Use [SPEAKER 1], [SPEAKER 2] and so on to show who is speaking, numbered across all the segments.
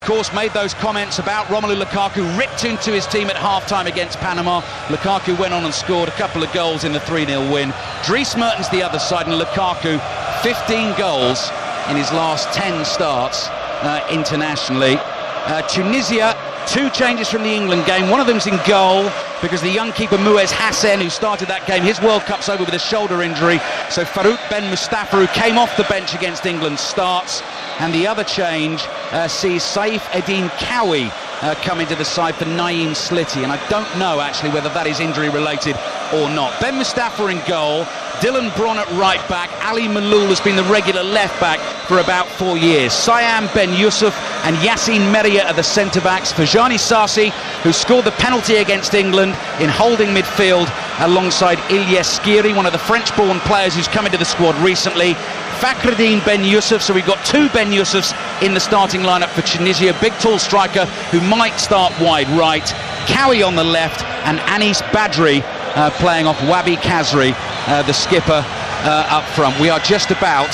[SPEAKER 1] course, made those comments about Romelu Lukaku, ripped into his team at half-time against Panama. Lukaku went on and scored a couple of goals in the 3-0 win. Dries Mertens the other side, and Lukaku, 15 goals in his last 10 starts internationally. Tunisia, 2 changes from the England game. One of them's in goal because the young keeper Mouez Hassen, who started that game, his World Cup's over with a shoulder injury. So Farouk Ben Mustafa, who came off the bench against England, starts. And the other change sees Saif Eddin Kawi come into the side for Naeem Sliti. And I don't know actually whether that is injury related or not. Ben Mustafa in goal, Dylan Bron at right back, Ali Maloul has been the regular left back for about 4 years. Siam Ben Yusuf and Yassine Meria are the centre backs. Fajani Sassi, who scored the penalty against England, in holding midfield alongside Ilyes Skiri, one of the French-born players who's come into the squad recently. Fakhreddine Ben Yusuf, so we've got 2 Ben Yusufs in the starting lineup for Tunisia. Big tall striker who might start wide right. Kawi on the left, and Anis Badri playing off Wabi Kazri, the skipper, up front. We are just about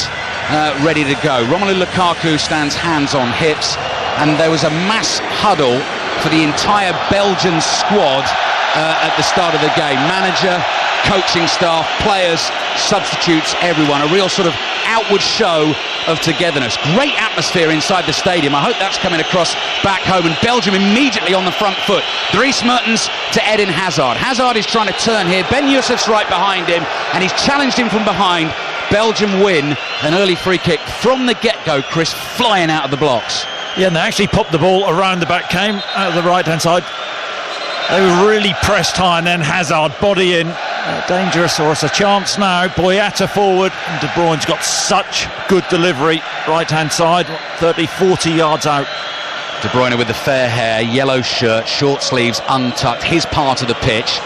[SPEAKER 1] ready to go. Romelu Lukaku stands hands on hips, and there was a mass huddle for the entire Belgian squad at the start of the game. Manager, coaching staff, players, substitutes, everyone. A real sort of outward show of togetherness. Great atmosphere inside the stadium. I hope that's coming across back home. And Belgium immediately on the front foot. Dries Mertens to Eden Hazard. Hazard is trying to turn here. Ben Yusuf's right behind him, and he's challenged him from behind. Belgium win an early free kick from the get-go, Chris, flying out of the blocks.
[SPEAKER 2] Yeah, and they actually popped the ball around the back, came out of the right-hand side. They were really pressed high, and then Hazard body in. Dangerous, or it's a chance now. Boyata forward, and De Bruyne's got such good delivery. Right-hand side, 30-40 yards out.
[SPEAKER 1] De Bruyne with the fair hair, yellow shirt, short sleeves untucked, his part of the pitch.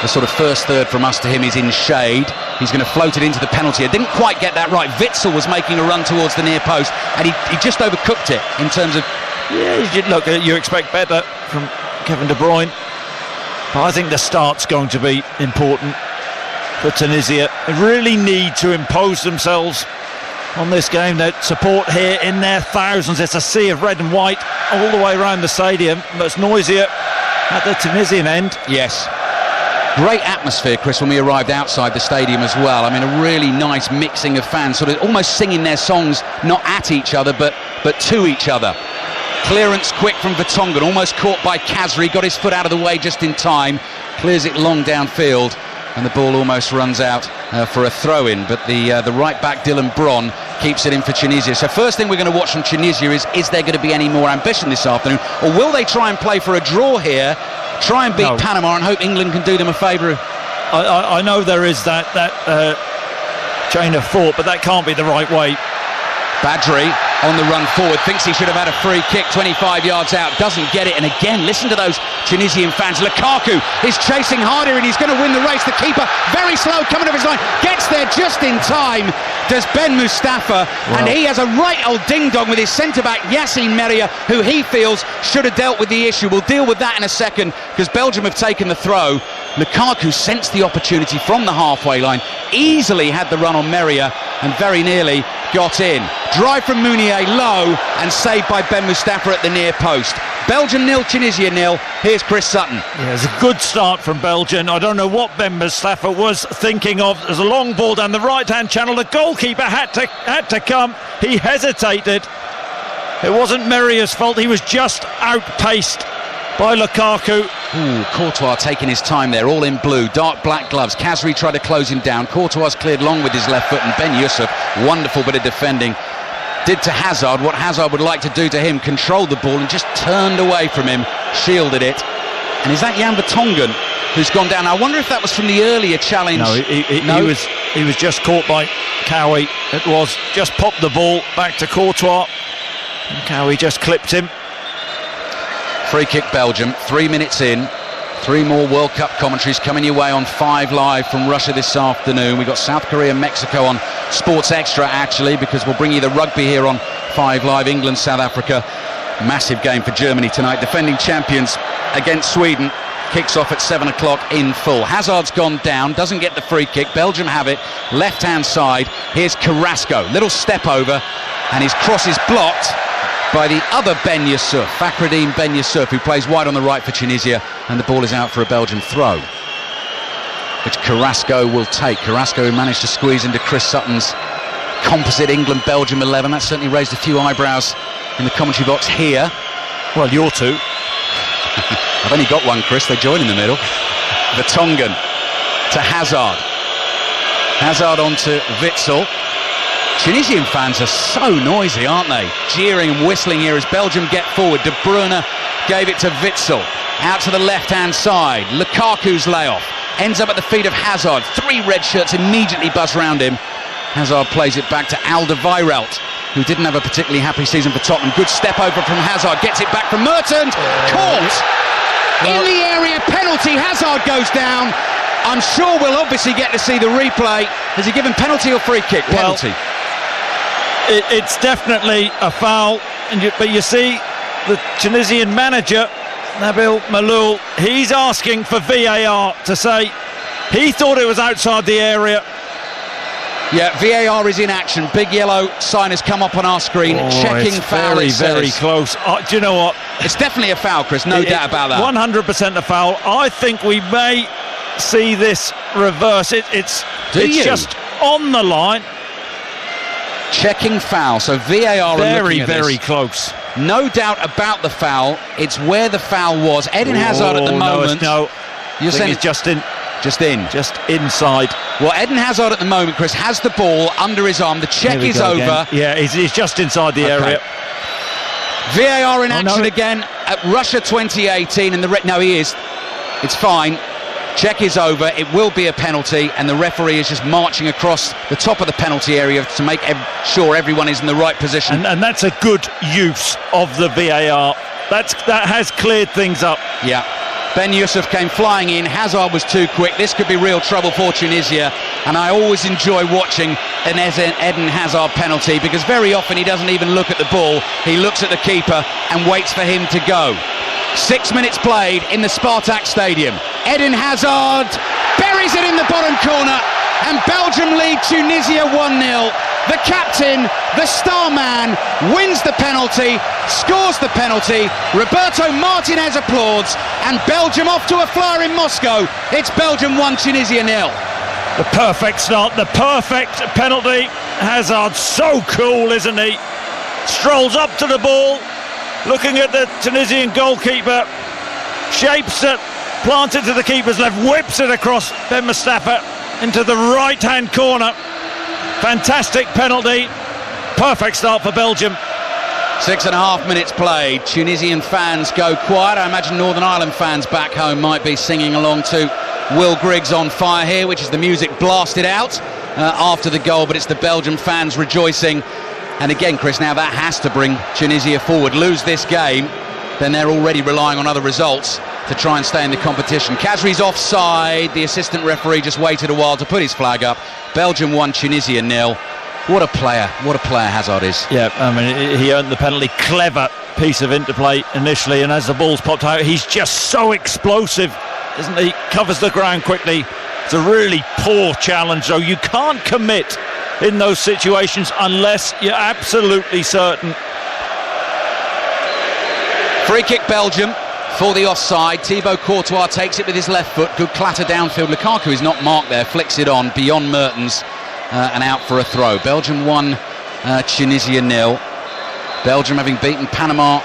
[SPEAKER 1] The sort of first third from us to him is in shade. He's going to float it into the penalty. I didn't quite get that right. Witsel was making a run towards the near post, and he just overcooked it in terms of...
[SPEAKER 2] Yeah, look, you expect better from Kevin De Bruyne. But I think the start's going to be important for Tunisia. They really need to impose themselves on this game. Their support here in their thousands. It's a sea of red and white all the way around the stadium, but it's noisier at the Tunisian end.
[SPEAKER 1] Yes. Great atmosphere, Chris, when we arrived outside the stadium as well. I mean, a really nice mixing of fans, sort of almost singing their songs not at each other, but to each other. Clearance quick from Vertonghen, almost caught by Kazri, got his foot out of the way just in time, clears it long downfield, and the ball almost runs out for a throw-in, but the right back Dylan Bron keeps it in for Tunisia. So first thing we're going to watch from Tunisia is there going to be any more ambition this afternoon, or will they try and play for a draw here, try and beat Panama and hope England can do them a favour?
[SPEAKER 2] I know there is that chain of thought, but that can't be the right way.
[SPEAKER 1] Badri on the run forward, thinks he should have had a free kick 25 yards out, doesn't get it, and again, listen to those Tunisian fans. Lukaku is chasing harder and he's going to win the race. The keeper, very slow, coming off his line, gets there just in time, does Ben Mustafa, and he has a right old ding-dong with his centre-back Yassine Meria, who he feels should have dealt with the issue. We'll deal with that in a second, because Belgium have taken the throw. Lukaku sensed the opportunity from the halfway line, easily had the run on Meria, and very nearly got in. Drive from Mounier low, and saved by Ben Mustafa at the near post. Belgium 0, Tunisia 0. Here's Chris Sutton.
[SPEAKER 2] Yeah, it's a good start from Belgium. I don't know what Ben Mustafa was thinking of. There's a long ball down the right-hand channel. The goalkeeper had to come. He hesitated. It wasn't Meria's fault. He was just outpaced by Lukaku.
[SPEAKER 1] Ooh, Courtois taking his time there, all in blue, dark black gloves. Kazri tried to close him down. Courtois cleared long with his left foot, and Ben Yusuf, wonderful bit of defending, did to Hazard what Hazard would like to do to him, controlled the ball and just turned away from him, shielded it. And is that Jan Vertonghen who's gone down? I wonder if that was from the earlier challenge.
[SPEAKER 2] No, he was just caught by Kawi. It was just popped the ball back to Courtois, and Kawi just clipped him.
[SPEAKER 1] Free kick Belgium, 3 minutes in. 3 more World Cup commentaries coming your way on 5 Live from Russia this afternoon. We've got South Korea and Mexico on Sports Extra, actually, because we'll bring you the rugby here on 5 Live. England, South Africa. Massive game for Germany tonight. Defending champions against Sweden. Kicks off at 7 o'clock in full. Hazard's gone down, doesn't get the free kick. Belgium have it, left-hand side. Here's Carrasco, little step over, and his cross is blocked by the other Ben Yusuf, Fakhreddine Ben Yusuf, who plays wide on the right for Tunisia, and the ball is out for a Belgian throw, which Carrasco will take. Carrasco, who managed to squeeze into Chris Sutton's composite England-Belgium 11. That certainly raised a few eyebrows in the commentary box here.
[SPEAKER 2] Well, you're two.
[SPEAKER 1] I've only got one, Chris. They join in the middle. The Tongan to Hazard. Hazard on to Witsel. Tunisian fans are so noisy, aren't they? Jeering and whistling here as Belgium get forward. De Bruyne gave it to Witsel. Out to the left-hand side. Lukaku's layoff. Ends up at the feet of Hazard. 3 red shirts immediately buzz round him. Hazard plays it back to Alderweireld, who didn't have a particularly happy season for Tottenham. Good step over from Hazard. Gets it back from Mertens. Caught in the area. Penalty. Hazard goes down. I'm sure we'll obviously get to see the replay. Has he given penalty or free kick? Penalty.
[SPEAKER 2] Well, it's definitely a foul, but you see the Tunisian manager Nabil Maloul, he's asking for VAR to say he thought it was outside the area.
[SPEAKER 1] Yeah, VAR is in action. Big yellow sign has come up on our screen. Checking foul.
[SPEAKER 2] Very close. Do you know what?
[SPEAKER 1] It's definitely a foul, Chris. No doubt about that.
[SPEAKER 2] 100% a foul. I think we may see this reverse. It's just on the line.
[SPEAKER 1] Checking foul, so VAR
[SPEAKER 2] very close.
[SPEAKER 1] No doubt about the foul. It's where the foul was. Eden Hazard at the moment.
[SPEAKER 2] You're saying it's just inside.
[SPEAKER 1] Well, Eden Hazard at the moment, Chris, has the ball under his arm. The check is over.
[SPEAKER 2] Again. Yeah, he's just inside the area.
[SPEAKER 1] VAR in action again at Russia 2018, and no, he is. It's fine. Check is over. It will be a penalty, and the referee is just marching across the top of the penalty area to make sure everyone is in the right position.
[SPEAKER 2] And that's a good use of the VAR. That has cleared things up.
[SPEAKER 1] Yeah. Ben Yusuf came flying in. Hazard was too quick. This could be real trouble for Tunisia, and I always enjoy watching an Eden Hazard penalty because very often he doesn't even look at the ball. He looks at the keeper and waits for him to go. 6 minutes played in the Spartak Stadium. Eden Hazard buries it in the bottom corner, and Belgium lead Tunisia 1-0. The captain, the star man, wins the penalty, scores the penalty. Roberto Martinez applauds, and Belgium off to a flyer in Moscow. It's Belgium 1, Tunisia 0.
[SPEAKER 2] The perfect start, the perfect penalty. Hazard so cool, isn't he? Strolls up to the ball, looking at the Tunisian goalkeeper, shapes it, planted to the keeper's left, whips it across Ben Mustafa into the right-hand corner. Fantastic penalty. Perfect start for Belgium.
[SPEAKER 1] 6.5 minutes played. Tunisian fans go quiet. I imagine Northern Ireland fans back home might be singing along to Will Griggs On Fire Here, which is the music blasted out after the goal, but it's the Belgium fans rejoicing. And again, Chris, now that has to bring Tunisia forward. Lose this game, then they're already relying on other results to try and stay in the competition. Khazri's offside. The assistant referee just waited a while to put his flag up. Belgium 1, Tunisia 0. What a player Hazard is.
[SPEAKER 2] Yeah, I mean, he earned the penalty. Clever piece of interplay initially, and as the ball's popped out, he's just so explosive, isn't he? Covers the ground quickly. It's a really poor challenge, though. You can't commit in those situations unless you're absolutely certain.
[SPEAKER 1] Free kick Belgium for the offside. Thibaut Courtois takes it with his left foot. Good clatter downfield. Lukaku is not marked there. Flicks it on beyond Mertens and out for a throw. Belgium 1, Tunisia 0. Belgium having beaten Panama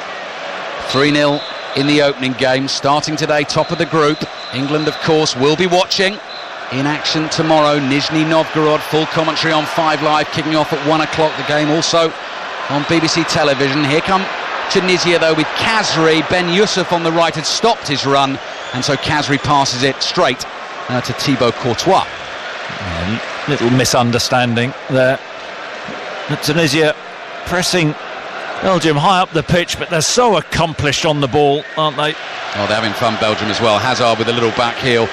[SPEAKER 1] 3-0 in the opening game. Starting today, top of the group. England, of course, will be watching. In action tomorrow, Nizhny Novgorod, full commentary on 5 Live, kicking off at 1 o'clock. The game also on BBC television. Here come Tunisia, though, with Khazri. Ben Yusuf on the right had stopped his run, and so Khazri passes it straight to Thibaut Courtois.
[SPEAKER 2] Little misunderstanding there. Tunisia pressing Belgium high up the pitch, but they're so accomplished on the ball, aren't they?
[SPEAKER 1] Oh, they're having fun, Belgium, as well. Hazard with a little back heel.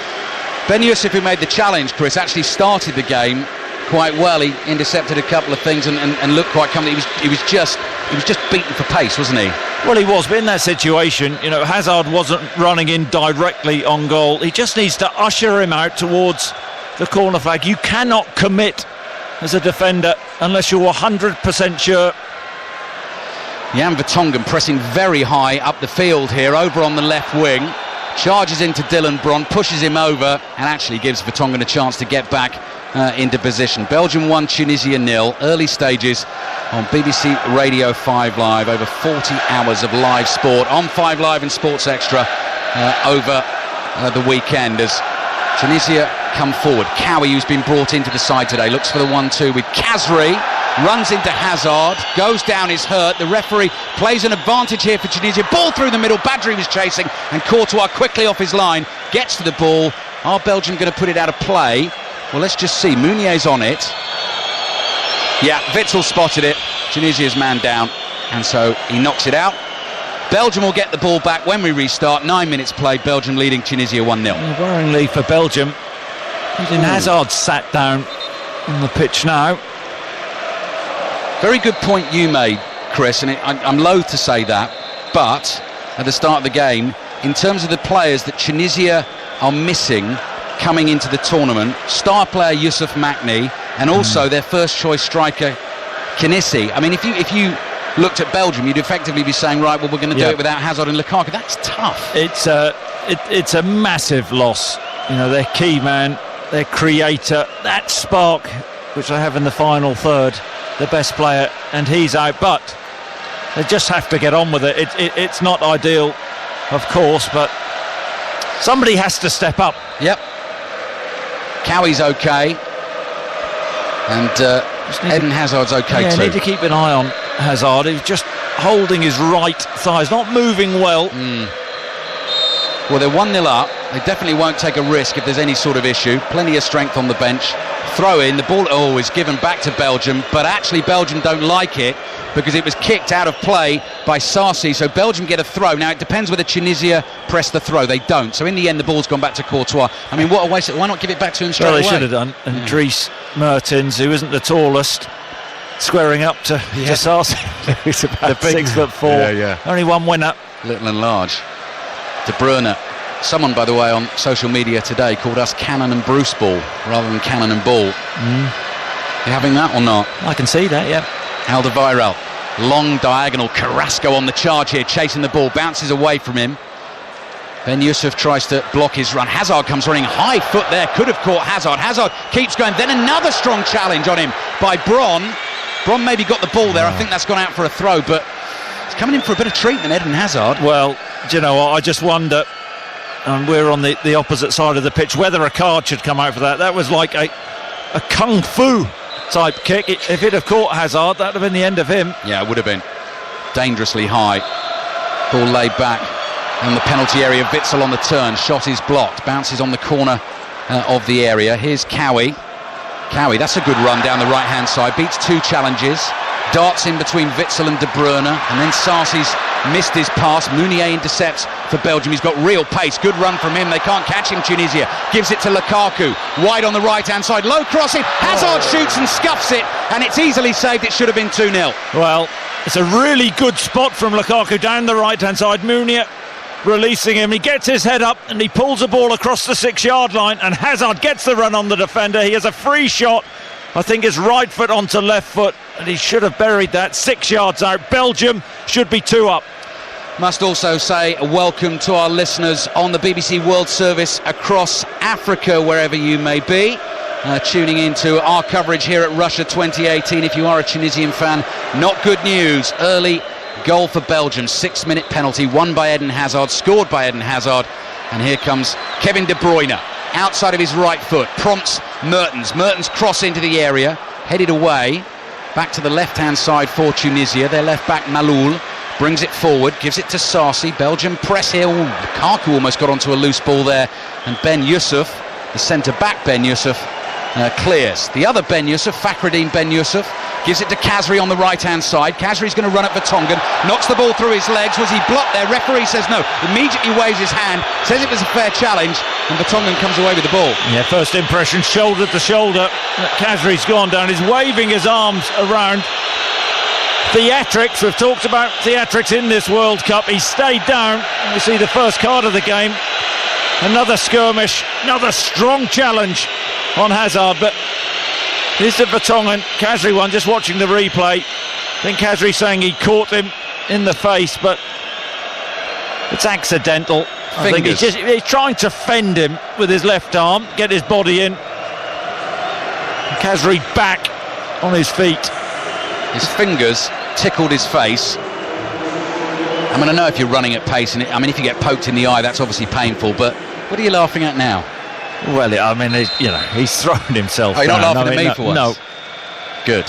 [SPEAKER 1] Ben Yusuf, who made the challenge, Chris, actually started the game quite well. He intercepted a couple of things and looked quite comfortable. He was just beaten for pace, wasn't he?
[SPEAKER 2] Well, he was, but in that situation, Hazard wasn't running in directly on goal. He just needs to usher him out towards the corner flag. You cannot commit as a defender unless you're 100% sure.
[SPEAKER 1] Jan Vertonghen pressing very high up the field here, over on the left wing. Charges into Dylan Bron, pushes him over, and actually gives Vertonghen a chance to get back into position. Belgium 1, Tunisia 0. Early stages on BBC Radio 5 Live. Over 40 hours of live sport on 5 Live and Sports Extra over the weekend as Tunisia come forward. Cowie, who's been brought into the side today, looks for the 1-2 with Khazri. Runs into Hazard, goes down, is hurt. The referee plays an advantage here for Tunisia. Ball through the middle, Badri was chasing, and Courtois quickly off his line, gets to the ball. Are Belgium going to put it out of play? Well, let's just see. Meunier's on it. Yeah, Witsel spotted it. Tunisia's man down, and so he knocks it out. Belgium will get the ball back when we restart. 9 minutes played, Belgium leading Tunisia 1-0.
[SPEAKER 2] Worryingly for Belgium, Eden Hazard sat down on the pitch now.
[SPEAKER 1] Very good point you made, Chris, and I'm loath to say that, but at the start of the game, in terms of the players that Tunisia are missing coming into the tournament, star player Youssouf Makni, and also their first choice striker Knessi. I mean, if you looked at Belgium, you'd effectively be saying, right, well, we're going to do it without Hazard and Lukaku. That's tough.
[SPEAKER 2] It's a massive loss. You know, their key man, their creator, that spark which they have in the final third, the best player, and he's out. But they just have to get on with it. It's not ideal, of course, but somebody has to step up.
[SPEAKER 1] Yep. Cowie's okay, and Eden Hazard's okay too.
[SPEAKER 2] Need to keep an eye on Hazard. He's just holding his right thigh. He's not moving well.
[SPEAKER 1] Well, they're 1-0 up. They definitely won't take a risk if there's any sort of issue. Plenty of strength on the bench. Throw in, the ball is given back to Belgium, but actually Belgium don't like it because it was kicked out of play by Sarsi, so Belgium get a throw. Now it depends whether Tunisia press the throw. They don't, so in the end the ball's gone back to Courtois. I mean, what a waste. Why not give it back to him straight away?
[SPEAKER 2] Well, they should have done. And Dries Mertens, who isn't the tallest, squaring up to Sarsi. He's about 6'4". Only one winner.
[SPEAKER 1] Little and large. De Bruyne. Someone, by the way, on social media today called us Cannon and Bruce Ball rather than Cannon and Ball. You having that or not?
[SPEAKER 2] I can see that, yeah.
[SPEAKER 1] Alderweireld, long diagonal. Carrasco on the charge here, chasing the ball, bounces away from him. Ben Youssouf tries to block his run. Hazard comes running, high foot there, could have caught Hazard. Hazard keeps going, then another strong challenge on him by Bron. Bron maybe got the ball there. I think that's gone out for a throw, but he's coming in for a bit of treatment, Eden Hazard.
[SPEAKER 2] Well, do you know what? I just wonder, and we're on the opposite side of the pitch, whether a card should come out for that. That was like a kung fu type kick. If it had caught Hazard, that would have been the end of him.
[SPEAKER 1] Yeah, it would have been. Dangerously high. Ball laid back in the penalty area. Witsel on the turn. Shot is blocked. Bounces on the corner of the area. Here's Cowie. Cowie, that's a good run down the right-hand side. Beats two challenges. Darts in between Witsel and De Bruyne, and then Sarsi's missed his pass. Meunier intercepts for Belgium. He's got real pace. Good run from him. They can't catch him, Tunisia. Gives it to Lukaku. Wide on the right-hand side. Low crossing. Hazard shoots and scuffs it, and it's easily saved. It should have been 2-0.
[SPEAKER 2] Well, it's a really good spot from Lukaku down the right-hand side. Meunier releasing him. He gets his head up, and he pulls the ball across the 6-yard line, and Hazard gets the run on the defender. He has a free shot. I think his right foot onto left foot, and he should have buried that 6 yards out. Belgium should be 2 up.
[SPEAKER 1] Must also say a welcome to our listeners on the BBC World Service across Africa, wherever you may be, tuning into our coverage here at Russia 2018. If you are a Tunisian fan, not good news. Early goal for Belgium, 6-minute penalty, won by Eden Hazard, scored by Eden Hazard, and here comes Kevin De Bruyne. Outside of his right foot, prompts Mertens. Mertens cross into the area, headed away, back to the left-hand side for Tunisia. Their left-back Maloul brings it forward, gives it to Sarsi. Belgium press here. Lukaku almost got onto a loose ball there, and Ben Youssouf, the centre-back Ben Youssouf, clears. The other Ben Youssouf, Fakhreddine Ben Youssouf, gives it to Khazri on the right-hand side. Khazri's going to run at Vertonghen, knocks the ball through his legs. Was he blocked there? Referee says no. Immediately waves his hand, says it was a fair challenge, and Vertonghen comes away with the ball.
[SPEAKER 2] Yeah, first impression, shoulder to shoulder. Khazri's gone down. He's waving his arms around. Theatrics, we've talked about theatrics in this World Cup. He stayed down. We see the first card of the game. Another skirmish, another strong challenge on Hazard, but this is Vertonghen. Khazri one, just watching the replay. I think Khazri saying he caught him in the face, but it's accidental. I think he's trying to fend him with his left arm, get his body in. Khazri back on his feet.
[SPEAKER 1] His fingers tickled his face. I mean, I know if you're running at pace, and if you get poked in the eye, that's obviously painful, but what are you laughing at now?
[SPEAKER 2] Well, I mean, he's thrown himself down.
[SPEAKER 1] You're not laughing at me for once?
[SPEAKER 2] No.
[SPEAKER 1] Good.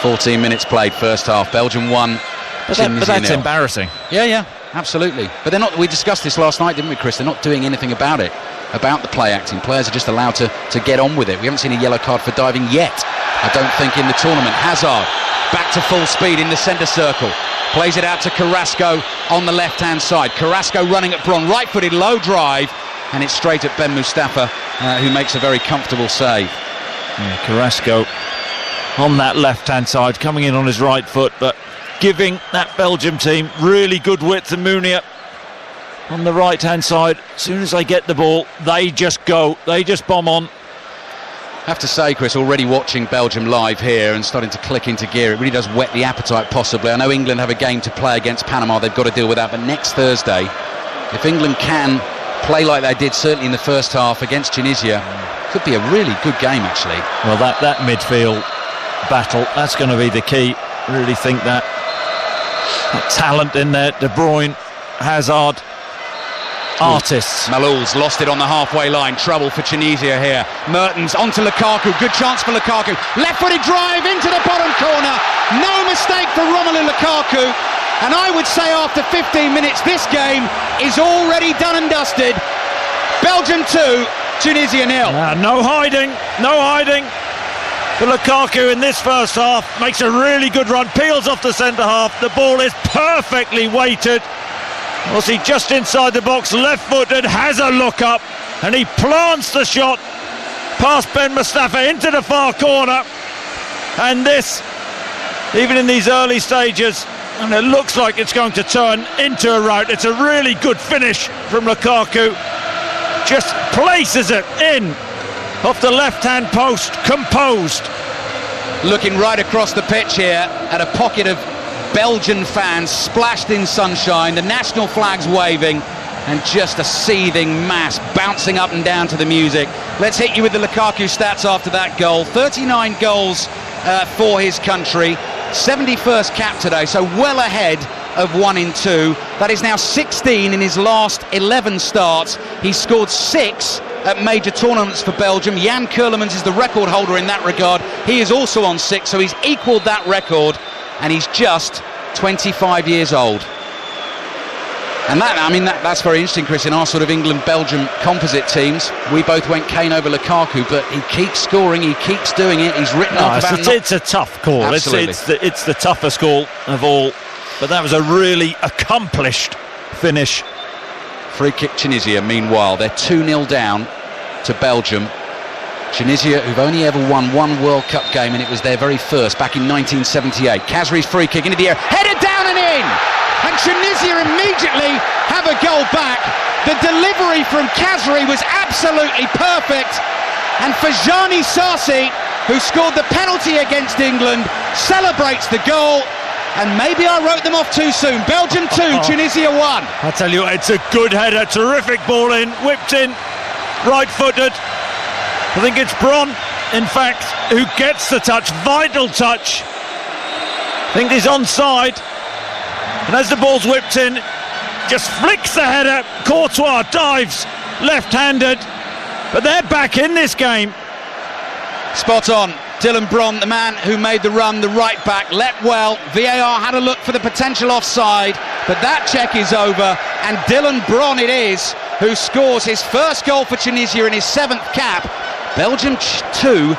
[SPEAKER 1] 14 minutes played first half. Belgium won.
[SPEAKER 2] But that's embarrassing.
[SPEAKER 1] Yeah, absolutely. But they're not. We discussed this last night, didn't we, Chris? They're not doing anything about it, about the play acting. Players are just allowed to get on with it. We haven't seen a yellow card for diving yet, I don't think, in the tournament. Hazard back to full speed in the centre circle. Plays it out to Carrasco on the left-hand side. Carrasco running at Bron, right-footed, low drive, and it's straight at Ben Mustafa, who makes a very comfortable save.
[SPEAKER 2] Yeah, Carrasco on that left-hand side, coming in on his right foot, but giving that Belgium team really good width. And Munir on the right-hand side, as soon as they get the ball, they just bomb on.
[SPEAKER 1] I have to say, Chris, already watching Belgium live here and starting to click into gear, it really does whet the appetite possibly. I know England have a game to play against Panama, they've got to deal with that, but next Thursday, if England can play like they did certainly in the first half against Tunisia, could be a really good game actually.
[SPEAKER 2] Well, that midfield battle, that's going to be the key. I really think that talent in there, De Bruyne, Hazard, artists.
[SPEAKER 1] Malou's lost it on the halfway line. Trouble for Tunisia here. Mertens onto Lukaku. Good chance for Lukaku. Left-footed drive into the bottom corner. No mistake for Romelu Lukaku. And I would say after 15 minutes, this game is already done and dusted. Belgium 2, Tunisia 0.
[SPEAKER 2] No hiding. For Lukaku in this first half, makes a really good run. Peels off the centre half. The ball is perfectly weighted. Was he just inside the box, left-footed, has a look up, and he plants the shot past Ben Mustafa into the far corner. And this, even in these early stages, and it looks like it's going to turn into a rout. It's a really good finish from Lukaku. Just places it in off the left-hand post, composed.
[SPEAKER 1] Looking right across the pitch here at a pocket of Belgian fans splashed in sunshine, the national flags waving, and just a seething mass bouncing up and down to the music. Let's hit you with the Lukaku stats after that goal. 39 goals for his country, 71st cap today, so well ahead of 1 in 2. That is now 16 in his last 11 starts. He's scored 6 at major tournaments for Belgium. Jan Keulemans is the record holder in that regard. He is also on 6, so he's equalled that record. And he's just 25 years old. And that's very interesting, Chris. In our sort of England-Belgium composite teams, we both went Kane over Lukaku, but he keeps scoring, he keeps doing it. He's written off about...
[SPEAKER 2] It's a tough call.
[SPEAKER 1] Absolutely.
[SPEAKER 2] It's the toughest call of all. But that was a really accomplished finish.
[SPEAKER 1] Free kick Tunisia, meanwhile. They're 2-0 down to Belgium. Tunisia, who've only ever won one World Cup game, and it was their very first back in 1978. Khazri's free kick into the air, headed down and in! And Tunisia immediately have a goal back. The delivery from Khazri was absolutely perfect. And Fajani Sarsi, who scored the penalty against England, celebrates the goal. And maybe I wrote them off too soon. Belgium 2, Tunisia 1.
[SPEAKER 2] I tell you, it's a good header, terrific ball in, whipped in, right-footed. I think it's Bron, in fact, who gets the touch, vital touch. I think he's onside. And as the ball's whipped in, just flicks the header. Courtois dives left-handed. But they're back in this game.
[SPEAKER 1] Spot on. Dylan Bron, the man who made the run, the right back, leapt well. VAR had a look for the potential offside, but that check is over. And Dylan Bron it is who scores his first goal for Tunisia in his 7th cap. Belgium 2,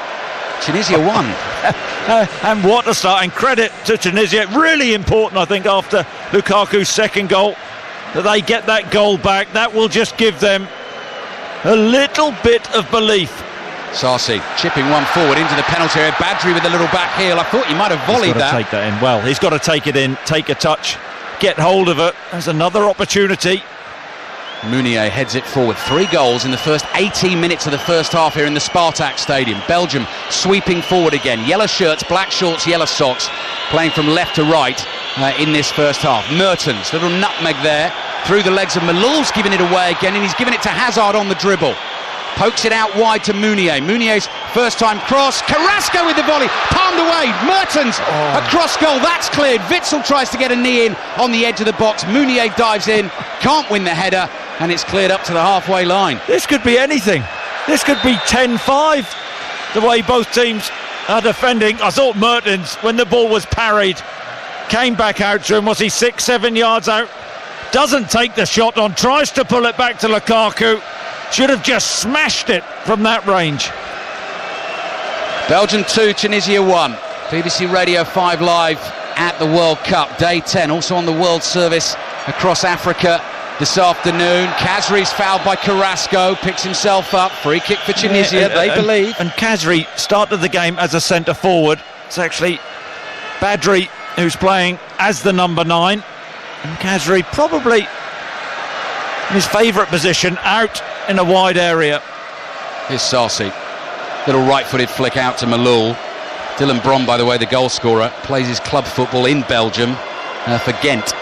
[SPEAKER 1] Tunisia 1.
[SPEAKER 2] And what a start, and credit to Tunisia. Really important, I think, after Lukaku's second goal, that they get that goal back. That will just give them a little bit of belief.
[SPEAKER 1] Sarsi chipping one forward into the penalty area. Badri with a little back heel. I thought he might have volleyed that.
[SPEAKER 2] Take that in. Well, he's got to take it in, take a touch, get hold of it. There's another opportunity.
[SPEAKER 1] Meunier heads it forward. 3 goals in the first 18 minutes of the first half here in the Spartak Stadium. Belgium sweeping forward again. Yellow shirts, black shorts, yellow socks, playing from left to right in this first half. Mertens, little nutmeg there, through the legs of Malul's giving it away again, and he's giving it to Hazard on the dribble. Pokes it out wide to Meunier. Meunier's first time cross. Carrasco with the volley. Palmed away. Mertens. A cross goal. That's cleared. Witsel tries to get a knee in on the edge of the box. Meunier dives in. Can't win the header. And it's cleared up to the halfway line.
[SPEAKER 2] This could be anything. This could be 10-5. The way both teams are defending. I thought Mertens, when the ball was parried, came back out to him. Was he 6-7 yards out? Doesn't take the shot on. Tries to pull it back to Lukaku. Should have just smashed it from that range.
[SPEAKER 1] Belgium 2, Tunisia 1. BBC Radio 5 live at the World Cup, day 10. Also on the World Service across Africa this afternoon. Khazri's fouled by Carrasco, picks himself up. Free kick for Tunisia, they believe.
[SPEAKER 2] And Khazri started the game as a centre forward. It's actually Badri who's playing as the number 9. And Khazri probably in his favourite position, out in a wide area.
[SPEAKER 1] Here's Sarsi. Little right-footed flick out to Malul. Dylan Bron, by the way, the goal scorer, plays his club football in Belgium for Ghent.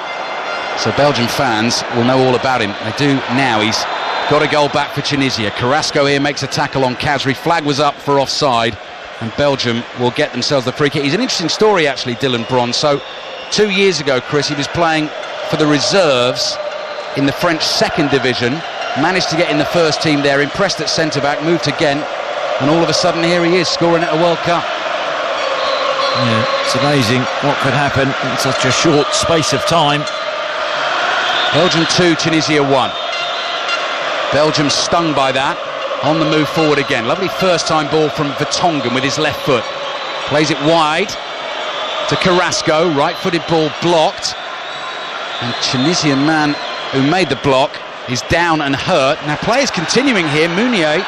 [SPEAKER 1] So Belgian fans will know all about him. They do now. He's got a goal back for Tunisia. Carrasco here makes a tackle on Khazri. Flag was up for offside, and Belgium will get themselves the free kick. He's an interesting story, actually, Dylan Bron. So 2 years ago, Chris, he was playing for the reserves in the French second division, managed to get in the first team there, impressed at centre-back, moved to Ghent, and all of a sudden here he is, scoring at a World Cup.
[SPEAKER 2] Yeah, it's amazing what could happen in such a short space of time.
[SPEAKER 1] Belgium 2, Tunisia 1. Belgium stung by that, on the move forward again. Lovely first-time ball from Vertonghen with his left foot. Plays it wide to Carrasco, right-footed ball blocked, and Tunisian man who made the block is down and hurt. Now players continuing here. Meunier,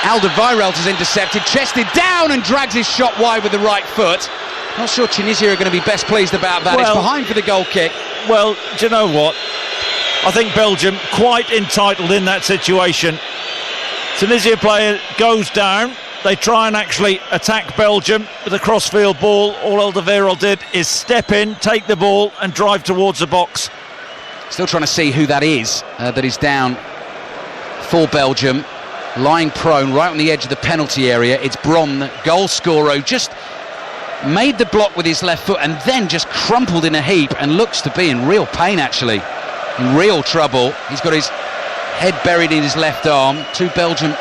[SPEAKER 1] Alderweireld has intercepted, chested down and drags his shot wide with the right foot. Not sure Tunisia are going to be best pleased about that. It's behind for the goal kick.
[SPEAKER 2] Well, do you know what? I think Belgium quite entitled in that situation. Tunisia player goes down. They try and actually attack Belgium with a crossfield ball. All Alderweireld did is step in, take the ball and drive towards the box.
[SPEAKER 1] Still trying to see who that is that is down for Belgium. Lying prone right on the edge of the penalty area. It's Bron, the goal scorer, who just made the block with his left foot and then just crumpled in a heap and looks to be in real pain, actually. In real trouble. He's got his head buried in his left arm. 2 Belgian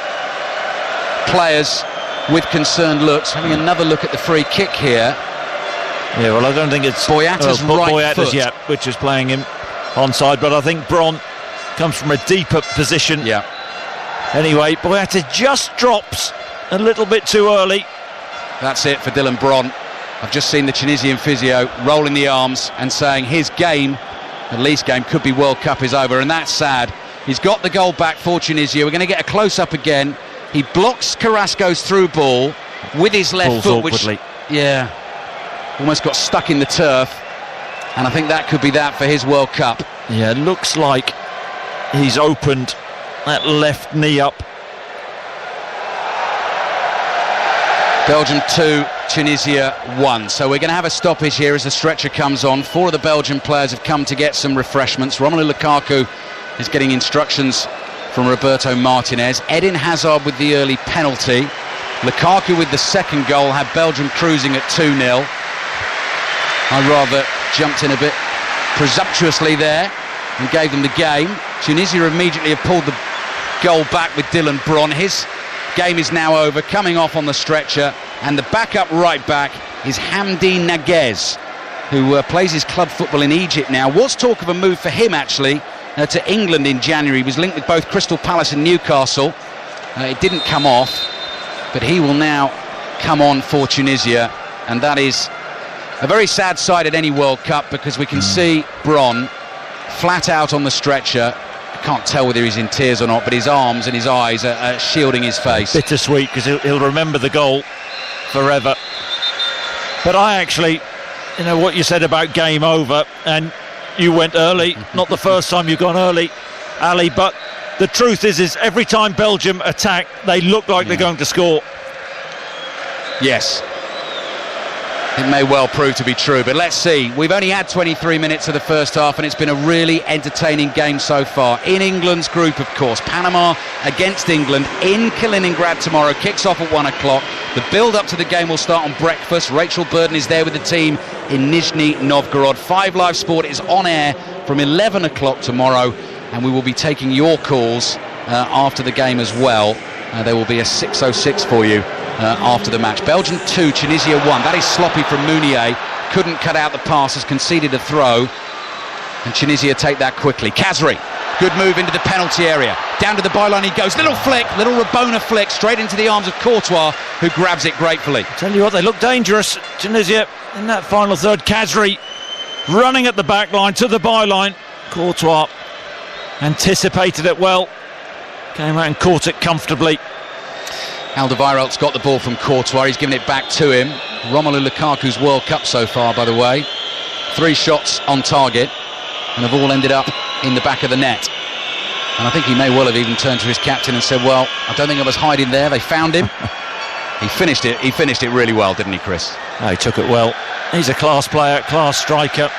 [SPEAKER 1] players with concerned looks. Having another look at the free kick here.
[SPEAKER 2] Yeah, well, I don't think it's
[SPEAKER 1] Boyata's right foot.
[SPEAKER 2] Yeah, which is playing him onside, but I think Bron comes from a deeper position.
[SPEAKER 1] Yeah.
[SPEAKER 2] Anyway, Boyata just drops a little bit too early.
[SPEAKER 1] That's it for Dylan Bron. I've just seen the Tunisian physio rolling the arms and saying his game, at least game, could be World Cup is over, and that's sad. He's got the goal back for Tunisia. We're going to get a close-up again. He blocks Carrasco's through ball with his left foot,
[SPEAKER 2] awkwardly.
[SPEAKER 1] which, almost got stuck in the turf. And I think that could be that for his World Cup.
[SPEAKER 2] Yeah, it looks like he's opened that left knee up.
[SPEAKER 1] Belgium 2, Tunisia 1. So we're going to have a stoppage here as the stretcher comes on. 4 of the Belgian players have come to get some refreshments. Romelu Lukaku is getting instructions from Roberto Martinez. Eden Hazard with the early penalty. Lukaku with the second goal had Belgium cruising at 2-0. I rather jumped in a bit presumptuously there and gave them the game. Tunisia immediately have pulled the goal back with Dylan Bron. His game is now over, coming off on the stretcher, and the backup right back is Hamdi Naguez, who plays his club football in Egypt now. Was talk of a move for him actually to England in January. He was linked with both Crystal Palace and Newcastle. It didn't come off, but he will now come on for Tunisia, and that is a very sad sight at any World Cup, because we can see Bron flat out on the stretcher. I can't tell whether he's in tears or not, but his arms and his eyes are shielding his face.
[SPEAKER 2] Bittersweet, because he'll remember the goal forever. But I actually, what you said about game over, and you went early, not the first time you've gone early. Ali, but the truth is every time Belgium attack, they look like they're going to score.
[SPEAKER 1] Yes. It may well prove to be true, but let's see. We've only had 23 minutes of the first half, and it's been a really entertaining game so far. In England's group, of course, Panama against England in Kaliningrad tomorrow. Kicks off at 1 o'clock. The build-up to the game will start on breakfast. Rachel Burden is there with the team in Nizhny Novgorod. 5 Live Sport is on air from 11 o'clock tomorrow, and we will be taking your calls after the game as well. There will be a 606 for you after the match. Belgium 2, Tunisia 1. That is sloppy from Mounier. Couldn't cut out the pass, has conceded a throw. And Tunisia take that quickly. Khazri, good move into the penalty area. Down to the byline he goes. Little flick, little Rabona flick, straight into the arms of Courtois, who grabs it gratefully.
[SPEAKER 2] Tell you what, they look dangerous, Tunisia, in that final third. Khazri running at the back line to the byline. Courtois anticipated it well. Came out and caught it comfortably.
[SPEAKER 1] Alderweireld's got the ball from Courtois. He's given it back to him. Romelu Lukaku's World Cup so far, by the way. 3 shots on target and have all ended up in the back of the net. And I think he may well have even turned to his captain and said, well, I don't think I was hiding there. They found him. He finished it really well, didn't he, Chris?
[SPEAKER 2] No, he took it well. He's a class player, class striker.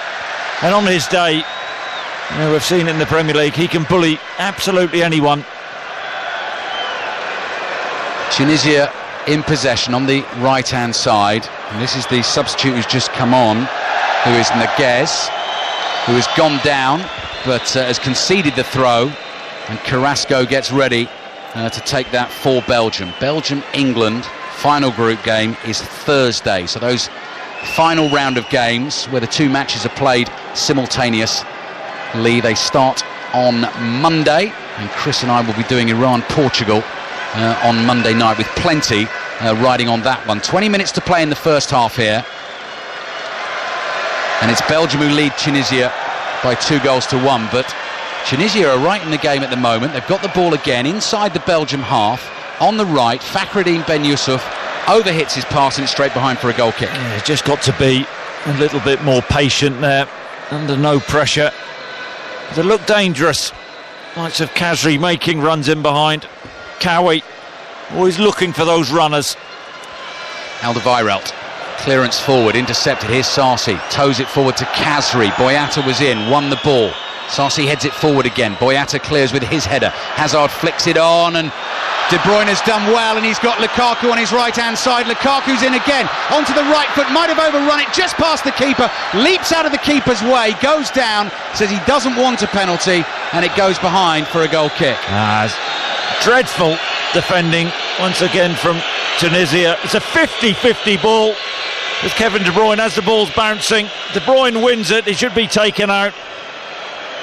[SPEAKER 2] And on his day, we've seen it in the Premier League, he can bully absolutely anyone.
[SPEAKER 1] Tunisia in possession on the right-hand side, and this is the substitute who's just come on, who is Naguez, who has gone down but has conceded the throw, and Carrasco gets ready to take that for Belgium. Belgium-England final group game is Thursday, so those final round of games where the 2 matches are played simultaneously, they start on Monday, and Chris and I will be doing Iran-Portugal on Monday night, with plenty riding on that one. 20 minutes to play in the first half here, and it's Belgium who lead Tunisia by 2-1, but Tunisia are right in the game at the moment. They've got the ball again inside the Belgium half on the right. Fakhreddine Ben Yusuf overhits his pass and it's straight behind for a goal kick.
[SPEAKER 2] Yeah, just got to be a little bit more patient there, under no pressure. They look dangerous. Likes of Khazri making runs in behind. Cowie always looking for those runners.
[SPEAKER 1] Alderweireld, clearance forward, intercepted. Here's Sarsi, toes it forward to Khazri. Boyata was in, won the ball. Sarsi heads it forward again. Boyata clears with his header. Hazard flicks it on, and De Bruyne has done well, and he's got Lukaku on his right-hand side. Lukaku's in again, onto the right foot, might have overrun it just past the keeper, leaps out of the keeper's way, goes down, says he doesn't want a penalty, and it goes behind for a goal kick.
[SPEAKER 2] Dreadful defending once again from Tunisia. It's a 50-50 ball with Kevin De Bruyne as the ball's bouncing. De Bruyne wins it, he should be taken out.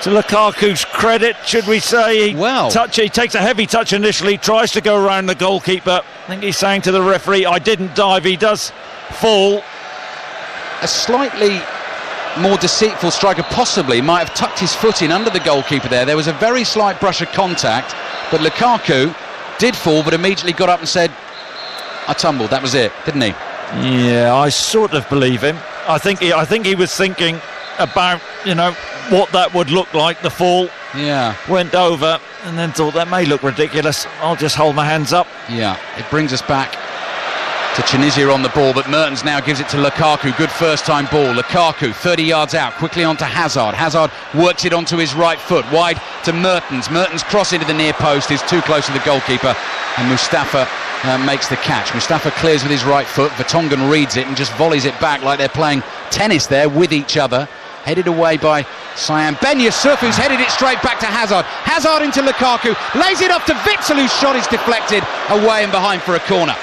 [SPEAKER 2] To Lukaku's credit, should we say, he takes a heavy touch initially, tries to go around the goalkeeper. I think he's saying to the referee, I didn't dive. He does fall.
[SPEAKER 1] A slightly more deceitful striker possibly might have tucked his foot in under the goalkeeper there. There was a very slight brush of contact, but Lukaku did fall, but immediately got up and said, I tumbled, that was it, didn't he?
[SPEAKER 2] Yeah, I sort of believe him. I think he was thinking about, what that would look like, the fall.
[SPEAKER 1] Yeah.
[SPEAKER 2] Went over and then thought that may look ridiculous. I'll just hold my hands up.
[SPEAKER 1] Yeah, it brings us back to Tunisia on the ball, but Mertens now gives it to Lukaku. Good first time ball. Lukaku 30 yards out, quickly onto Hazard. Hazard works it onto his right foot, wide to Mertens. Mertens cross into the near post, is too close to the goalkeeper, and Mustafa makes the catch. Mustafa clears with his right foot. Vertonghen reads it and just volleys it back like they're playing tennis there with each other. Headed away by Siam Ben Yusuf, who's headed it straight back to Hazard. Hazard into Lukaku, lays it off to Witsel, whose shot is deflected away and behind for a corner.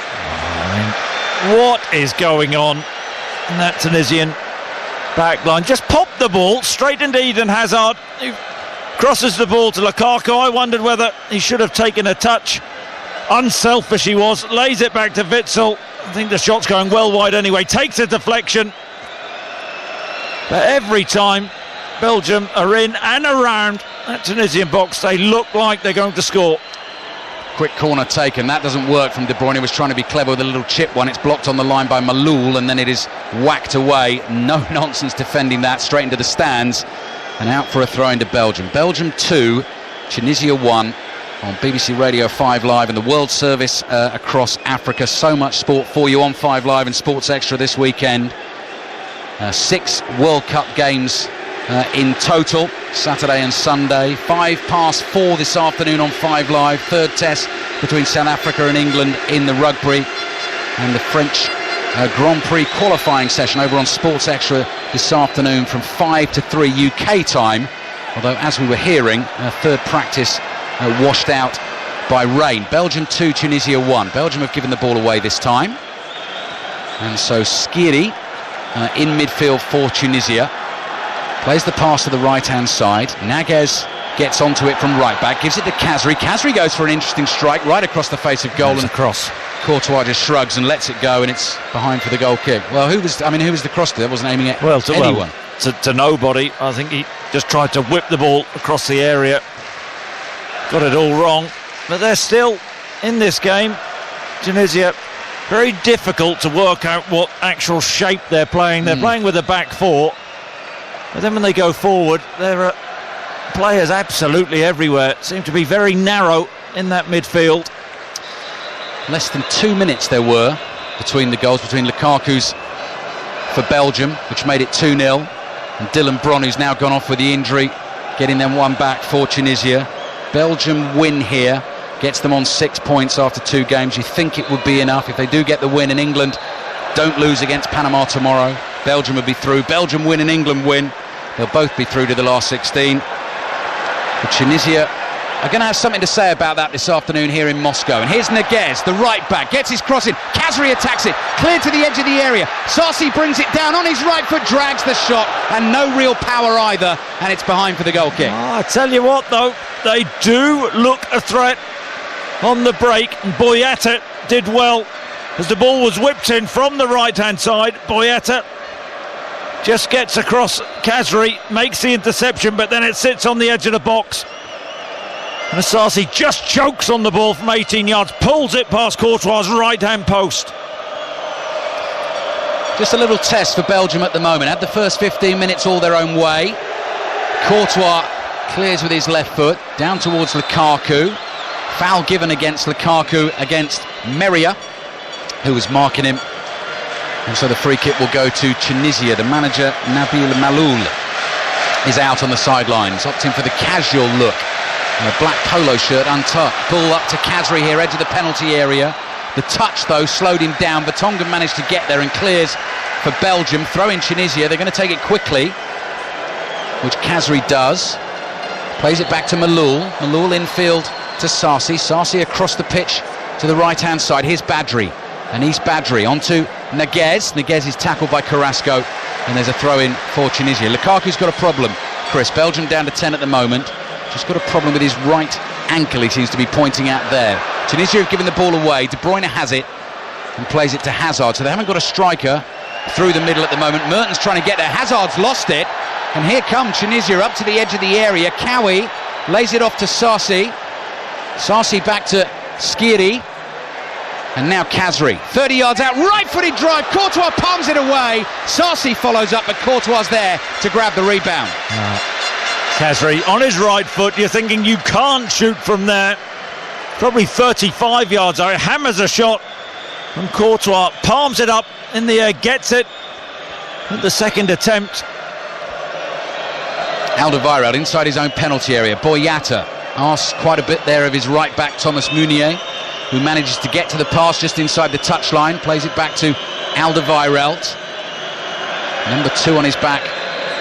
[SPEAKER 2] What is going on in that Tunisian back line? Just popped the ball straight into Eden Hazard, who crosses the ball to Lukaku. I wondered whether he should have taken a touch. Unselfish he was, lays it back to Witsel. I think the shot's going well wide anyway, takes a deflection. But every time Belgium are in and around that Tunisian box, they look like they're going to score.
[SPEAKER 1] Quick corner taken, that doesn't work from De Bruyne. He was trying to be clever with a little chip one. It's blocked on the line by Maloul, and then it is whacked away. No nonsense defending that, straight into the stands, and out for a throw into Belgium. Belgium 2, Tunisia 1 on BBC Radio 5 Live and the World Service across Africa. So much sport for you on 5 Live and Sports Extra this weekend. 6 World Cup games in total, Saturday and Sunday. 4:05 this afternoon on 5 Live. Third test between South Africa and England in the rugby, and the French Grand Prix qualifying session over on Sports Extra this afternoon from 5 to 3 UK time. Although, as we were hearing, third practice washed out by rain. Belgium 2, Tunisia 1. Belgium have given the ball away this time, and so Skiri in midfield for Tunisia plays the pass to the right hand side. Naguez gets onto it from right back, gives it to Khazri. Khazri goes for an interesting strike right across the face of goal, and
[SPEAKER 2] cross.
[SPEAKER 1] Courtois just shrugs and lets it go, and it's behind for the goal kick. Well, who was the crosser? That wasn't aiming at anyone.
[SPEAKER 2] To nobody. I think he just tried to whip the ball across the area. Got it all wrong, but they're still in this game. Tunisia, very difficult to work out what actual shape they're playing. They're playing with a back four, but then when they go forward, there are players absolutely everywhere. Seem to be very narrow in that midfield.
[SPEAKER 1] Less than 2 minutes there were between the goals, between Lukaku's for Belgium, which made it 2-0, and Dylan Bron, who's now gone off with the injury, getting them one back for Tunisia. Belgium win here, gets them on 6 points after 2 games. You think it would be enough if they do get the win and England don't lose against Panama tomorrow. Belgium would be through. Belgium win and England win, they'll both be through to the last 16. But Tunisia are going to have something to say about that this afternoon here in Moscow. And here's Naguez, the right back, gets his cross in. Khazri attacks it, cleared to the edge of the area. Sarsi brings it down on his right foot, drags the shot, and no real power either, and it's behind for the goal kick.
[SPEAKER 2] I tell you what, though, they do look a threat on the break, and Boyata did well as the ball was whipped in from the right-hand side. Boyata just gets across Khazri, makes the interception, but then it sits on the edge of the box. And Sarsi just chokes on the ball from 18 yards, pulls it past Courtois' right-hand post.
[SPEAKER 1] Just a little test for Belgium at the moment. Had the first 15 minutes all their own way. Courtois clears with his left foot, down towards Lukaku. Foul given against Lukaku against Meria, who was marking him. And so the free kick will go to Tunisia. The manager, Nabil Maloul, is out on the sidelines, opting for the casual look. A black polo shirt untucked. Ball up to Khazri here, edge of the penalty area. The touch, though, slowed him down. Vertonghen managed to get there and clears for Belgium. Throw in Tunisia. They're going to take it quickly, which Khazri does. Plays it back to Maloul. Maloul infield to Sarsi. Sarsi across the pitch to the right-hand side. Here's Badri. And East Badri onto Naguez. Naguez is tackled by Carrasco. And there's a throw-in for Tunisia. Lukaku's got a problem, Chris. Belgium down to 10 at the moment. Just got a problem with his right ankle, he seems to be pointing out there. Tunisia have given the ball away. De Bruyne has it and plays it to Hazard. So they haven't got a striker through the middle at the moment. Mertens trying to get there. Hazard's lost it. And here come Tunisia up to the edge of the area. Kawi lays it off to Sarsi. Sarsi back to Skiri. And now Khazri. 30 yards out. Right-footed drive. Courtois palms it away. Sarsi follows up, but Courtois there to grab the rebound.
[SPEAKER 2] Khazri on his right foot, you're thinking you can't shoot from there. Probably 35 yards out, hammers a shot from Courtois, palms it up in the air, gets it at the second attempt.
[SPEAKER 1] Alderweireld inside his own penalty area. Boyata asks quite a bit there of his right back Thomas Meunier, who manages to get to the pass just inside the touchline, plays it back to Alderweireld. Number 2 on his back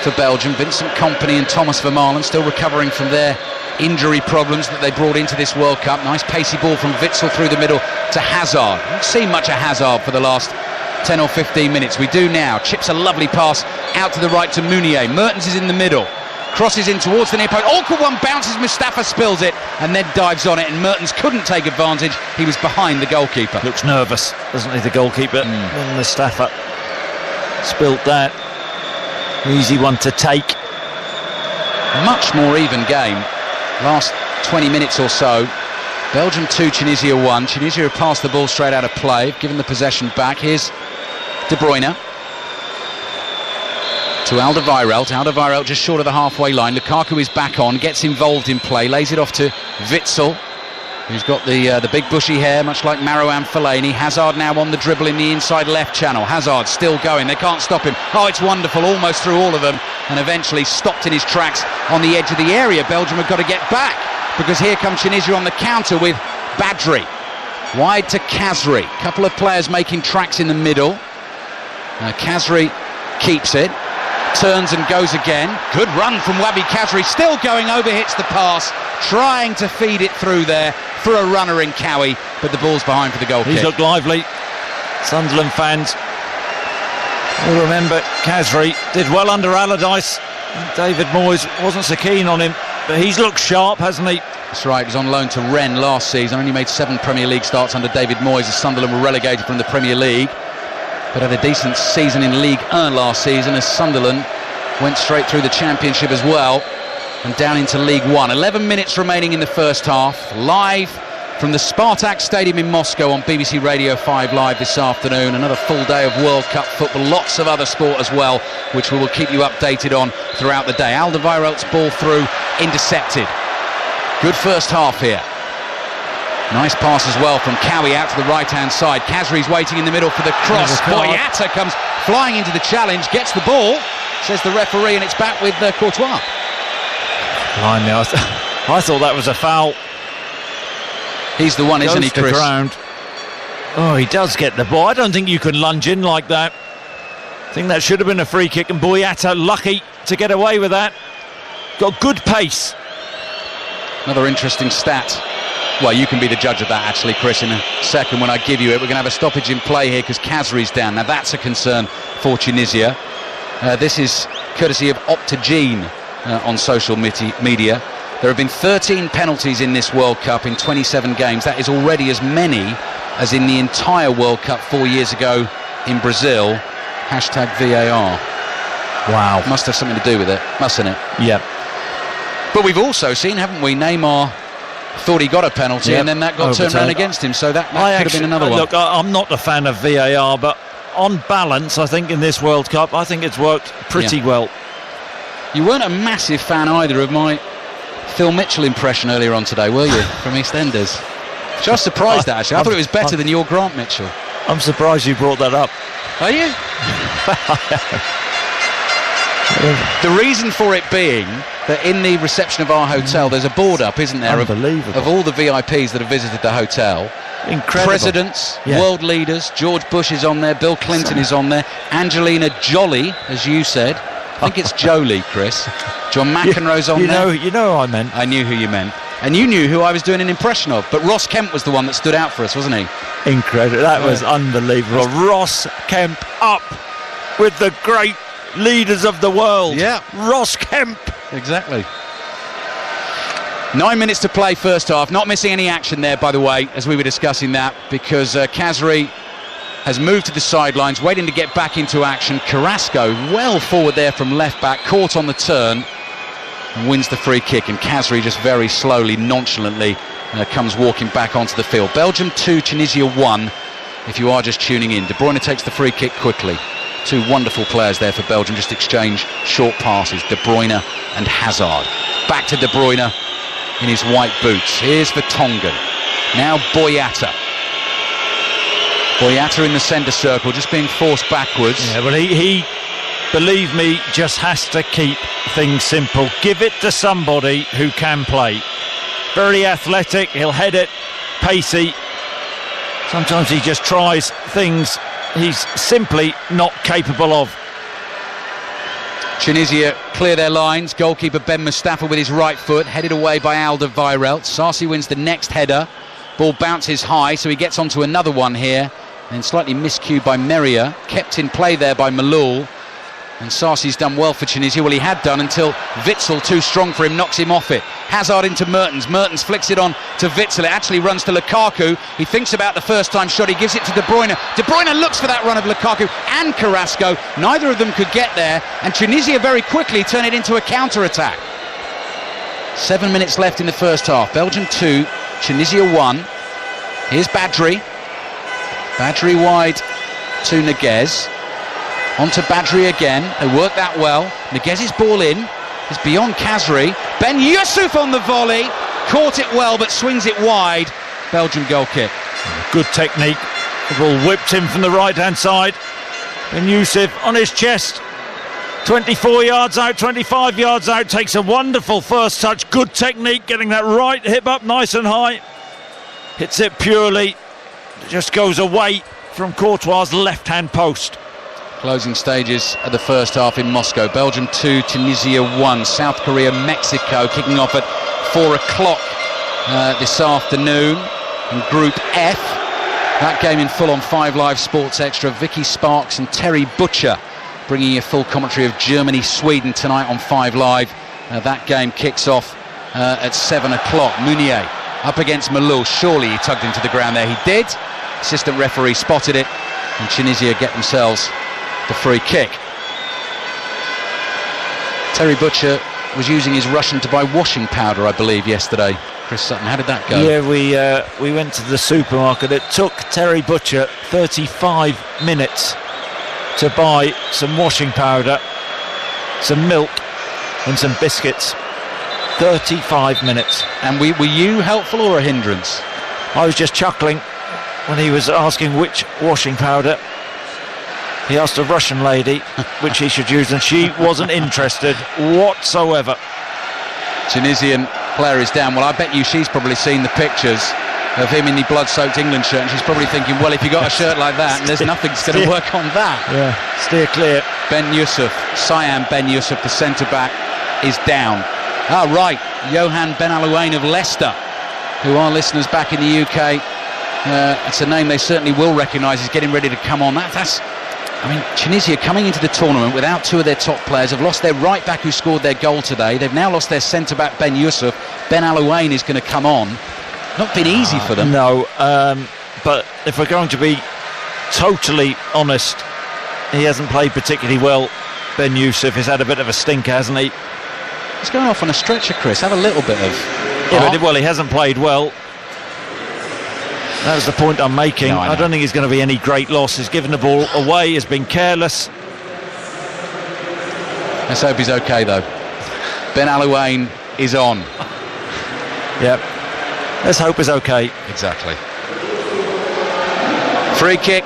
[SPEAKER 1] for Belgium, Vincent Kompany and Thomas Vermaelen, still recovering from their injury problems that they brought into this World Cup. Nice pacey ball from Witsel through the middle to Hazard. We've seen much of Hazard for the last 10 or 15 minutes. We do now. Chips a lovely pass out to the right to Meunier. Mertens is in the middle, crosses in towards the near post. Awkward one, bounces, Mustafa spills it and then dives on it, and Mertens couldn't take advantage. He was behind the goalkeeper.
[SPEAKER 2] Looks nervous, doesn't he, the goalkeeper? When Mustafa spilt that. Easy one to take.
[SPEAKER 1] Much more even game. Last 20 minutes or so. Belgium 2, Tunisia 1. Tunisia have passed the ball straight out of play, given the possession back. Here's De Bruyne to Alderweireld. Alderweireld just short of the halfway line. Lukaku is back on, gets involved in play, lays it off to Witsel, who's got the big bushy hair, much like Marouane Fellaini. Hazard now on the dribble in the inside left channel. Hazard still going, they can't stop him. Oh, it's wonderful, almost through all of them, and eventually stopped in his tracks on the edge of the area. Belgium have got to get back, because here comes Tunisia on the counter with Badri. Wide to Khazri. Couple of players making tracks in the middle. Khazri keeps it, turns and goes again. Good run from Wabi Khazri, still going, overhits the pass, trying to feed it through there for a runner in Cowie, but the ball's behind for the goal kick.
[SPEAKER 2] He's looked lively. Sunderland fans will remember Khazri did well under Allardyce. David Moyes wasn't so keen on him, but he's looked sharp, hasn't he?
[SPEAKER 1] That's right, he was on loan to Rennes last season, only made 7 Premier League starts under David Moyes as Sunderland were relegated from the Premier League, but had a decent season in League 1 last season as Sunderland went straight through the Championship as well and down into League 1. 11 minutes remaining in the first half, live from the Spartak Stadium in Moscow on BBC Radio 5 Live this afternoon. Another full day of World Cup football, lots of other sport as well, which we will keep you updated on throughout the day. Alderweireld's ball through, intercepted. Good first half here. Nice pass as well from Cowie out to the right-hand side. Khazri's waiting in the middle for the cross. Boyata comes flying into the challenge, gets the ball, says the referee, and it's back with Courtois.
[SPEAKER 2] Blimey, I thought that was a foul.
[SPEAKER 1] He's the one, isn't he, Chris?
[SPEAKER 2] Ground. Oh, he does get the ball. I don't think you can lunge in like that. I think that should have been a free kick, and Boyata lucky to get away with that. Got good pace.
[SPEAKER 1] Another interesting stat. Well, you can be the judge of that, actually, Chris, in a second when I give you it. We're going to have a stoppage in play here because Khazri's down. Now, that's a concern for Tunisia. This is courtesy of Optagene on social media. There have been 13 penalties in this World Cup in 27 games. That is already as many as in the entire World Cup 4 years ago in Brazil. #VAR.
[SPEAKER 2] Wow.
[SPEAKER 1] Must have something to do with it, mustn't it?
[SPEAKER 2] Yeah.
[SPEAKER 1] But we've also seen, haven't we, Neymar thought he got a penalty, and then that got turned around against him, so that could have been another one.
[SPEAKER 2] Look, I'm not a fan of VAR, but on balance, I think in this World Cup, I think it's worked pretty well.
[SPEAKER 1] You weren't a massive fan either of my Phil Mitchell impression earlier on today, were you, from EastEnders? Which I was surprised at, actually. I thought it was better than your Grant Mitchell.
[SPEAKER 2] I'm surprised you brought that up.
[SPEAKER 1] Are you? The reason for it being that in the reception of our hotel there's a board up, isn't there, of all the VIPs that have visited the hotel.
[SPEAKER 2] Incredible.
[SPEAKER 1] Presidents, world leaders. George Bush is on there, Bill Clinton is on there, Angelina Jolie, as you said. I think it's Jolie, Chris. John McEnroe's on there.
[SPEAKER 2] You know who I meant.
[SPEAKER 1] I knew who you meant. And you knew who I was doing an impression of. But Ross Kemp was the one that stood out for us, wasn't he?
[SPEAKER 2] Incredible. That was unbelievable. Ross Kemp up with the great leaders of the world.
[SPEAKER 1] Yeah.
[SPEAKER 2] Ross Kemp.
[SPEAKER 1] Exactly. 9 minutes to play first half. Not missing any action there, by the way, as we were discussing that, because Khazri has moved to the sidelines, waiting to get back into action. Carrasco well forward there from left back, caught on the turn and wins the free kick, and Khazri just very slowly, nonchalantly comes walking back onto the field. Belgium 2, Tunisia 1, if you are just tuning in. De Bruyne takes the free kick quickly. Two wonderful players there for Belgium, just exchange short passes, De Bruyne and Hazard. Back to De Bruyne in his white boots. Here's Vertonghen. Now Boyata. Boyata in the centre circle, just being forced backwards.
[SPEAKER 2] Yeah, but he, believe me, just has to keep things simple. Give it to somebody who can play. Very athletic, he'll head it, pacey. Sometimes he just tries things he's simply not capable of.
[SPEAKER 1] Tunisia clear their lines. Goalkeeper Ben Mustafa with his right foot, headed away by Alderweireld. Sarsi wins the next header. Ball bounces high, so he gets onto another one here. And slightly miscued by Merrier. Kept in play there by Malul. And Sarsi's done well for Tunisia. Well, he had done until Witsel, too strong for him, knocks him off it. Hazard into Mertens. Mertens flicks it on to Witsel. It actually runs to Lukaku. He thinks about the first time shot. He gives it to De Bruyne. De Bruyne looks for that run of Lukaku and Carrasco. Neither of them could get there. And Tunisia very quickly turn it into a counter-attack. 7 minutes left in the first half. Belgium 2, Tunisia 1. Here's Badri. Badri wide to Neguez. onto Badri again. They work that well. Neguez's ball in. It's beyond Khazri. Ben Yusuf on the volley. Caught it well, but swings it wide. Belgium goal kick.
[SPEAKER 2] Good technique. The ball whipped in from the right-hand side. Ben Yusuf on his chest. 24 yards out, 25 yards out. Takes a wonderful first touch. Good technique, getting that right hip up nice and high. Hits it purely. Just goes away from Courtois' left-hand post.
[SPEAKER 1] Closing stages of the first half in Moscow. Belgium 2, Tunisia 1. South Korea, Mexico kicking off at 4 o'clock this afternoon in Group F. That game in full on 5 Live Sports Extra. Vicky Sparks and Terry Butcher bringing you full commentary of Germany-Sweden tonight on 5 Live. That game kicks off at 7 o'clock. Meunier up against Malou. Surely he tugged him to the ground there. He did. Assistant referee spotted it, and Tunisia get themselves the free kick. Terry Butcher was using his Russian to buy washing powder, I believe, yesterday. Chris Sutton, how did that go?
[SPEAKER 2] Yeah, we went to the supermarket. It took Terry Butcher 35 minutes to buy some washing powder, some milk and some biscuits. 35 minutes.
[SPEAKER 1] And were you helpful or a hindrance?
[SPEAKER 2] I was just chuckling when he was asking which washing powder. He asked a Russian lady which he should use, and she wasn't interested whatsoever.
[SPEAKER 1] Tunisian player is down. Well, I bet you she's probably seen the pictures of him in the blood-soaked England shirt, and she's probably thinking, well, if you got a shirt like that, there's nothing's going to work on that.
[SPEAKER 2] Yeah, steer clear.
[SPEAKER 1] Ben Yusuf, Cyan Ben Yusuf, the centre-back, is down. Ah, right, Johan Ben Alouane of Leicester, who our listeners back in the UK, it's a name they certainly will recognise, is getting ready to come on. Tunisia coming into the tournament without 2 of their top players, have lost their right back who scored their goal today. They've now lost their centre-back Ben Yusuf. Ben Alouane is going to come on. Not been easy for them.
[SPEAKER 2] No, but if we're going to be totally honest, he hasn't played particularly well. Ben Yusuf has had a bit of a stinker, hasn't he?
[SPEAKER 1] He's going off on a stretcher, Chris. Have a little bit of...
[SPEAKER 2] Yeah, but, well, he hasn't played well. That was the point I'm making.
[SPEAKER 1] No,
[SPEAKER 2] I don't think he's going to be any great loss. He's given the ball away, has been careless.
[SPEAKER 1] Let's hope he's okay, though. Ben Alouane is on.
[SPEAKER 2] Yep. Let's hope he's okay.
[SPEAKER 1] Exactly. Free kick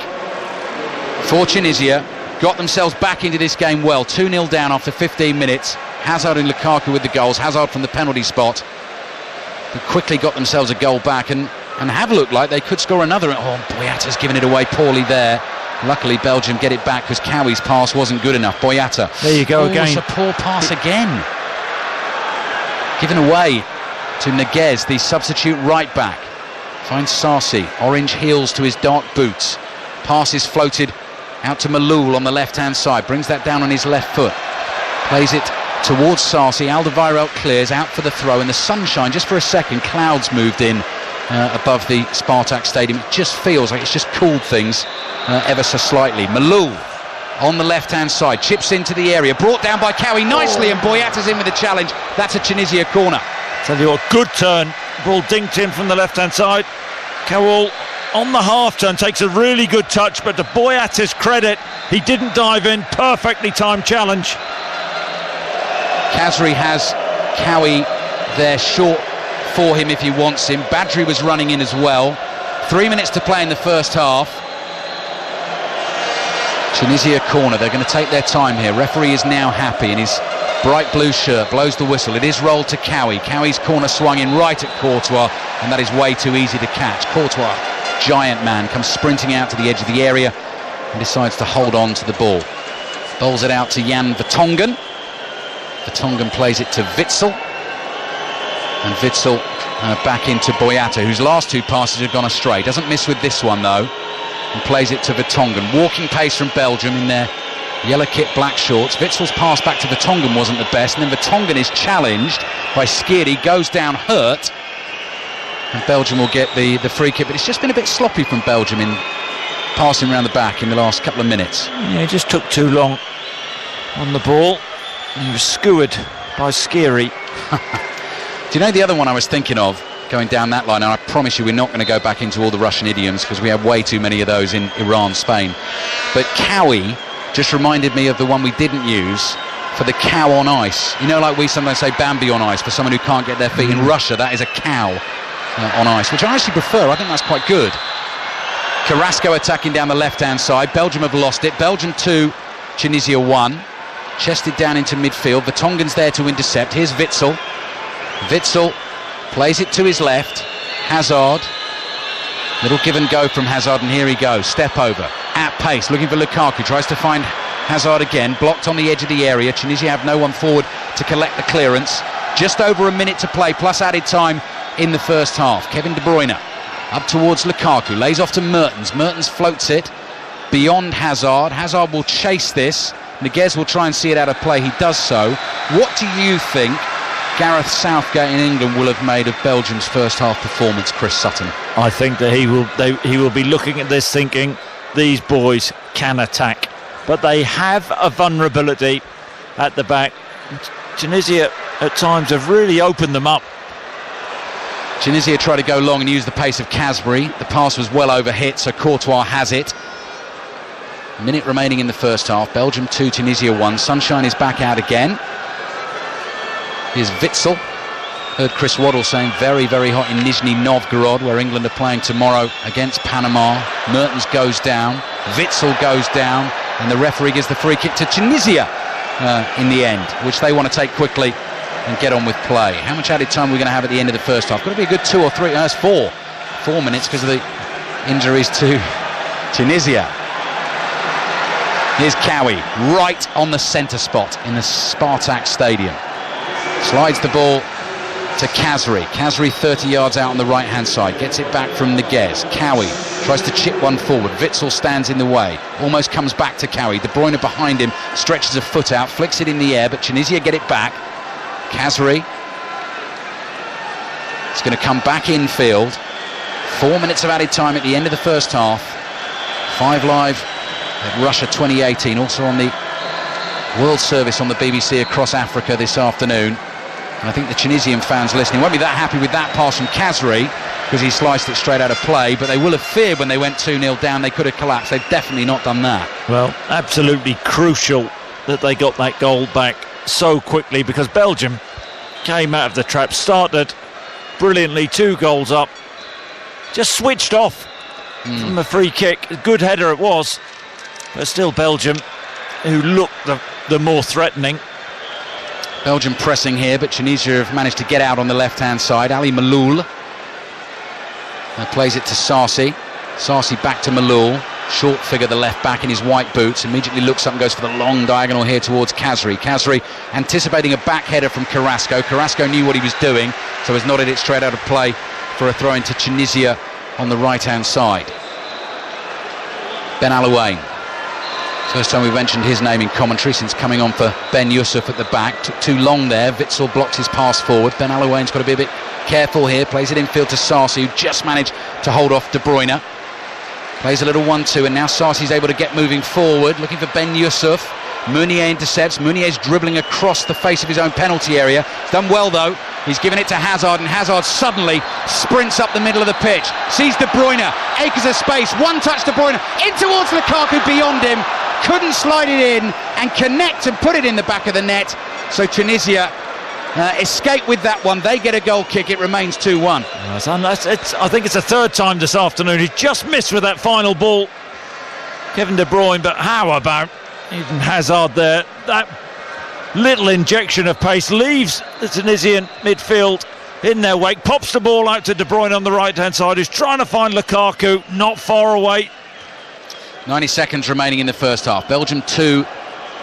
[SPEAKER 1] for Tunisia. Got themselves back into this game well. 2-0 down after 15 minutes. Hazard and Lukaku with the goals. Hazard from the penalty spot. They quickly got themselves a goal back and have looked like they could score another. Oh, Boyata's given it away poorly there. Luckily, Belgium get it back because Cowy's pass wasn't good enough. Boyata.
[SPEAKER 2] There you go again.
[SPEAKER 1] It's a poor pass again. Given away to Neguez, the substitute right back. Finds Sarsi. Orange heels to his dark boots. Pass is floated out to Malou on the left-hand side. Brings that down on his left foot. Plays it towards Sarsi. Alderweireld clears out for the throw in the sunshine. Just for a second, clouds moved in above the Spartak Stadium. It just feels like it's just cooled things ever so slightly. Malou on the left-hand side, chips into the area, brought down by Cowy nicely, and Boyata's in with the challenge. That's a Tunisia corner.
[SPEAKER 2] Tell you what, good turn. Ball dinked in from the left-hand side. Cowell on the half-turn takes a really good touch, but to Boyata's credit, he didn't dive in. Perfectly timed challenge.
[SPEAKER 1] Khazri has Cowy there short for him if he wants him. Badri was running in as well. 3 minutes to play in the first half. Tunisia corner. They're going to take their time here. Referee is now happy in his bright blue shirt, blows the whistle. It is rolled to Cowy. Cowy's corner swung in right at Courtois, and that is way too easy to catch. Courtois, giant man, comes sprinting out to the edge of the area and decides to hold on to the ball. Bowls it out to Jan Vertonghen. Vertonghen plays it to Witsel. And Witsel back into Boyata, whose last 2 passes have gone astray. Doesn't miss with this one, though. And plays it to Vertonghen. Walking pace from Belgium in their yellow kit, black shorts. Witsel's pass back to Vertonghen wasn't the best. And then Vertonghen is challenged by Skiri. Goes down hurt. And Belgium will get the free kick. But it's just been a bit sloppy from Belgium in passing around the back in the last couple of minutes.
[SPEAKER 2] Yeah, he just took too long on the ball. He was skewered by Skiri.
[SPEAKER 1] Do you know the other one I was thinking of going down that line? And I promise you we're not going to go back into all the Russian idioms because we have way too many of those in Iran, Spain. But Cowy just reminded me of the one we didn't use for the cow on ice. You know, like we sometimes say Bambi on ice for someone who can't get their feet. In Russia, that is a cow on ice, which I actually prefer. I think that's quite good. Carrasco attacking down the left-hand side. Belgium have lost it. Belgium 2, Tunisia 1. Chested down into midfield. Vertonghen's there to intercept. Here's Witsel. Witsel plays it to his left. Hazard. Little give and go from Hazard, and here he goes. Step over. At pace, looking for Lukaku. Tries to find Hazard again. Blocked on the edge of the area. Tunisia have no one forward to collect the clearance. Just over a minute to play, plus added time in the first half. Kevin De Bruyne up towards Lukaku. Lays off to Mertens. Mertens floats it beyond Hazard. Hazard will chase this. Niguez will try and see it out of play. He does so. What do you think Gareth Southgate in England will have made of Belgium's first half performance, Chris Sutton?
[SPEAKER 2] I think that he will be looking at this thinking these boys can attack, but they have a vulnerability at the back. Tunisia at times have really opened them up.
[SPEAKER 1] Tunisia try to go long and use the pace of Casbury. The pass was well overhit, so Courtois has it. A minute remaining in the first half. Belgium 2, Tunisia 1. Sunshine is back out again. Here's Witsel. Heard Chris Waddle saying very, very hot in Nizhny Novgorod, where England are playing tomorrow against Panama. Mertens goes down. Witsel goes down. And the referee gives the free kick to Tunisia in the end, which they want to take quickly and get on with play. How much added time are we going to have at the end of the first half? Got to be a good 2 or 3. That's 4 minutes because of the injuries to Tunisia. Here's Cowie, right on the centre spot in the Spartak Stadium. Slides the ball to Casri. Casri 30 yards out on the right-hand side. Gets it back from Niguez. Cowie tries to chip one forward. Witsel stands in the way. Almost comes back to Cowie. De Bruyne behind him stretches a foot out, flicks it in the air, but Tunisia get it back. Casri. It's going to come back infield. 4 minutes of added time at the end of the first half. 5 Live at Russia 2018, also on the World Service on the BBC across Africa this afternoon. And I think the Tunisian fans listening won't be that happy with that pass from Casri because he sliced it straight out of play, but they will have feared when they went 2-0 down they could have collapsed. They've definitely not done that.
[SPEAKER 2] Well, absolutely crucial that they got that goal back so quickly, because Belgium came out of the trap, started brilliantly, 2 goals up, just switched off from a free kick. A good header it was, but still Belgium, who looked the more threatening.
[SPEAKER 1] Belgium pressing here, but Tunisia have managed to get out on the left-hand side. Ali Maloul plays it to Sarsi. Sarsi back to Maloul. Short figure, the left back in his white boots. Immediately looks up and goes for the long diagonal here towards Casri. Casri anticipating a back header from Carrasco. Carrasco knew what he was doing, so has nodded it straight out of play for a throw into Tunisia on the right-hand side. Ben Alouane. First time we've mentioned his name in commentary since coming on for Ben Yusuf at the back. Took too long there. Witsel blocks his pass forward. Ben Alouane's got to be a bit careful here. Plays it infield to Sarsi, who just managed to hold off De Bruyne. Plays a little 1-2, and now Sarsi's able to get moving forward, looking for Ben Yusuf. Meunier intercepts. Meunier's dribbling across the face of his own penalty area. He's done well, though. He's given it to Hazard, and Hazard suddenly sprints up the middle of the pitch. Sees De Bruyne. Acres of space. One touch De Bruyne. In towards Lukaku, beyond him. Couldn't slide it in and connect and put it in the back of the net. So Tunisia escape with that one. They get a goal kick. It remains 2-1.
[SPEAKER 2] I think it's the third time this afternoon he just missed with that final ball, Kevin De Bruyne. But how about even Hazard there? That little injection of pace leaves the Tunisian midfield in their wake, pops the ball out to De Bruyne on the right hand side, who's trying to find Lukaku, not far away.
[SPEAKER 1] 90 seconds remaining in the first half. Belgium 2,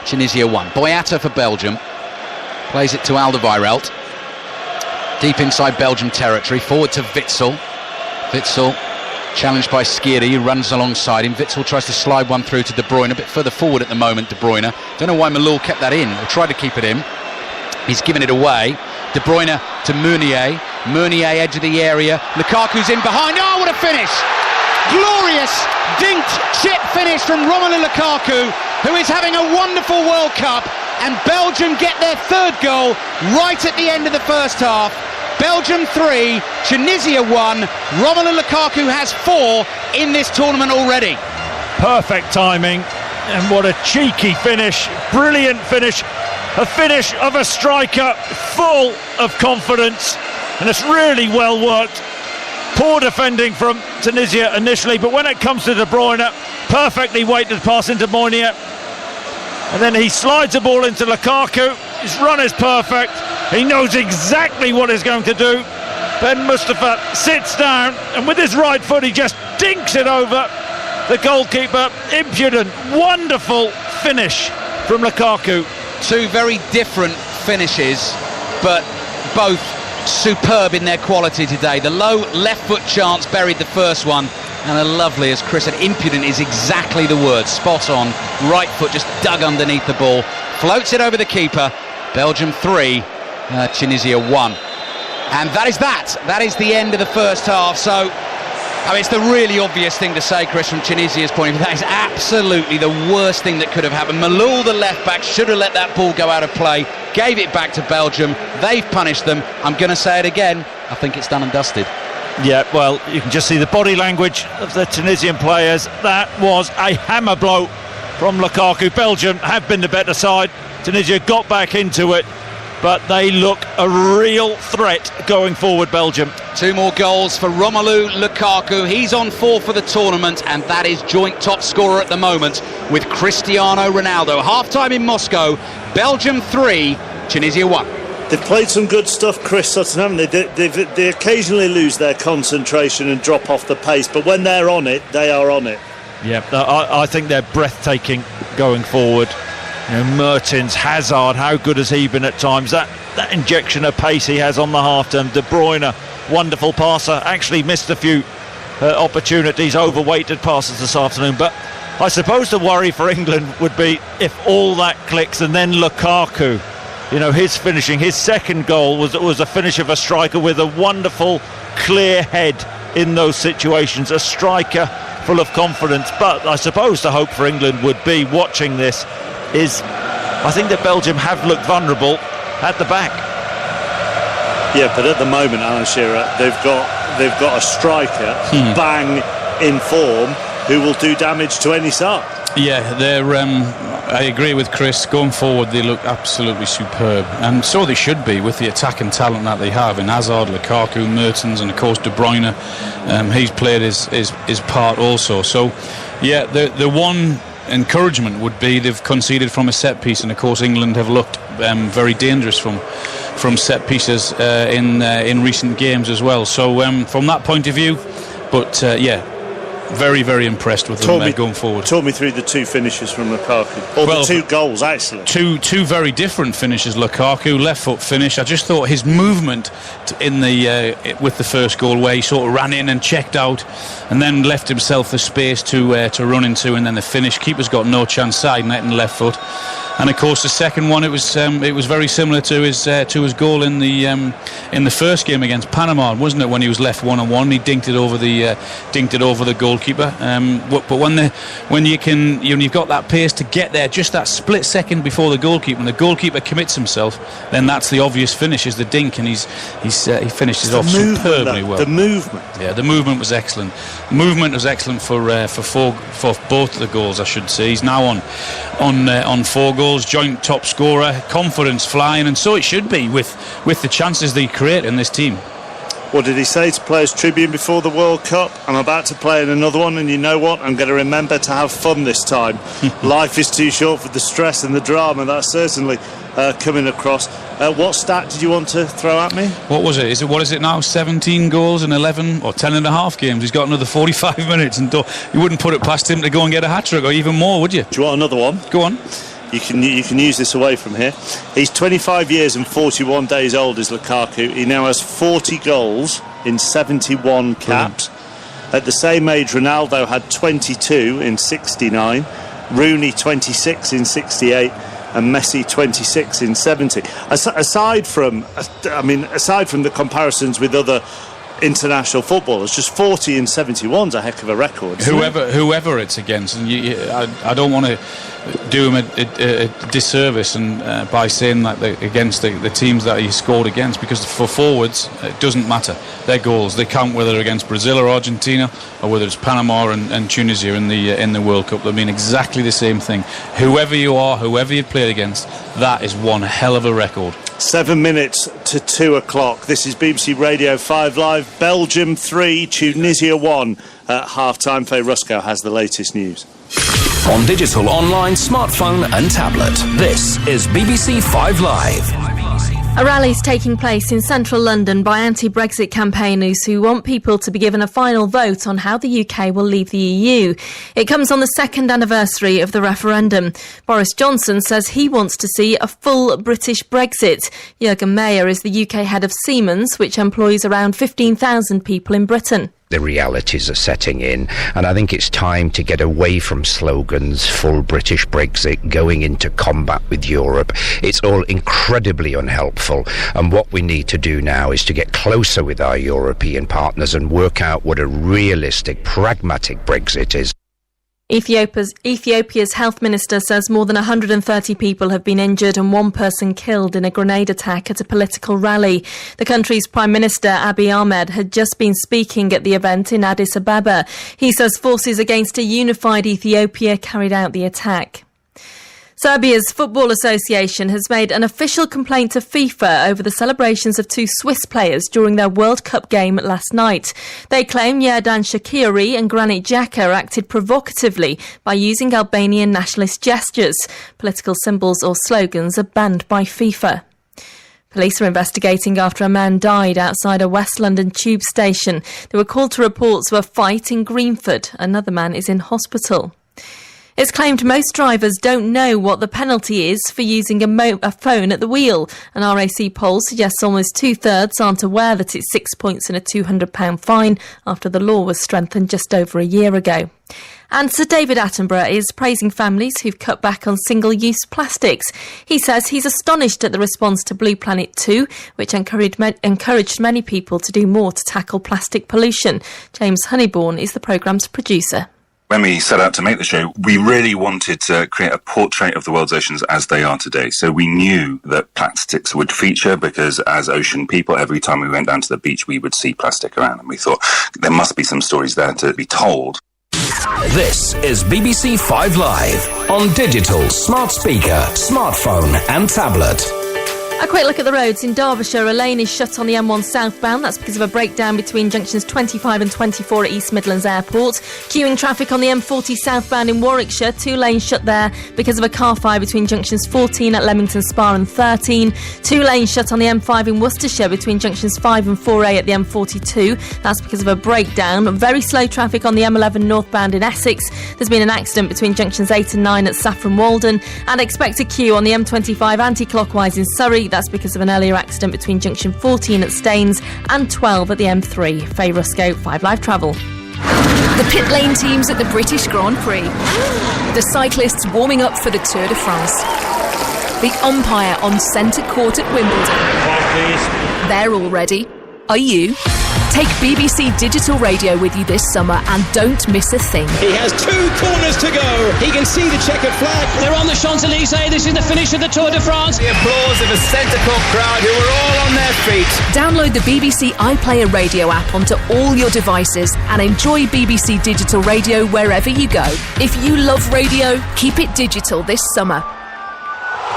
[SPEAKER 1] Tunisia 1. Boyata for Belgium. Plays it to Alderweireld. Deep inside Belgium territory. Forward to Witsel. Witsel challenged by Skiri, who runs alongside him. Witsel tries to slide one through to De Bruyne. A bit further forward at the moment, De Bruyne. Don't know why Maloul kept that in, or tried to keep it in. He's given it away. De Bruyne to Meunier. Meunier edge of the area. Lukaku's in behind. Oh, what a finish! Glorious dinked chip finish from Romelu Lukaku, who is having a wonderful World Cup, and Belgium get their 3rd goal right at the end of the first half. Belgium 3, Tunisia 1. Romelu Lukaku has 4 in this tournament already.
[SPEAKER 2] Perfect timing. And what a cheeky finish, brilliant finish, a finish of a striker full of confidence, and it's really well worked. Poor defending from Tunisia initially, but when it comes to De Bruyne, perfectly weighted pass into Moynier, and then he slides the ball into Lukaku. His run is perfect, he knows exactly what he's going to do. Ben Mustafa sits down, and with his right foot he just dinks it over the goalkeeper. Impudent, wonderful finish from Lukaku.
[SPEAKER 1] Two very different finishes, but both superb in their quality today. The low left foot chance buried the first one, and a lovely, as Chris said, impudent is exactly the word, spot on. Right foot just dug underneath the ball, floats it over the keeper. Belgium 3, Tunisia 1. And that is the end of the first half. So I mean, it's the really obvious thing to say, Chris, from Tunisia's point of view. That is absolutely the worst thing that could have happened. Malul, the left back, should have let that ball go out of play, gave it back to Belgium. They've punished them. I'm going to say it again, I think it's done and dusted.
[SPEAKER 2] Yeah, well, you can just see the body language of the Tunisian players. That was a hammer blow from Lukaku. Belgium have been the better side. Tunisia got back into it, but they look a real threat going forward, Belgium.
[SPEAKER 1] 2 more goals for Romelu Lukaku. He's on 4 for the tournament, and that is joint top scorer at the moment with Cristiano Ronaldo. Half-time in Moscow, Belgium 3, Tunisia 1.
[SPEAKER 3] They've played some good stuff, Chris Sutton, haven't they? They occasionally lose their concentration and drop off the pace, but when they're on it, they are on it.
[SPEAKER 2] Yeah, I think they're breathtaking going forward. You know, Mertens, Hazard, how good has he been at times? That injection of pace he has on the half-term. De Bruyne, wonderful passer, actually missed a few opportunities, overweighted passes this afternoon. But I suppose the worry for England would be if all that clicks, and then Lukaku, you know, his finishing, his second goal was a finish of a striker with a wonderful, clear head in those situations, a striker full of confidence. But I suppose the hope for England would be, watching this, is I think that Belgium have looked vulnerable at the back.
[SPEAKER 3] Yeah, but at the moment, Alan Shearer, they've got a striker bang in form who will do damage to any side.
[SPEAKER 4] Yeah, they're I agree with Chris. Going forward, they look absolutely superb, and so they should be, with the attacking talent that they have in Hazard, Lukaku, Mertens, and of course De Bruyne. He's played his part also. So yeah, the one encouragement would be they've conceded from a set piece, and of course England have looked very dangerous from set pieces in recent games as well. So from that point of view, but yeah, very, very impressed with them going forward.
[SPEAKER 3] Talk me through the 2 finishes from Lukaku, or the 2 goals actually.
[SPEAKER 4] Two very different finishes. Lukaku, left foot finish. I just thought his movement with the first goal, where he sort of ran in and checked out, and then left himself the space to run into, and then the finish. Keeper's got no chance side netting left foot. And of course the second one, it was very similar to his goal in the first game against Panama, wasn't it? When he was left 1-on-1, he dinked it over the goalkeeper. But when you've got that pace to get there, just that split second before the goalkeeper, and the goalkeeper commits himself, then that's the obvious finish, is the dink, and he finishes off superbly well.
[SPEAKER 3] The movement.
[SPEAKER 4] Yeah, the movement was excellent. The movement was excellent for both the goals, I should say. He's now on 4 goals, joint top scorer, confidence flying, and so it should be with the chances they create in this team.
[SPEAKER 3] What did he say to Players Tribune before the World Cup? I'm about to play in another one, and you know what? I'm going to remember to have fun this time. Life is too short for the stress and the drama. That's certainly coming across. What stat did you want to throw at me?
[SPEAKER 4] What was it? What is it now? 17 goals in 11 or 10 and a half games. He's got another 45 minutes, and you wouldn't put it past him to go and get a hat-trick, or even more, would you?
[SPEAKER 3] Do you want another one?
[SPEAKER 4] Go on.
[SPEAKER 3] You can use this away from here. He's 25 years and 41 days old, is Lukaku. He now has 40 goals in 71 caps. At the same age, Ronaldo had 22 in 69, Rooney 26 in 68, and Messi 26 in 70. Aside from the comparisons with other international footballers. Just 40 and 71's a heck of a record.
[SPEAKER 4] Whoever it's against, and I don't want to do him a disservice and by saying that against the teams that he scored against, because for forwards it doesn't matter. Their goals, they count whether they're against Brazil or Argentina or whether it's Panama and Tunisia in the World Cup. They mean exactly the same thing. Whoever you are, whoever you played against, that is one hell of a record.
[SPEAKER 3] 7 minutes to 2 o'clock. This is BBC Radio 5 Live. Belgium 3, Tunisia 1 at half-time. Faye Ruscoe has the latest news.
[SPEAKER 5] On digital, online, smartphone and tablet, this is BBC 5 Live.
[SPEAKER 6] A rally is taking place in central London by anti-Brexit campaigners who want people to be given a final vote on how the UK will leave the EU. It comes on the second anniversary of the referendum. Boris Johnson says he wants to see a full British Brexit. Jürgen Mayer is the UK head of Siemens, which employs around 15,000 people in Britain.
[SPEAKER 7] The realities are setting in, and I think it's time to get away from slogans, full British Brexit, going into combat with Europe. It's all incredibly unhelpful, and what we need to do now is to get closer with our European partners and work out what a realistic, pragmatic Brexit is.
[SPEAKER 6] Ethiopia's health minister says more than 130 people have been injured and one person killed in a grenade attack at a political rally. The country's Prime Minister, Abiy Ahmed, had just been speaking at the event in Addis Ababa. He says forces against a unified Ethiopia carried out the attack. Serbia's Football Association has made an official complaint to FIFA over the celebrations of two Swiss players during their World Cup game last night. They claim Yerdan Shaqiri and Granit Xhaka acted provocatively by using Albanian nationalist gestures. Political symbols or slogans are banned by FIFA. Police are investigating after a man died outside a West London tube station. They were called to reports of a fight in Greenford. Another man is in hospital. It's claimed most drivers don't know what the penalty is for using a phone at the wheel. An RAC poll suggests almost two-thirds aren't aware that it's 6 points and a £200 fine after the law was strengthened just over a year ago. And Sir David Attenborough is praising families who've cut back on single-use plastics. He says he's astonished at the response to Blue Planet 2, which encouraged many people to do more to tackle plastic pollution. James Honeybourne is the programme's producer.
[SPEAKER 8] When we set out to make the show, we really wanted to create a portrait of the world's oceans as they are today. So we knew that plastics would feature because as ocean people, every time we went down to the beach, we would see plastic around. And we thought there must be some stories there to be told.
[SPEAKER 5] This is BBC 5 Live on digital, smart speaker, smartphone and tablet.
[SPEAKER 6] A quick look at the roads. In Derbyshire, a lane is shut on the M1 southbound. That's because of a breakdown between junctions 25 and 24 at East Midlands Airport. Queuing traffic on the M40 southbound in Warwickshire. 2 lanes shut there because of a car fire between junctions 14 at Leamington Spa and 13. 2 lanes shut on the M5 in Worcestershire between junctions 5 and 4A at the M42. That's because of a breakdown. Very slow traffic on the M11 northbound in Essex. There's been an accident between junctions 8 and 9 at Saffron Walden. And expect a queue on the M25 anti-clockwise in Surrey. That's because of an earlier accident between junction 14 at Staines and 12 at the M3. Faye Ruscoe, 5 Live Travel.
[SPEAKER 9] The pit lane teams at the British Grand Prix. The cyclists warming up for the Tour de France. The umpire on centre court at Wimbledon. They're all ready. Are you? Take BBC Digital Radio with you this summer and don't miss a thing.
[SPEAKER 10] He has 2 corners to go. He can see the checkered flag.
[SPEAKER 11] They're on the Champs-Élysées. This is the finish of the Tour de France.
[SPEAKER 10] The applause of a centre court crowd who are all on their feet.
[SPEAKER 9] Download the BBC iPlayer radio app onto all your devices and enjoy BBC Digital Radio wherever you go. If you love radio, keep it digital this summer.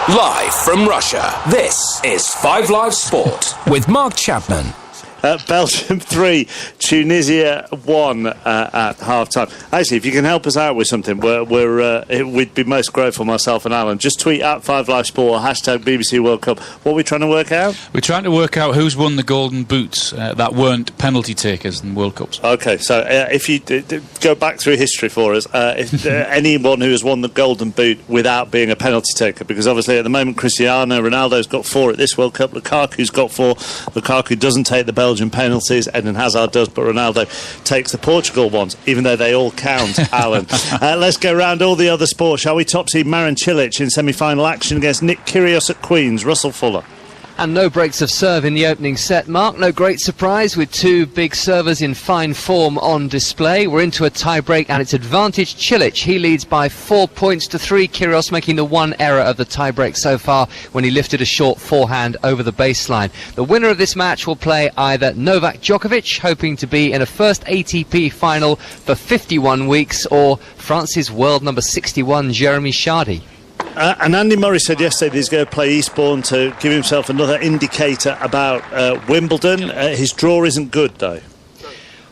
[SPEAKER 5] Live from Russia, this is 5 Live Sport with Mark Chapman.
[SPEAKER 3] Belgium 3, Tunisia 1 at half-time. Actually, if you can help us out with something, we'd be most grateful, myself and Alan. Just tweet at 5 Live Sport, hashtag BBC World Cup. What are we trying to work out?
[SPEAKER 4] We're trying to work out who's won the golden boots that weren't penalty takers in World Cups.
[SPEAKER 3] OK, so if you go back through history for us, if anyone who has won the golden boot without being a penalty taker, because obviously at the moment Cristiano Ronaldo's got 4 at this World Cup, Lukaku's got 4. Lukaku doesn't take the Belgian penalties, Eden Hazard does, but Ronaldo takes the Portugal ones, even though they all count. Alan, let's go round all the other sports, shall we? Top seed Marin Cilic in semi-final action against Nick Kyrgios at Queen's. Russell Fuller.
[SPEAKER 12] And no breaks of serve in the opening set, Mark. No great surprise with two big servers in fine form on display. We're into a tie-break and it's advantage Cilic. He leads by 4 points to 3. Kyrgios making the one error of the tie-break so far when he lifted a short forehand over the baseline. The winner of this match will play either Novak Djokovic, hoping to be in a first ATP final for 51 weeks, or France's world number 61, Jeremy Chardy.
[SPEAKER 3] And Andy Murray said yesterday that he's going to play Eastbourne to give himself another indicator about Wimbledon. His draw isn't good, though.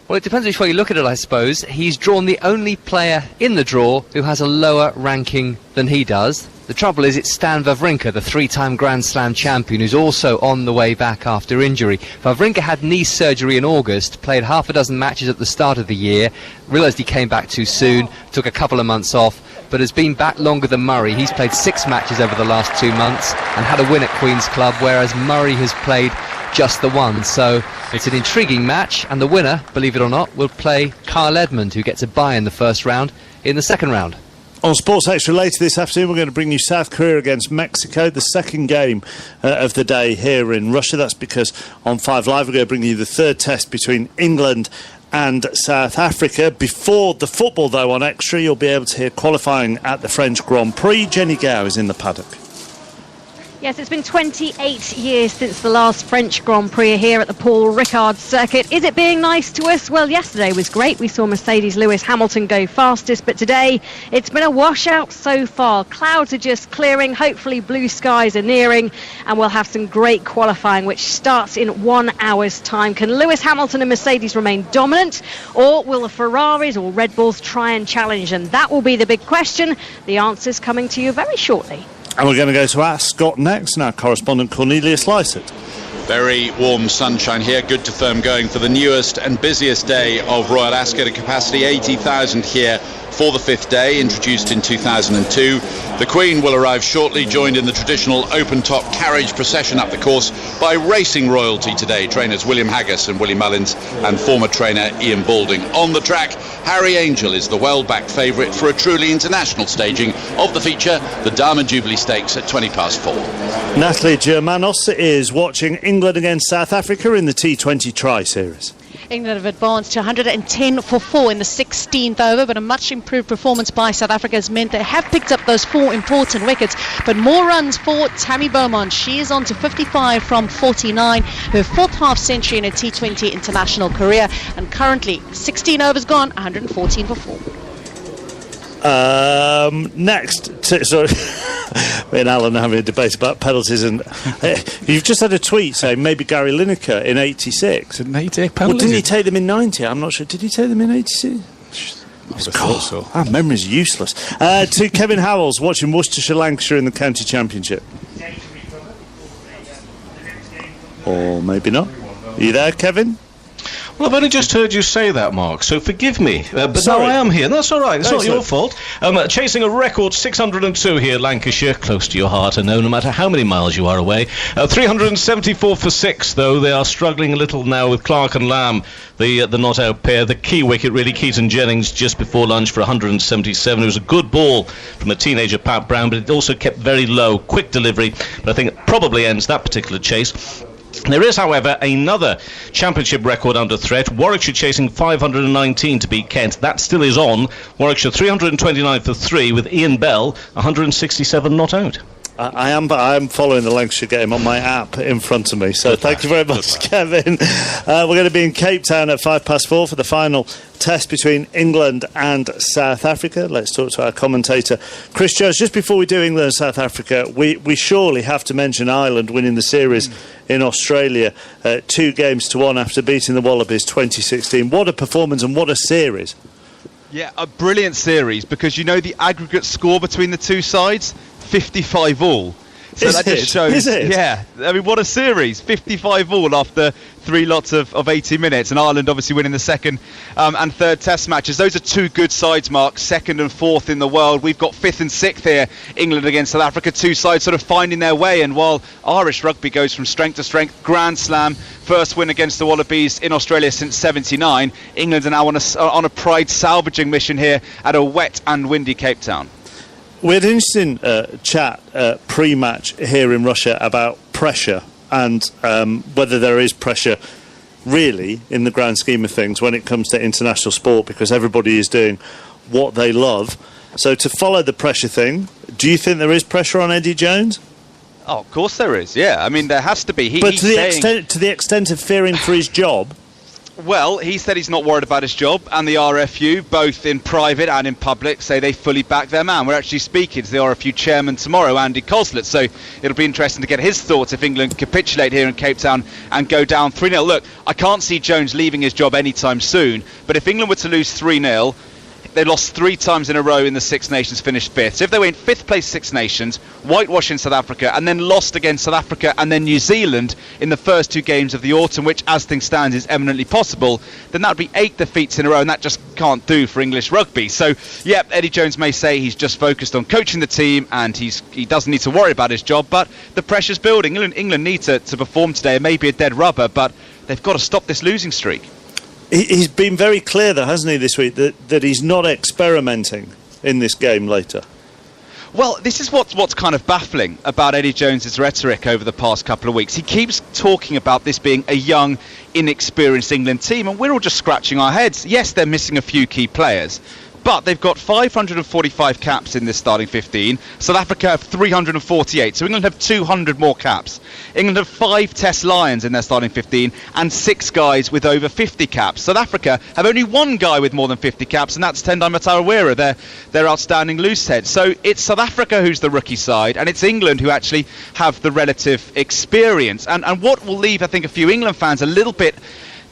[SPEAKER 12] Well, it depends which way you look at it, I suppose. He's drawn the only player in the draw who has a lower ranking than he does. The trouble is it's Stan Wawrinka, the 3-time Grand Slam champion, who's also on the way back after injury. Wawrinka had knee surgery in August, played half a dozen matches at the start of the year, realised he came back too soon, took a couple of months off, but has been back longer than Murray. He's played 6 matches over the last 2 months and had a win at Queen's Club, whereas Murray has played just the one. So it's an intriguing match, and the winner, believe it or not, will play Kyle Edmund, who gets a bye in the first round, in the second round.
[SPEAKER 3] On Sports Extra later this afternoon, we're going to bring you South Korea against Mexico, the second game of the day here in Russia. That's because on 5 Live we're going to bring you the third test between England and South Africa. Before the football, though, on Extra, you'll be able to hear qualifying at the French Grand Prix. Jenny Gow is in the paddock.
[SPEAKER 13] Yes, it's been 28 years since the last French Grand Prix here at the Paul Ricard circuit. Is it being nice to us? Well, yesterday was great. We saw Mercedes Lewis Hamilton go fastest, but today it's been a washout so far. Clouds are just clearing, hopefully blue skies are nearing, and we'll have some great qualifying, which starts in 1 hour's time. Can Lewis Hamilton and Mercedes remain dominant, or will the Ferraris or Red Bulls try and challenge? And that will be the big question. The answer's coming to you very shortly.
[SPEAKER 3] And we're going to go to Ask Scott next, and our correspondent Cornelius Lysett.
[SPEAKER 14] Very warm sunshine here, good to firm going for the newest and busiest day of Royal Ascot, a capacity 80,000 here for the 5th day, introduced in 2002. The Queen will arrive shortly, joined in the traditional open-top carriage procession up the course by racing royalty today, trainers William Haggis and Willie Mullins and former trainer Ian Balding. On the track, Harry Angel is the well-backed favourite for a truly international staging of the feature, the Diamond Jubilee Stakes at 4:20.
[SPEAKER 3] Natalie Germanos is watching England against South Africa in the T20 Tri-Series.
[SPEAKER 15] England have advanced to 110 for 4 in the 16th over, but a much improved performance by South Africa has meant they have picked up those 4 important wickets. But more runs for Tammy Beaumont. She is on to 55 from 49, her 4th half century in her T20 international career, and currently 16 overs gone, 114 for 4.
[SPEAKER 3] Next, sorry, me and Alan are having a debate about penalties, and you've just had a tweet saying maybe Gary Lineker in 86.
[SPEAKER 4] Didn't he take penalties?
[SPEAKER 3] Well, didn't he take them in 90? I'm not sure. Did he take them in 86?
[SPEAKER 4] I would have thought so.
[SPEAKER 3] Our memory's useless. To Kevin Howells watching Worcestershire Lancashire in the County Championship. Or maybe not. Are you there, Kevin?
[SPEAKER 16] Well, I've only just heard you say that, Mark, so forgive me. But
[SPEAKER 3] Sorry.
[SPEAKER 16] now I am here. That's all right. It's not
[SPEAKER 3] Excellent.
[SPEAKER 16] your fault. Chasing a record 602 here, Lancashire, close to your heart, I know, no matter how many miles you are away. 374 for 6, though. They are struggling a little now with Clark and Lamb, the not-out pair. The key wicket, really, Keaton Jennings, just before lunch for 177. It was a good ball from the teenager Pat Brown, but it also kept very low. Quick delivery, but I think it probably ends that particular chase. There is, however, another championship record under threat. Warwickshire chasing 519 to beat Kent. That still is on. Warwickshire 329 for 3 with Ian Bell 167 not out.
[SPEAKER 3] I am following the Lancashire game on my app in front of me, so thank you very much, Kevin. We're going to be in Cape Town at 4:05 for the final test between England and South Africa. Let's talk to our commentator, Chris Jones. Just before we do England and South Africa, we surely have to mention Ireland winning the series in Australia 2-1 after beating the Wallabies 2016. What a performance and what a series.
[SPEAKER 17] Yeah, a brilliant series, because you know the aggregate score between the two sides, 55 all. So that just shows,
[SPEAKER 3] Is it?
[SPEAKER 17] Yeah, I mean, what a series, 55 all after 3 lots of 80 minutes, and Ireland obviously winning the second and third test matches. Those are 2 good sides, Mark, 2nd and 4th in the world. We've got 5th and 6th here, England against South Africa, 2 sides sort of finding their way, and while Irish rugby goes from strength to strength, Grand Slam, first win against the Wallabies in Australia since 79, England are now on a pride salvaging mission here at a wet and windy Cape Town.
[SPEAKER 3] We had an interesting chat pre-match here in Russia about pressure and whether there is pressure really in the grand scheme of things when it comes to international sport, because everybody is doing what they love. So to follow the pressure thing, do you think there is pressure on Eddie Jones?
[SPEAKER 17] Oh, of course there is, yeah. I mean, there has to be.
[SPEAKER 3] But to the extent of fearing for his job?
[SPEAKER 17] Well, he said he's not worried about his job, and the RFU, both in private and in public, say they fully back their man. We're actually speaking to the RFU chairman tomorrow, Andy Coslett, so it'll be interesting to get his thoughts if England capitulate here in Cape Town and go down 3-0. Look, I can't see Jones leaving his job anytime soon, but if England were to lose 3-0, they lost 3 times in a row in the Six Nations, finished 5th. So if they were in 5th place Six Nations, whitewashing South Africa, and then lost against South Africa and then New Zealand in the first 2 games of the autumn, which, as things stand, is eminently possible, then that would be 8 defeats in a row, and that just can't do for English rugby. So, yeah, Eddie Jones may say he's just focused on coaching the team and he doesn't need to worry about his job, but the pressure's building. England need to perform today. It may be a dead rubber, but they've got to stop this losing streak.
[SPEAKER 3] He's been very clear, though, hasn't he, this week, that he's not experimenting in this game later.
[SPEAKER 17] Well, this is what's kind of baffling about Eddie Jones's rhetoric over the past couple of weeks. He keeps talking about this being a young, inexperienced England team, and we're all just scratching our heads. Yes, they're missing a few key players, but they've got 545 caps in this starting 15. South Africa have 348, so England have 200 more caps. England have 5 Test Lions in their starting 15 and 6 guys with over 50 caps. South Africa have only 1 guy with more than 50 caps, and that's Tendai Matarawira, their outstanding loose head. So it's South Africa who's the rookie side, and it's England who actually have the relative experience. And what will leave, I think, a few England fans a little bit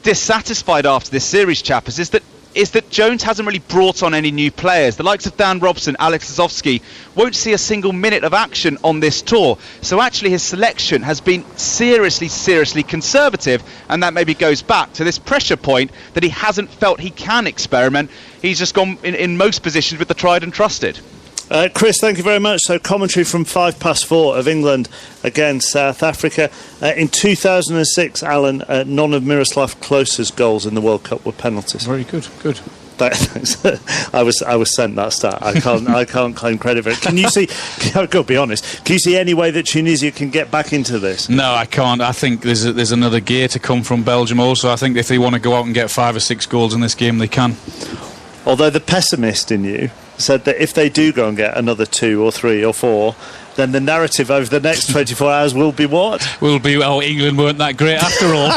[SPEAKER 17] dissatisfied after this series, chappers, is that Jones hasn't really brought on any new players. The likes of Dan Robson, Alex Lozowski won't see a single minute of action on this tour. So actually his selection has been seriously conservative, and that maybe goes back to this pressure point that he hasn't felt he can experiment. He's just gone in most positions with the tried and trusted.
[SPEAKER 3] Chris, thank you very much. So commentary from 4:05 of England against South Africa. In 2006, Alan, none of Miroslav Klose's goals in the World Cup were penalties.
[SPEAKER 4] Very good.
[SPEAKER 3] Thanks. I was sent that stat. I can't claim credit for it. Can you see? I've got to be honest. Can you see any way that Tunisia can get back into this?
[SPEAKER 4] No, I can't. I think there's another gear to come from Belgium. Also, I think if they want to go out and get 5 or 6 goals in this game, they can.
[SPEAKER 3] Although the pessimist in you said that if they do go and get another 2 or 3 or 4, then the narrative over the next 24 hours will be what?
[SPEAKER 4] England weren't that great after all.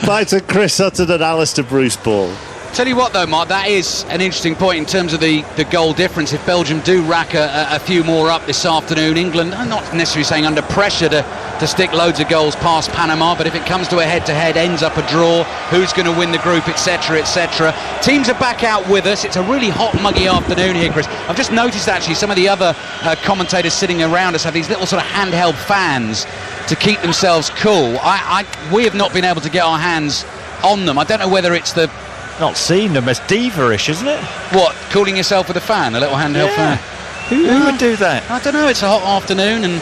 [SPEAKER 3] Back to Chris Sutton and Alistair Bruce Ball.
[SPEAKER 1] Tell you what though, Mark, that is an interesting point in terms of the goal difference. If Belgium do rack a few more up this afternoon, England, I'm not necessarily saying under pressure to stick loads of goals past Panama, but if it comes to a head-to-head, ends up a draw, who's going to win the group, etc, etc. Teams are back out with us. It's a really hot, muggy afternoon here, Chris. I've just noticed actually some of the other commentators sitting around us have these little sort of handheld fans to keep themselves cool. We have not been able to get our hands on them. I don't know whether it's the...
[SPEAKER 2] Not seen them as diva-ish, isn't it?
[SPEAKER 1] What, cooling yourself with a fan, a little handheld fan?
[SPEAKER 2] Who would do that?
[SPEAKER 1] I don't know, it's a hot afternoon and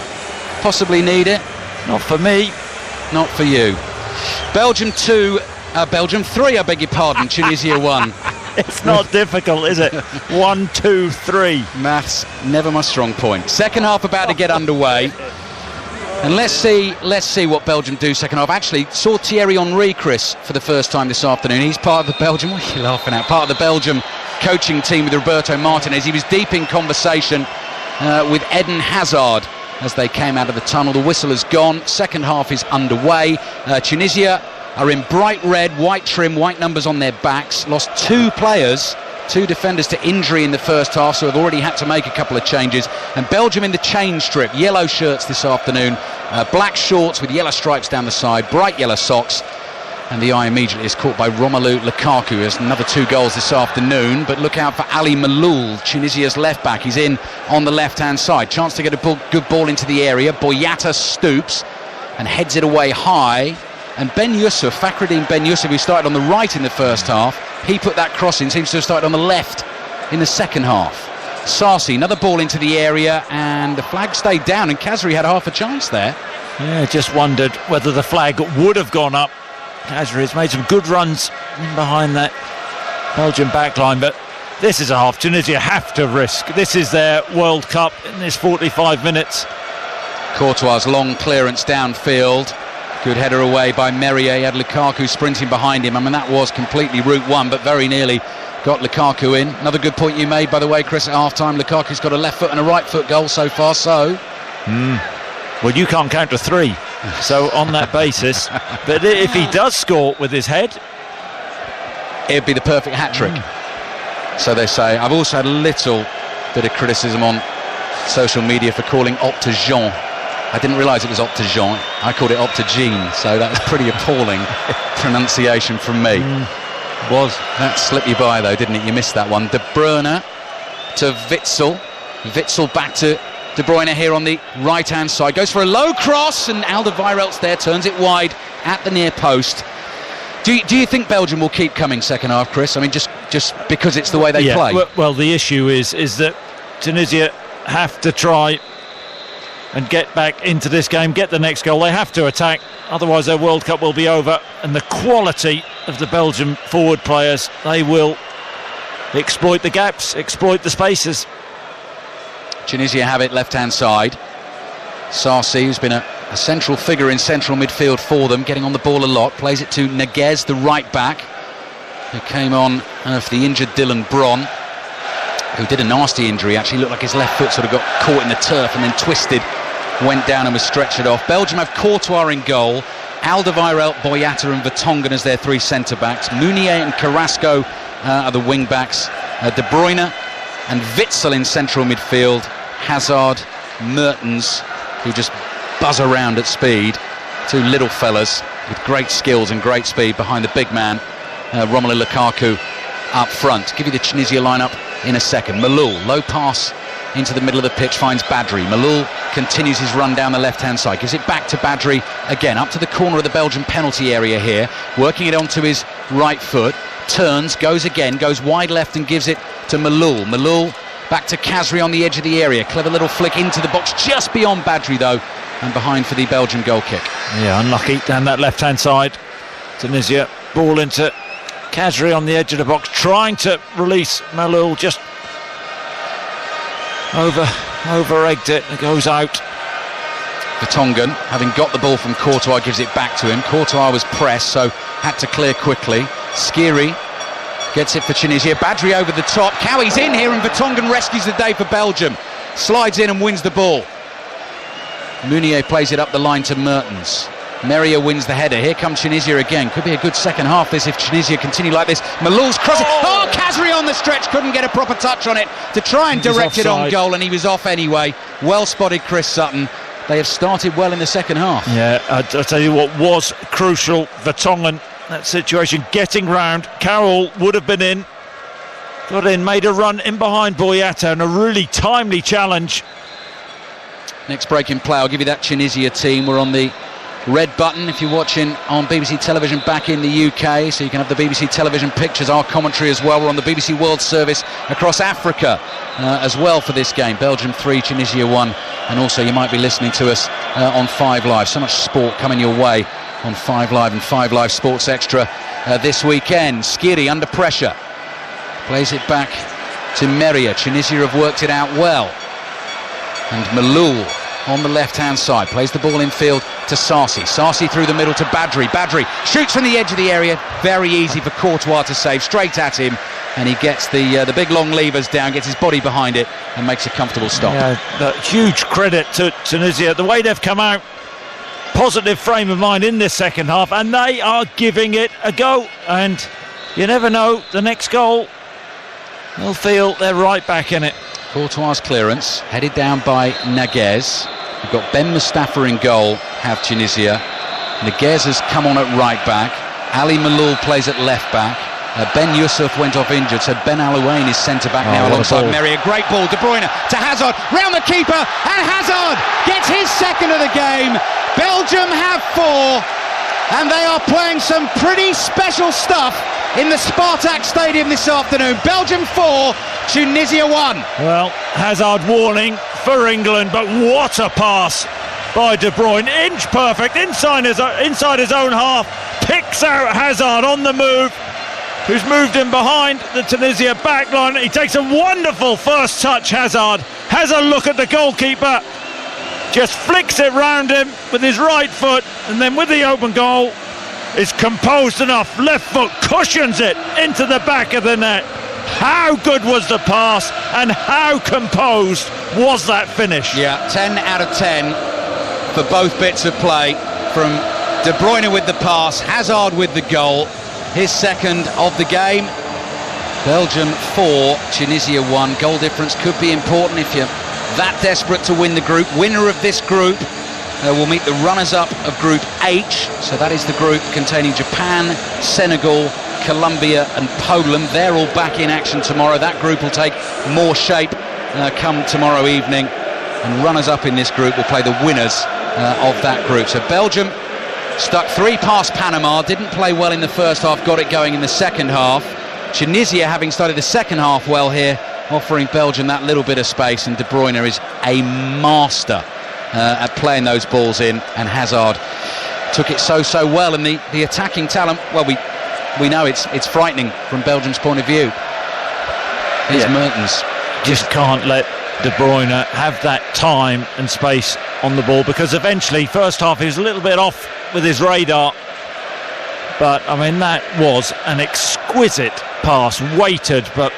[SPEAKER 1] possibly need it.
[SPEAKER 2] Not for me.
[SPEAKER 1] Not for you. Belgium 3, I beg your pardon, Tunisia 1.
[SPEAKER 2] It's not difficult, is it? 1, 2, 3.
[SPEAKER 1] Maths, never my strong point. Second half about to get underway. And let's see what Belgium do second half. Actually, saw Thierry Henry, Chris, for the first time this afternoon. He's part of the Belgium, what are you laughing at? Part of the Belgium coaching team with Roberto Martinez. He was deep in conversation with Eden Hazard as they came out of the tunnel. The whistle has gone. Second half is underway. Tunisia are in bright red, white trim, white numbers on their backs. Lost 2 players, 2 defenders to injury in the first half, so have already had to make a couple of changes. And Belgium in the change strip, yellow shirts this afternoon, black shorts with yellow stripes down the side, bright yellow socks. And the eye immediately is caught by Romelu Lukaku, who has another 2 goals this afternoon. But look out for Ali Maloul, Tunisia's left back. He's in on the left-hand side. Chance to get a good ball into the area. Boyata stoops and heads it away high. And Fakhreddine Ben Yusuf, who started on the right in the first half, he put that cross in, seems to have started on the left in the second half. Sarsi, another ball into the area, and the flag stayed down, and Khazri had half a chance there.
[SPEAKER 2] Yeah, just wondered whether the flag would have gone up. Khazri has made some good runs in behind that Belgian backline, but this is a half Tunisia have to risk. This is their World Cup in this 45 minutes.
[SPEAKER 1] Courtois' long clearance downfield. Good header away by Merrier. He had Lukaku sprinting behind him. I mean, that was completely route one, but very nearly got Lukaku in. Another good point you made, by the way, Chris, at half-time. Lukaku's got a left foot and a right foot goal so far, so...
[SPEAKER 2] Well, you can't count to 3, so on that basis. But if he does score with his head...
[SPEAKER 1] it'd be the perfect hat-trick. So they say. I've also had a little bit of criticism on social media for calling Opta Jean. I didn't realise it was Opta Jean. I called it Opta Jean, so that was pretty appalling pronunciation from me.
[SPEAKER 2] Was.
[SPEAKER 1] That slipped you by, though, didn't it? You missed that one. De Bruyne to Witsel. Witsel back to De Bruyne here on the right-hand side. Goes for a low cross, and Alderweireld's there, turns it wide at the near post. Do you think Belgium will keep coming second half, Chris? I mean, just because it's the way they play?
[SPEAKER 2] Well, the issue is that Tunisia have to try and get back into this game, get the next goal. They have to attack, otherwise their World Cup will be over. And the quality of the Belgium forward players, they will exploit the gaps, exploit the spaces.
[SPEAKER 1] Tunisia have it left-hand side. Sarsi, who's been a central figure in central midfield for them, getting on the ball a lot, plays it to Neguez, the right back, who came on for the injured Dylan Bron, who did a nasty injury. Actually looked like his left foot sort of got caught in the turf and then twisted, went down and was stretchered off. Belgium have Courtois in goal, Alderweireld, Boyata and Vertonghen as their 3 centre-backs. Meunier and Carrasco are the wing-backs. De Bruyne and Witsel in central midfield. Hazard, Mertens, who just buzz around at speed. 2 little fellas with great skills and great speed behind the big man, Romelu Lukaku, up front. Give you the Tunisia lineup in a second. Malul, low pass into the middle of the pitch, finds Badri. Malul continues his run down the left-hand side, gives it back to Badri again, up to the corner of the Belgian penalty area here, working it onto his right foot, turns, goes again, goes wide left and gives it to Malul. Malul back to Khazri on the edge of the area. Clever little flick into the box, just beyond Badri though, and behind for the Belgian goal kick.
[SPEAKER 2] Yeah, unlucky down that left-hand side. Tunisia, ball into Khazri on the edge of the box, trying to release Malul, just over-egged it, it goes out.
[SPEAKER 1] Vertonghen, having got the ball from Courtois, gives it back to him. Courtois was pressed, so had to clear quickly. Skiri gets it for Tunisia. Badri over the top. Cowie's in here, and Vertonghen rescues the day for Belgium. Slides in and wins the ball. Meunier plays it up the line to Mertens. Merrier wins the header. Here comes Tunisia again. Could be a good second half this if Tunisia continue like this. Malul's crossing. Oh, Khazri on the stretch. Couldn't get a proper touch on it to try and direct it on goal, and he was off anyway. Well spotted, Chris Sutton. They have started well in the second half.
[SPEAKER 2] Yeah, I'll tell you what was crucial. Vertonghen, that situation, getting round. Carroll would have been in. Got in, made a run in behind Boyata, and a really timely challenge.
[SPEAKER 1] Next break in play, I'll give you that Tunisia team. We're on the red button if you're watching on BBC television back in the UK, so you can have the BBC television pictures, our commentary as well. We're on the BBC World Service across Africa as well for this game. Belgium 3, Tunisia 1, and also you might be listening to us on 5 Live. So much sport coming your way on 5 Live and 5 Live Sports Extra this weekend. Skiri under pressure, plays it back to Merrier. Tunisia have worked it out well, and Malul on the left-hand side, plays the ball in field to Sarsi. Sarsi through the middle to Badri. Badri shoots from the edge of the area. Very easy for Courtois to save. Straight at him, and he gets the big long levers down, gets his body behind it, and makes a comfortable stop.
[SPEAKER 2] Yeah, huge credit to Tunisia. The way they've come out, positive frame of mind in this second half, and they are giving it a go. And you never know, the next goal, they'll feel they're right back in it.
[SPEAKER 1] Courtois' clearance, headed down by Neguez. We've got Ben Mustafa in goal, have Tunisia. Neguez has come on at right back. Ali Malul plays at left back. Ben Yusuf went off injured, so Ben Alouane is centre-back now alongside Merrier. Great ball, De Bruyne to Hazard, round the keeper, and Hazard gets his second of the game. Belgium have 4, and they are playing some pretty special stuff in the Spartak Stadium this afternoon. Belgium 4, Tunisia 1.
[SPEAKER 2] Well, Hazard warning for England, but what a pass by De Bruyne. Inch perfect, inside his own half. Picks out Hazard on the move, who's moved in behind the Tunisia backline. He takes a wonderful first touch, Hazard. Has a look at the goalkeeper. just flicks it round him with his right foot, and then with the open goal is composed enough. Left foot cushions it into the back of the net. How good was the pass, and how composed was that finish?
[SPEAKER 1] Yeah, 10 out of 10 for both bits of play, from De Bruyne with the pass, Hazard with the goal, his second of the game. Belgium 4, Tunisia 1. Goal difference could be important if you're that desperate to win the group. Winner of this group will meet the runners-up of Group H. So that is the group containing Japan, Senegal, Colombia and Poland. They're all back in action tomorrow. That group will take more shape come tomorrow evening. And runners-up in this group will play the winners of that group. So Belgium stuck 3 past Panama, didn't play well in the first half, got it going in the second half. Tunisia, having started the second half well here, offering Belgium that little bit of space, and De Bruyne is a master at playing those balls in, and Hazard took it so well. And the attacking talent, well, we know it's frightening from Belgium's point of view. Here's Mertens.
[SPEAKER 2] Just can't let De Bruyne have that time and space on the ball, because eventually, first half, he was a little bit off with his radar. But, I mean, that was an exquisite pass, weighted, but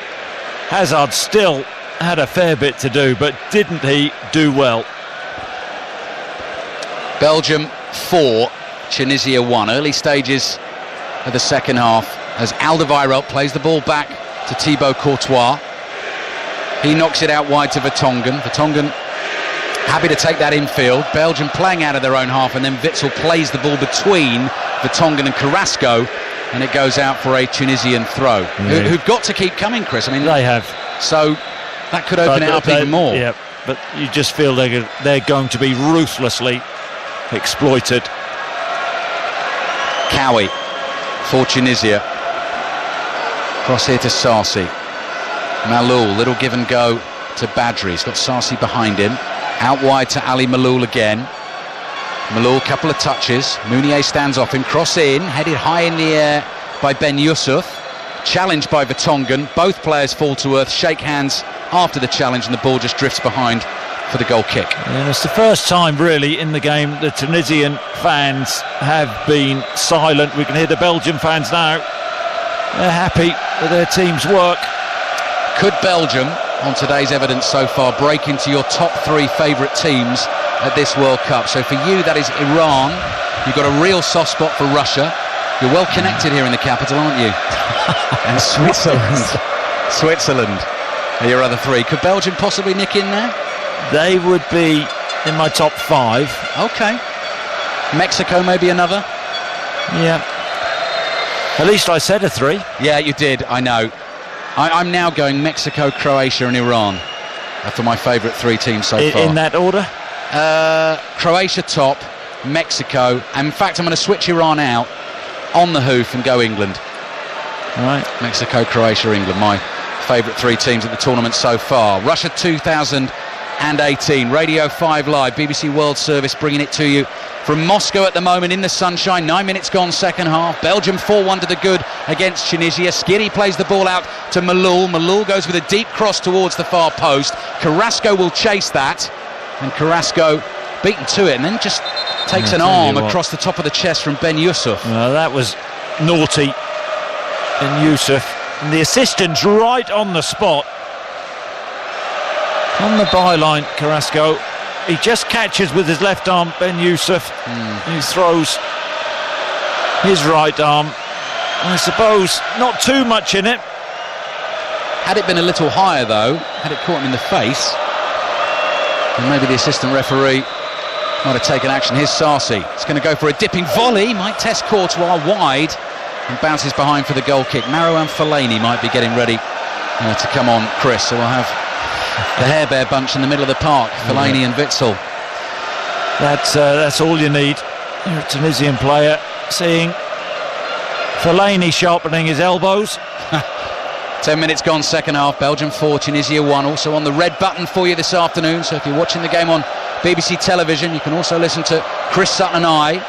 [SPEAKER 2] Hazard still had a fair bit to do, but didn't he do well?
[SPEAKER 1] Belgium 4, Tunisia 1. Early stages of the second half as Alderweireld plays the ball back to Thibaut Courtois. He knocks it out wide to Vertonghen. Vertonghen happy to take that infield. Belgium playing out of their own half, and then Witsel plays the ball between Vertonghen and Carrasco, and it goes out for a Tunisian throw. Who've got to keep coming, Chris. I mean,
[SPEAKER 2] they have.
[SPEAKER 1] So that could open it up even more.
[SPEAKER 2] Yeah, but you just feel they're going to be ruthlessly exploited.
[SPEAKER 1] Cowie for Tunisia. Cross here to Sarsi. Malul, little give and go to Badri. He's got Sarsi behind him. Out wide to Ali Malul again. Malul, couple of touches. Mounier stands off him. Cross in, headed high in the air by Ben Yusuf. Challenged by Vertonghen. Both players fall to earth, shake hands after the challenge, and the ball just drifts behind for the goal kick.
[SPEAKER 2] And it's the first time really in the game the Tunisian fans have been silent. We can hear the Belgian fans now. They're happy with their team's work.
[SPEAKER 1] Could Belgium, on today's evidence so far, break into your top 3 favourite teams at this World Cup? So for you, that is Iran. You've got a real soft spot for Russia. You're well connected here in the capital, aren't you? And Switzerland are your other 3. Could Belgium possibly nick in there?
[SPEAKER 2] They would be in my top 5.
[SPEAKER 1] Okay. Mexico maybe another?
[SPEAKER 2] Yeah. At least I said a 3.
[SPEAKER 1] Yeah, you did, I know. I'm now going Mexico, Croatia and Iran for my favourite 3 teams so far.
[SPEAKER 2] In that order?
[SPEAKER 1] Croatia top, Mexico, and in fact I'm going to switch Iran out on the hoof and go England.
[SPEAKER 2] Right.
[SPEAKER 1] Mexico, Croatia, England, my favourite 3 teams at the tournament so far. Russia 2018, Radio 5 Live, BBC World Service bringing it to you from Moscow at the moment in the sunshine. 9 minutes gone second half. Belgium 4-1 to the good against Tunisia. Skiri plays the ball out to Malul. Malul goes with a deep cross towards the far post. Carrasco will chase that, and Carrasco beaten to it, and then just takes an arm across the top of the chest from Ben Yusuf.
[SPEAKER 2] Well, that was naughty. Ben Yusuf, and the assistant's right on the spot. On the byline, Carrasco. He just catches with his left arm, Ben Yusuf. He throws his right arm. I suppose not too much in it.
[SPEAKER 1] Had it been a little higher, though, had it caught him in the face, and maybe the assistant referee might have taken action. Here's Sarsi. It's going to go for a dipping volley. Might test Courtois wide and bounces behind for the goal kick. Marouane Fellaini might be getting ready to come on, Chris. So we'll have the Hair Bear bunch in the middle of the park. Fellaini and Witsel.
[SPEAKER 2] That's all you need. You're a Tunisian player. Seeing Fellaini sharpening his elbows.
[SPEAKER 1] 10 minutes gone second half. Belgium 4, Tunisia 1. Also on the red button for you this afternoon. So if you're watching the game on BBC television, you can also listen to Chris Sutton and I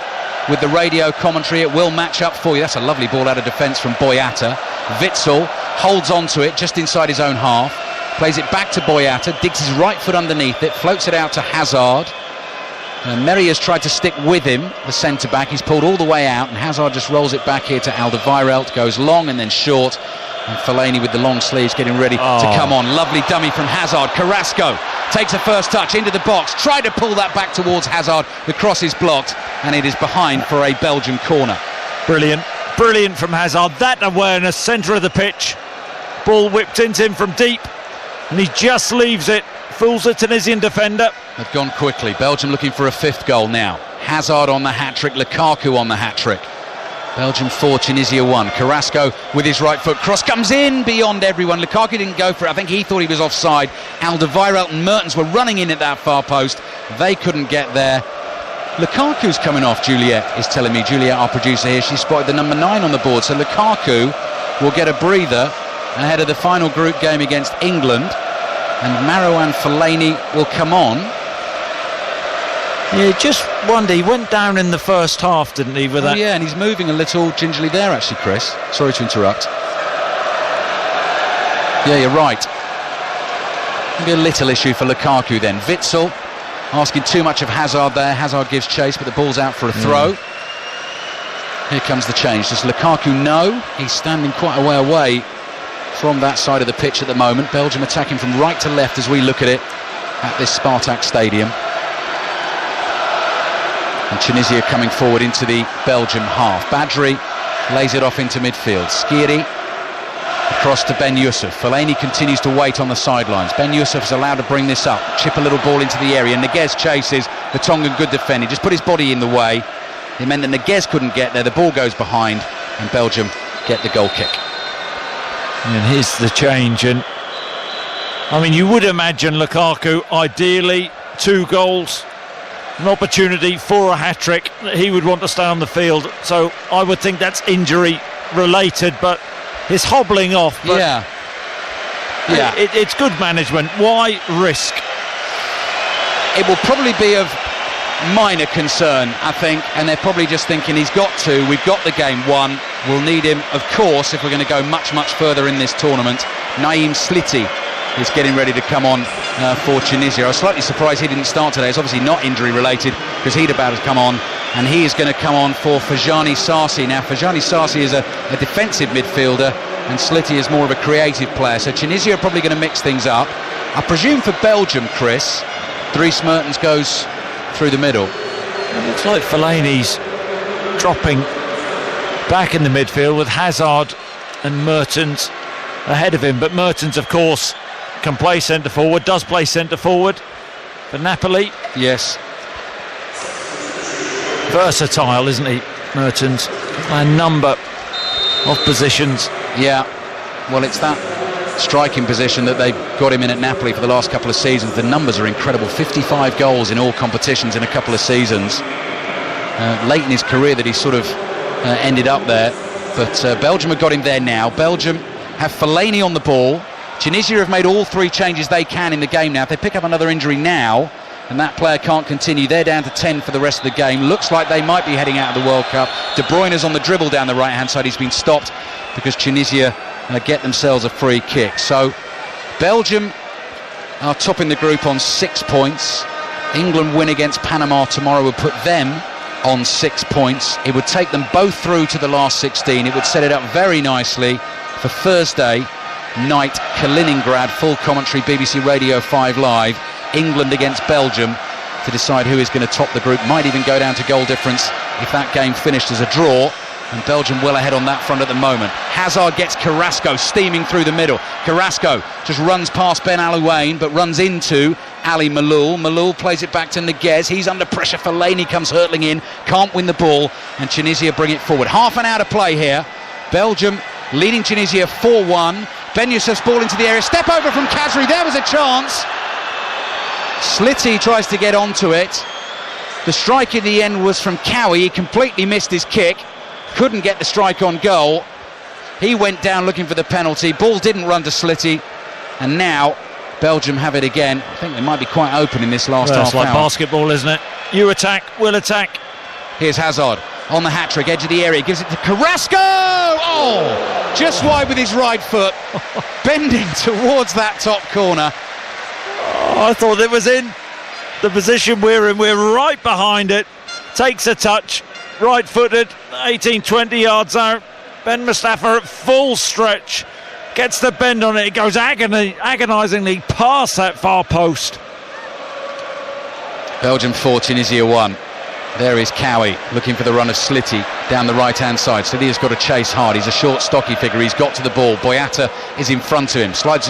[SPEAKER 1] with the radio commentary. It will match up for you. That's a lovely ball out of defence from Boyata. Witsel holds on to it just inside his own half. Plays it back to Boyata, digs his right foot underneath it, floats it out to Hazard. Merry has tried to stick with him, the centre-back. He's pulled all the way out, and Hazard just rolls it back here to Alderweireld. Goes long and then short. And Fellaini with the long sleeves getting ready to come on. Lovely dummy from Hazard. Carrasco takes a first touch into the box. Tried to pull that back towards Hazard. The cross is blocked, and it is behind for a Belgian corner.
[SPEAKER 2] Brilliant from Hazard. That awareness, centre of the pitch. Ball whipped into him from deep, and he just leaves it. Fools the Tunisian defender.
[SPEAKER 1] They've gone quickly. Belgium looking for a 5th goal now. Hazard on the hat-trick, Lukaku on the hat-trick. Belgium 4, Tunisia 1. Carrasco with his right foot. Cross comes in beyond everyone. Lukaku didn't go for it. I think he thought he was offside. Alderweireld and Mertens were running in at that far post. They couldn't get there. Lukaku's coming off, Juliet is telling me. Juliet, our producer here, she spotted the number 9 on the board. So Lukaku will get a breather ahead of the final group game against England. And Marouane Fellaini will come on.
[SPEAKER 2] Yeah, just wonder, he went down in the first half, didn't he, with that?
[SPEAKER 1] Yeah, and he's moving a little gingerly there, actually, Chris. Sorry to interrupt. Yeah, you're right. Maybe a little issue for Lukaku then. Witsel asking too much of Hazard there. Hazard gives chase, but the ball's out for a throw. Here comes the change. Does Lukaku know? He's standing quite a way away from that side of the pitch at the moment. Belgium attacking from right to left as we look at it at this Spartak Stadium. And Tunisia coming forward into the Belgium half. Badri lays it off into midfield. Skiri across to Ben Yusuf. Fellaini continues to wait on the sidelines. Ben Yusuf is allowed to bring this up. Chip a little ball into the area. Neguez chases. The Tongan good defending. Just put his body in the way. It meant that Neguez couldn't get there. The ball goes behind and Belgium get the goal kick.
[SPEAKER 2] And here's the change. And I mean, you would imagine Lukaku, ideally 2 goals, an opportunity for a hat-trick, he would want to stay on the field. So I would think that's injury related, but he's hobbling off. But it's good management. Why risk?
[SPEAKER 1] It will probably be of minor concern, I think, and they're probably just thinking he's got to. We've got the game won. We'll need him, of course, if we're going to go much further in this tournament. Naïm Sliti is getting ready to come on for Tunisia. I was slightly surprised he didn't start today. It's obviously not injury related because he'd about to come on, and he is going to come on for Fajani Sarsi. Now Fajani Sarsi is a defensive midfielder and Sliti is more of a creative player, so Tunisia are probably going to mix things up. I presume for Belgium, Chris, Dries Mertens goes through the middle.
[SPEAKER 2] It looks like Fellaini's dropping back in the midfield with Hazard and Mertens ahead of him, but Mertens, of course, can play centre forward, does play centre forward for Napoli.
[SPEAKER 1] Yes.
[SPEAKER 2] Versatile, isn't he, Mertens? A number of positions.
[SPEAKER 1] Yeah, well, it's that striking position that they've got him in at Napoli for the last couple of seasons. The numbers are incredible. 55 goals in all competitions in a couple of seasons. Late in his career that he sort of ended up there, but Belgium have got him there now. Belgium have Fellaini on the ball. Tunisia have made all 3 changes they can in the game now. If they pick up another injury now and that player can't continue, they're down to 10 for the rest of the game. Looks like they might be heading out of the World Cup. De Bruyne is on the dribble down the right hand side. He's been stopped because Tunisia get themselves a free kick. So Belgium are topping the group on 6 points. England win against Panama tomorrow would put them on 6 points. It would take them both through to the last 16. It would set it up very nicely for Thursday night, Kaliningrad, full commentary, BBC Radio 5 Live, England against Belgium, to decide who is going to top the group. Might even go down to goal difference if that game finished as a draw, and Belgium well ahead on that front at the moment. Hazard gets Carrasco steaming through the middle. Carrasco just runs past Ben Alouane, but runs into Ali Maloul. Maloul plays it back to Neguez. He's under pressure. Fellaini comes hurtling in, can't win the ball, and Tunisia bring it forward. Half an hour to play here. Belgium leading Tunisia 4-1. Ben Yusuf's ball into the area. Step over from Khazri. There was a chance. Sliti tries to get onto it. The strike in the end was from Cowie. He completely missed his kick. Couldn't get the strike on goal. He went down looking for the penalty. Ball didn't run to Sliti. And now Belgium have it again. I think they might be quite open in this last half hour.
[SPEAKER 2] It's like basketball, isn't it? You attack, we'll attack.
[SPEAKER 1] Here's Hazard on the hat-trick, edge of the area, gives it to Carrasco! Oh! Just wide with his right foot, bending towards that top corner.
[SPEAKER 2] Oh, I thought it was in. the position we're in. We're right behind it. Takes a touch, right-footed, 18-20 yards out. Ben Mustafa at full stretch, gets the bend on it. It goes agonisingly past that far post.
[SPEAKER 1] Belgium 4, Tunisia 1. There is Cowie looking for the run of Slitty down the right-hand side. Slitty has got to chase hard. He's a short, stocky figure. He's got to the ball. Boyata is in front of him. Slides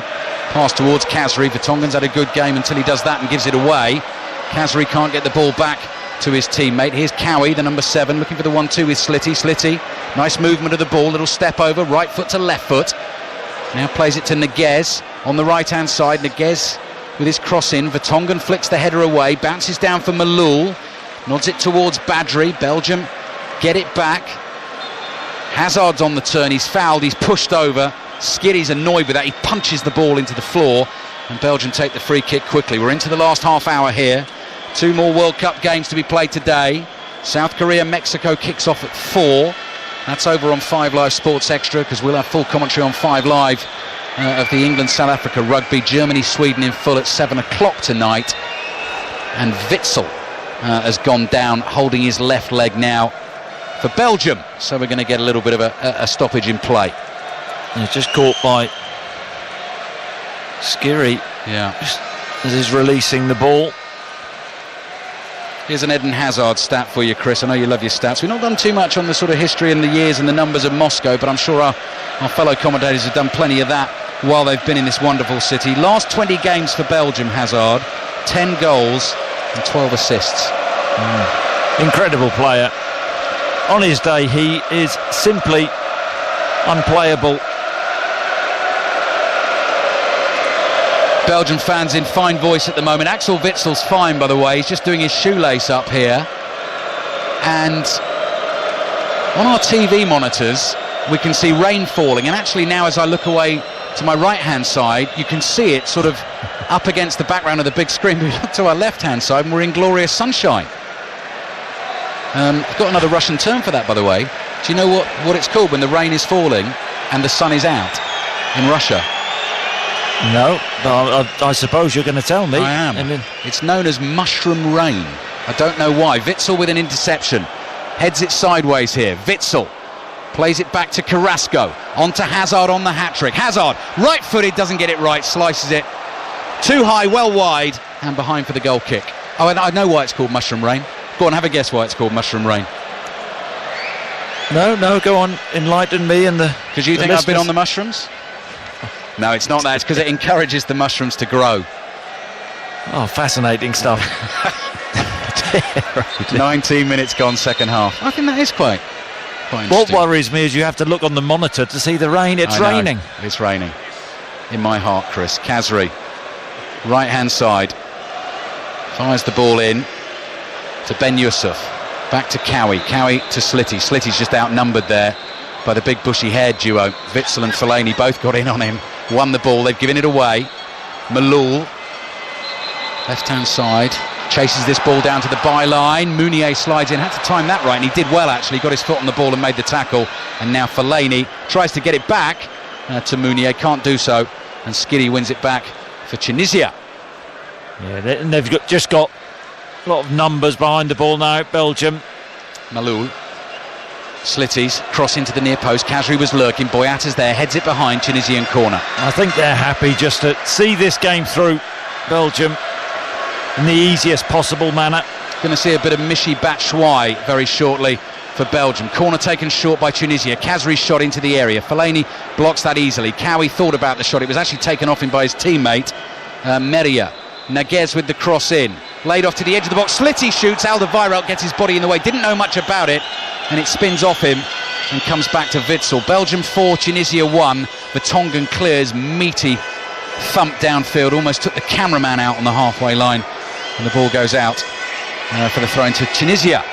[SPEAKER 1] pass towards Khazri. Vertonghen's had a good game until he does that and gives it away. Khazri can't get the ball back to his teammate. Here's Cowie, the number 7, looking for the 1-2 with Slitty. Slitty, nice movement of the ball. Little step over, right foot to left foot. Now plays it to Neguez on the right-hand side. Neguez with his cross in. Vertonghen flicks the header away. Bounces down for Malul. Nods it towards Badri. Belgium get it back. Hazard's on the turn. He's fouled. He's pushed over. Skiddy's annoyed with that. He punches the ball into the floor. And Belgium take the free kick quickly. We're into the last half hour here. 2 more World Cup games to be played today. South Korea, Mexico kicks off at 4. That's over on 5 Live Sports Extra, because we'll have full commentary on 5 Live of the England-South Africa rugby. Germany-Sweden in full at 7 o'clock tonight. And Witsel has gone down, holding his left leg now for Belgium. So we're going to get a little bit of a stoppage in play.
[SPEAKER 2] He's just caught by Skiri.
[SPEAKER 1] Yeah.
[SPEAKER 2] As he's releasing the ball.
[SPEAKER 1] Here's an Eden Hazard stat for you, Chris. I know you love your stats. We've not done too much on the sort of history and the years and the numbers of Moscow, but I'm sure our fellow commentators have done plenty of that while they've been in this wonderful city. Last 20 games for Belgium, Hazard. 10 goals and 12 assists.
[SPEAKER 2] Incredible player. On his day, he is simply unplayable.
[SPEAKER 1] Belgian fans in fine voice at the moment. Axel Witsel's fine, by the way. He's just doing his shoelace up here. And on our TV monitors, we can see rain falling. And actually now, as I look away to my right-hand side, you can see it sort of up against the background of the big screen. We look to our left-hand side and we're in glorious sunshine. I've got another Russian term for that, by the way. Do you know what it's called when the rain is falling and the sun is out in Russia?
[SPEAKER 2] No, but I suppose you're going to tell me.
[SPEAKER 1] I am. It's known as mushroom rain. I don't know why. Witsel with an interception. Heads it sideways here. Witsel plays it back to Carrasco. On to Hazard on the hat-trick. Hazard, right-footed, doesn't get it right. Slices it too high, well wide, and behind for the goal kick. Oh, and I know why it's called mushroom rain. Go on, have a guess why it's called mushroom rain.
[SPEAKER 2] No, go on. Enlighten me and the...
[SPEAKER 1] Because you think I've been on the mushrooms? No, it's not that. It's because it encourages the mushrooms to grow.
[SPEAKER 2] Oh, fascinating stuff.
[SPEAKER 1] 19 minutes gone, second half. I think that is quite
[SPEAKER 2] what worries me is you have to look on the monitor to see the rain. It's raining.
[SPEAKER 1] It's raining. In my heart, Chris. Khazri, right-hand side. Fires the ball in to Ben Yusuf. Back to Cowie. Cowie to Slitty. Slitty's just outnumbered there by the big bushy haired duo. Witsel and Fellaini both got in on him. Won the ball. They've given it away. Malul, left-hand side, chases this ball down to the byline. Mounier slides in. Had to time that right, and he did well, actually. Got his foot on the ball and made the tackle. And now Fellaini tries to get it back to Mounier. Can't do so. And Skiddy wins it back for Tunisia.
[SPEAKER 2] Yeah, and they've just got a lot of numbers behind the ball now, Belgium.
[SPEAKER 1] Malul. Slitty's cross into the near post. Khazri was lurking. Boyata's there, heads it behind. Tunisian corner.
[SPEAKER 2] I think they're happy just to see this game through, Belgium, in the easiest possible manner.
[SPEAKER 1] Going to see a bit of Michy Batshuayi very shortly for Belgium. Corner taken short by Tunisia. Khazri shot into the area. Fellaini blocks that easily. Cowie thought about the shot. It was actually taken off him by his teammate, Meria. Neguez with the cross in. Laid off to the edge of the box. Slitty shoots. Alderweireld gets his body in the way. Didn't know much about it. And it spins off him and comes back to Witsel. Belgium 4, Tunisia 1. Vertonghen clears, meaty thump downfield. Almost took the cameraman out on the halfway line. And the ball goes out for the throw into Tunisia.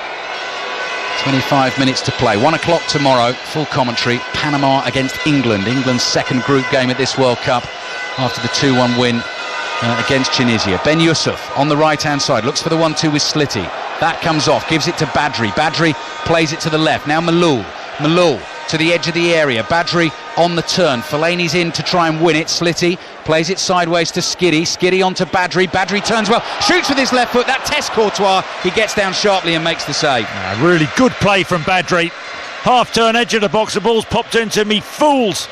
[SPEAKER 1] 25 minutes to play. 1 o'clock tomorrow. Full commentary. Panama against England. England's second group game at this World Cup after the 2-1 win against Tunisia. Ben Yusuf on the right-hand side. Looks for the 1-2 with Slitty. That comes off, gives it to Badri. Badri plays it to the left. Now Malul to the edge of the area. Badri on the turn. Fellaini's in to try and win it. Slitty plays it sideways to Skiddy. Skiddy onto Badri. Badri turns well, shoots with his left foot. That tests Courtois. He gets down sharply and makes the save.
[SPEAKER 2] Really good play from Badri. Half turn, edge of the box. The ball's popped into me. Fools.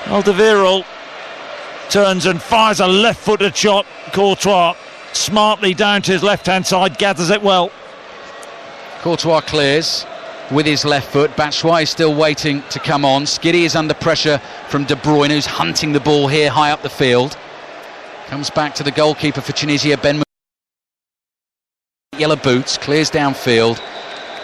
[SPEAKER 2] Alderweireld turns and fires a left-footed shot. Courtois smartly down to his left-hand side, gathers it well.
[SPEAKER 1] Courtois clears with his left foot. Batshuayi is still waiting to come on. Skiddy is under pressure from De Bruyne, who's hunting the ball here high up the field. Comes back to the goalkeeper for Tunisia, Ben. Yellow boots, clears downfield.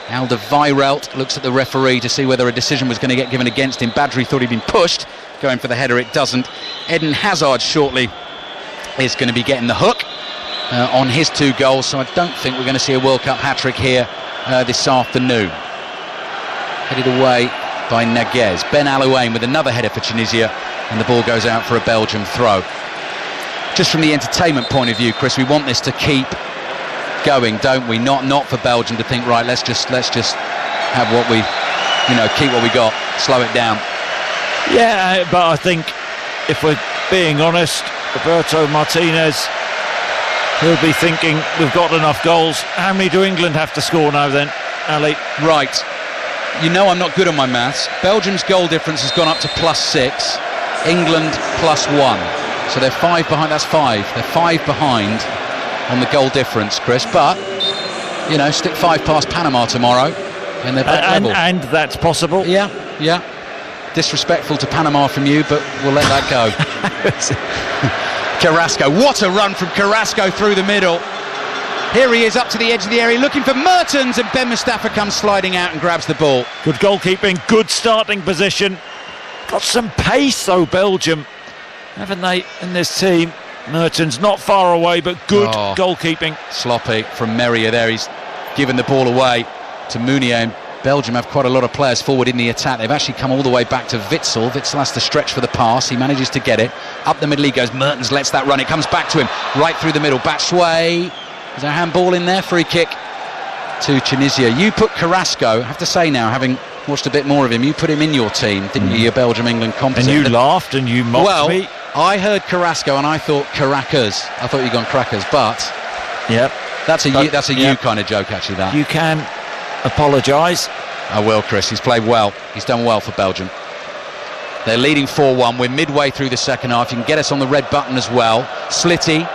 [SPEAKER 1] Alderweireld looks at the referee to see whether a decision was going to get given against him. Badri thought he'd been pushed, going for the header, it doesn't. Eden Hazard shortly is going to be getting the hook on his 2 goals, so I don't think we're going to see a World Cup hat-trick here this afternoon. Headed away by Naguez. Ben Alouane with another header for Tunisia, and the ball goes out for a Belgium throw. Just from the entertainment point of view, Chris, we want this to keep going, don't we? Not for Belgium to think, right, let's just have what we, keep what we got, slow it down.
[SPEAKER 2] Yeah, but I think if we're being honest, Roberto Martinez, he'll be thinking, we've got enough goals. How many do England have to score now then, Ali?
[SPEAKER 1] Right. I'm not good on my maths. Belgium's goal difference has gone up to +6. England +1. So they're 5 behind. That's 5. They're 5 behind on the goal difference, Chris. But, stick 5 past Panama tomorrow and they're back level.
[SPEAKER 2] And that's possible.
[SPEAKER 1] Yeah. Disrespectful to Panama from you, but we'll let that go. Carrasco. What a run from Carrasco through the middle. Here he is up to the edge of the area looking for Mertens, and Ben Mustafa comes sliding out and grabs the ball.
[SPEAKER 2] Good goalkeeping, good starting position. Got some pace though, Belgium, haven't they, in this team? Mertens not far away, but good goalkeeping.
[SPEAKER 1] Sloppy from Merrier there. He's given the ball away to Mounier, and Belgium have quite a lot of players forward in the attack. They've actually come all the way back to Witsel. Witsel has to stretch for the pass. He manages to get it. Up the middle he goes. Mertens lets that run. It comes back to him. Right through the middle. Batshuayi. Is there a handball in there? Free kick to Tunisia. You put Carrasco, I have to say now, having watched a bit more of him, you put him in your team, didn't you, your Belgium-England composite?
[SPEAKER 2] And you laughed and you mocked me.
[SPEAKER 1] I heard Carrasco and I thought Caracas. I thought you'd gone Crackers, but that's a you kind of joke, actually, that.
[SPEAKER 2] You can apologise.
[SPEAKER 1] I will, Chris. He's played well. He's done well for Belgium. They're leading 4-1. We're midway through the second half. You can get us on the red button as well. Slitty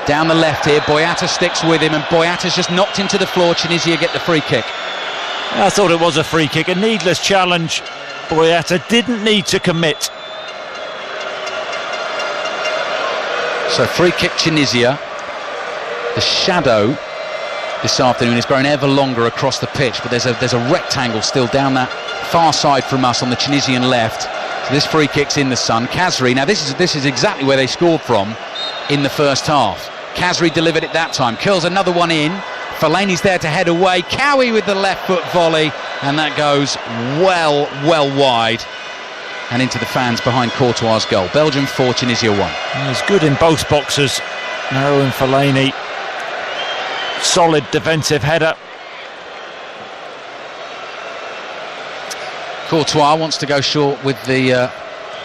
[SPEAKER 1] down the left here. Boyata sticks with him, and Boyata's just knocked him to the floor. Tunisia get the free kick.
[SPEAKER 2] I thought it was a free kick, a needless challenge. Boyata didn't need to commit.
[SPEAKER 1] So free kick Tunisia. The shadow this afternoon has grown ever longer across the pitch, but there's a rectangle still down that far side from us on the Tunisian left. So this free kick's in the sun. Khazri, now this is exactly where they scored from in the first half. Khazri delivered it that time, curls another one in. Fellaini's there to head away. Cowie with the left foot volley, and that goes well wide and into the fans behind Courtois' goal. Belgium 4, Tunisia 1.
[SPEAKER 2] He's good in both boxes. Naro and Fellaini. Solid defensive header.
[SPEAKER 1] Courtois wants to go short with the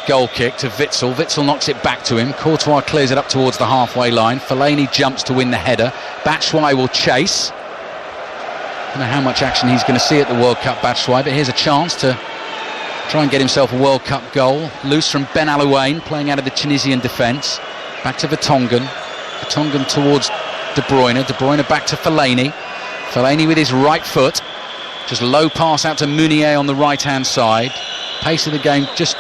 [SPEAKER 1] goal kick to Witsel. Witsel knocks it back to him. Courtois clears it up towards the halfway line. Fellaini jumps to win the header. Batshuayi will chase. I don't know how much action he's going to see at the World Cup, Batshuayi, but here's a chance to try and get himself a World Cup goal. Loose from Ben Alouane, playing out of the Tunisian defence. Back to Vertonghen. Vertonghen towards De Bruyne. De Bruyne back to Fellaini. Fellaini with his right foot. Just low pass out to Mounier on the right-hand side. Pace of the game just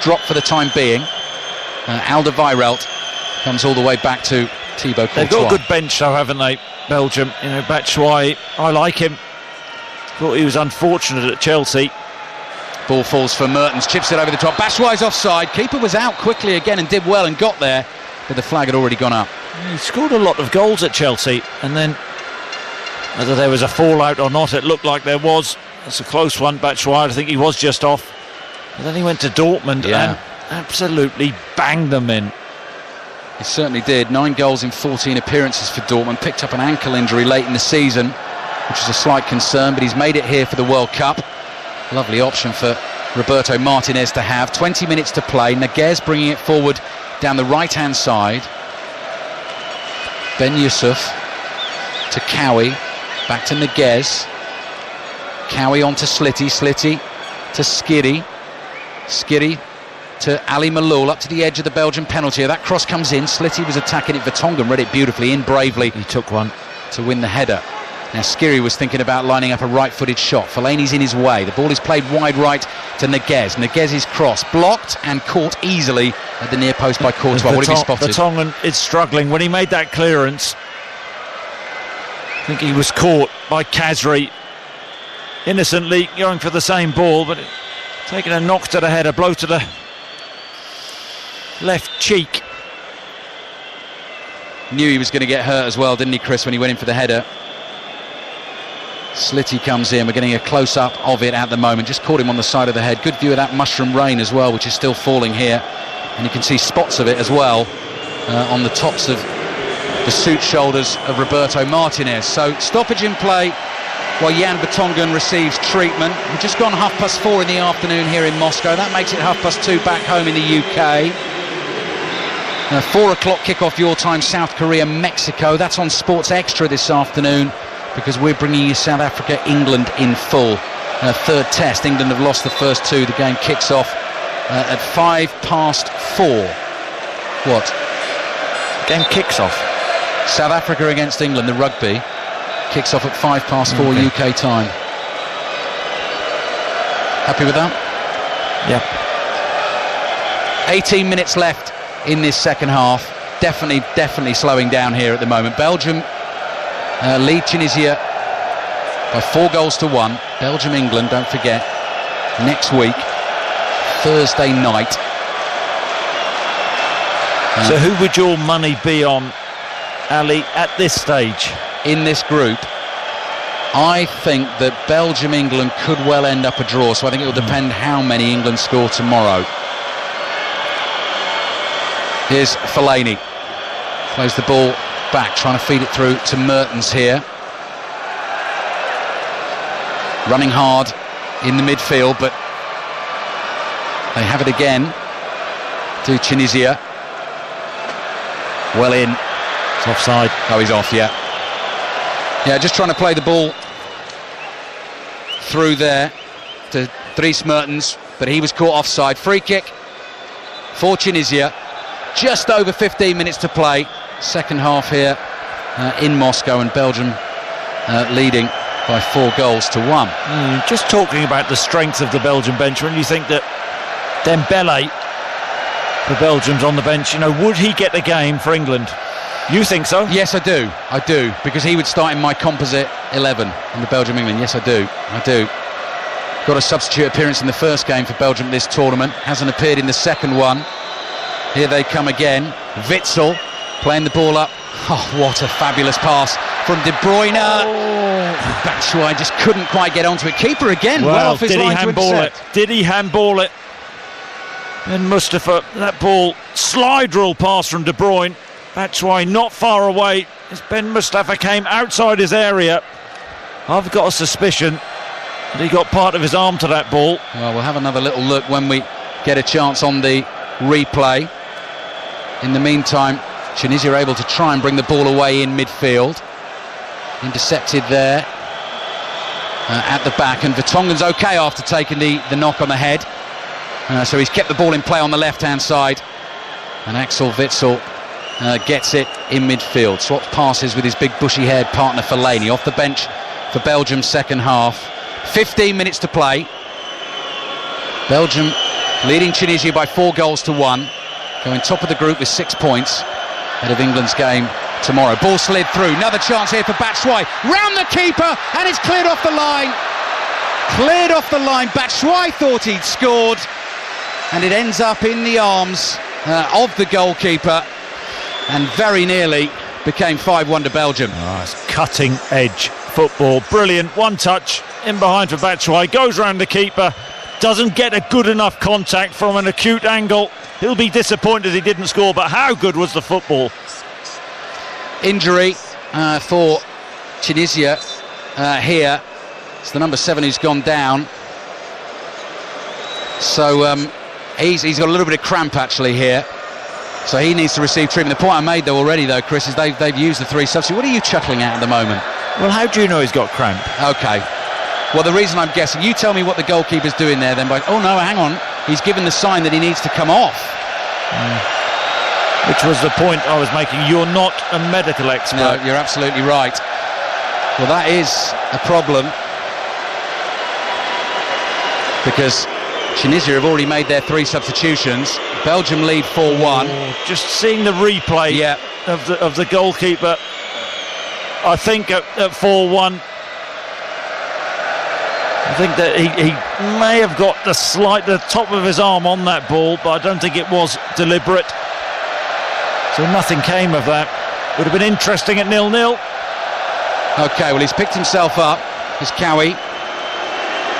[SPEAKER 1] dropped for the time being. Alderweireld comes all the way back to Thibaut Courtois.
[SPEAKER 2] They've got a good bench though, haven't they, Belgium? Batshuayi, I like him. Thought he was unfortunate at Chelsea.
[SPEAKER 1] Ball falls for Mertens, chips it over the top. Batshuayi's offside. Keeper was out quickly again and did well and got there, but the flag had already gone up.
[SPEAKER 2] He scored a lot of goals at Chelsea, and then whether there was a fallout or not, it looked like there was. It's a close one. Batshuayi, I think he was just off. But then he went to Dortmund and absolutely banged them in.
[SPEAKER 1] He certainly did. 9 goals in 14 appearances for Dortmund. Picked up an ankle injury late in the season, which is a slight concern, but he's made it here for the World Cup. Lovely option for Roberto Martinez to have. 20 minutes to play. Naguez bringing it forward down the right-hand side. Ben Yusuf to Cowie. Back to Naguez. Cowie on to Slitty. Slitty to Skiri. Skiri to Ali Malul up to the edge of the Belgian penalty area. That cross comes in. Slitty was attacking it. Vertonghen read it beautifully in bravely.
[SPEAKER 2] He took one
[SPEAKER 1] to win the header. Now Skiri was thinking about lining up a right-footed shot. Fellaini's in his way. The ball is played wide right to Naguez. Naguez's cross blocked and caught easily at the near post by Courtois. What have you spotted?
[SPEAKER 2] Vertonghen is struggling. When he made that clearance, I think he was caught by Khazri. Innocently going for the same ball, but taking a knock to the head, a blow to the left cheek.
[SPEAKER 1] Knew he was going to get hurt as well, didn't he, Chris, when he went in for the header? Slitty comes in. We're getting a close-up of it at the moment. Just caught him on the side of the head. Good view of that mushroom rain as well, which is still falling here. And you can see spots of it as well on the tops of the suit shoulders of Roberto Martinez. So stoppage in play while Jan Vertonghen receives treatment. We've just gone 4:30 in the afternoon here in Moscow. That makes it 2:30 back home in the UK. 4 o'clock kickoff your time, South Korea, Mexico. That's on Sports Extra this afternoon, because we're bringing you South Africa, England in full. Third test. England have lost the first two. The game kicks off at 4:05. What?
[SPEAKER 2] The game kicks off.
[SPEAKER 1] South Africa against England, the rugby, kicks off at 4:05 UK time. Happy with that?
[SPEAKER 2] Yeah.
[SPEAKER 1] 18 minutes left in this second half. Definitely slowing down here at the moment. Belgium lead Tunisia by 4-1. Belgium, England, don't forget, next week, Thursday night.
[SPEAKER 2] So who would your money be on, Ali, at this stage?
[SPEAKER 1] In this group, I think that Belgium, England could well end up a draw, so I think it will depend how many England score tomorrow. Here's Fellaini. Plays the ball back, trying to feed it through to Mertens here. Running hard in the midfield, but they have it again to Tunisia. Well in.
[SPEAKER 2] It's offside.
[SPEAKER 1] Oh, he's off, yeah. Yeah, just trying to play the ball through there to Dries Mertens, but he was caught offside. Free kick for Tunisia. Just over 15 minutes to play. Second half here in Moscow, and Belgium leading by 4-1.
[SPEAKER 2] Just talking about the strength of the Belgian bench, when you think that Dembele for Belgium's on the bench, would he get the game for England? You think so?
[SPEAKER 1] Yes, I do, because he would start in my composite 11 in the Belgium-England. Yes, I do. Got a substitute appearance in the first game for Belgium this tournament. Hasn't appeared in the second one. Here they come again. Witsel playing the ball up. Oh, what a fabulous pass from De Bruyne. Batshuayi just couldn't quite get onto it. Keeper again, well off his line to intercept.
[SPEAKER 2] Did he handball it? And Mustafa, that ball, slide rule pass from De Bruyne. Batshuayi not far away as Ben Mustafa came outside his area. I've got a suspicion that he got part of his arm to that ball.
[SPEAKER 1] Well, we'll have another little look when we get a chance on the replay. In the meantime, Tunisia are able to try and bring the ball away in midfield. Intercepted there at the back, and Vertonghen's okay after taking the knock on the head. So he's kept the ball in play on the left-hand side, and Axel Witsel gets it in midfield. Swaps passes with his big bushy-haired partner Fellaini. Off the bench for Belgium's second half. 15 minutes to play. Belgium leading Tunisia by 4-1. Going top of the group with 6 points ahead of England's game tomorrow. Ball slid through. Another chance here for Batshuayi. Round the keeper, and it's cleared off the line. Cleared off the line. Batshuayi thought he'd scored, and it ends up in the arms of the goalkeeper, and very nearly became 5-1 to Belgium.
[SPEAKER 2] It's cutting edge football. Brilliant. One touch in behind for Batshuayi. Goes round the keeper. Doesn't get a good enough contact from an acute angle. He'll be disappointed he didn't score, but how good was the football?
[SPEAKER 1] Injury for Tunisia here. It's the number 7 who's gone down. So he's got a little bit of cramp actually here. So he needs to receive treatment. The point I made though already though, Chris, is they've used the 3 subs. What are you chuckling at the moment?
[SPEAKER 2] Well, how do you know he's got cramp?
[SPEAKER 1] Okay. Well, the reason I'm guessing, you tell me what the goalkeeper's doing there then. Oh no, hang on. He's given the sign that he needs to come off.
[SPEAKER 2] Which was the point I was making. You're not a medical expert.
[SPEAKER 1] No, you're absolutely right. Well, that is a problem, because Tunisia have already made their 3 substitutions. Belgium lead 4-1.
[SPEAKER 2] Just seeing the replay of the goalkeeper, I think at 4-1, I think that he may have got the top of his arm on that ball, but I don't think it was deliberate. So nothing came of that. Would have been interesting at 0-0.
[SPEAKER 1] Okay, well, he's picked himself up, is Cowie,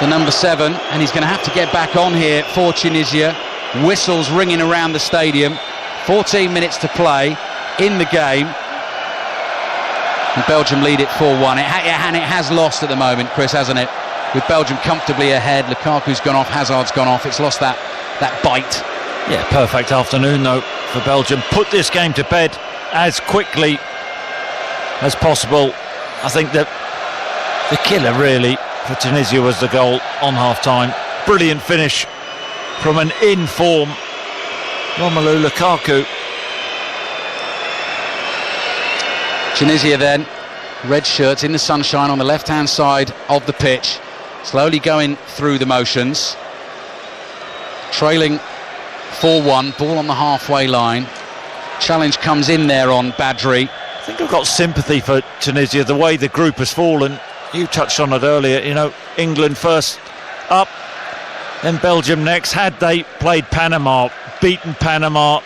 [SPEAKER 1] the number 7, and he's going to have to get back on here for Tunisia. Whistles ringing around the stadium. 14 minutes to play in the game. And Belgium lead it 4-1. And it has lost at the moment, Chris, hasn't it? With Belgium comfortably ahead, Lukaku's gone off, Hazard's gone off. It's lost that bite.
[SPEAKER 2] Yeah, perfect afternoon though for Belgium. Put this game to bed as quickly as possible. I think that the killer really for Tunisia was the goal on half-time. Brilliant finish from an in-form Romelu Lukaku.
[SPEAKER 1] Tunisia then, red shirts in the sunshine on the left-hand side of the pitch, slowly going through the motions, trailing 4-1, ball on the halfway line. Challenge comes in there on Badri.
[SPEAKER 2] I think I've got sympathy for Tunisia, the way the group has fallen. You touched on it earlier, England first up, then Belgium next. Had they played Panama, beaten Panama,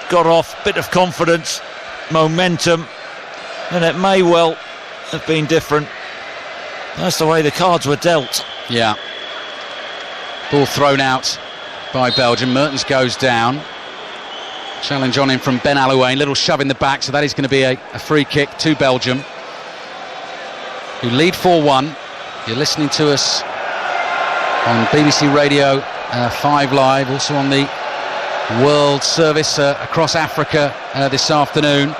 [SPEAKER 2] got off, bit of confidence, momentum, and it may well have been different. That's the way the cards were dealt.
[SPEAKER 1] Yeah. Ball thrown out by Belgium. Mertens goes down. Challenge on him from Ben Alouane. Little shove in the back, so that is going to be a free kick to Belgium, who lead 4-1. You're listening to us on BBC Radio 5 Live, also on the World Service across Africa this afternoon.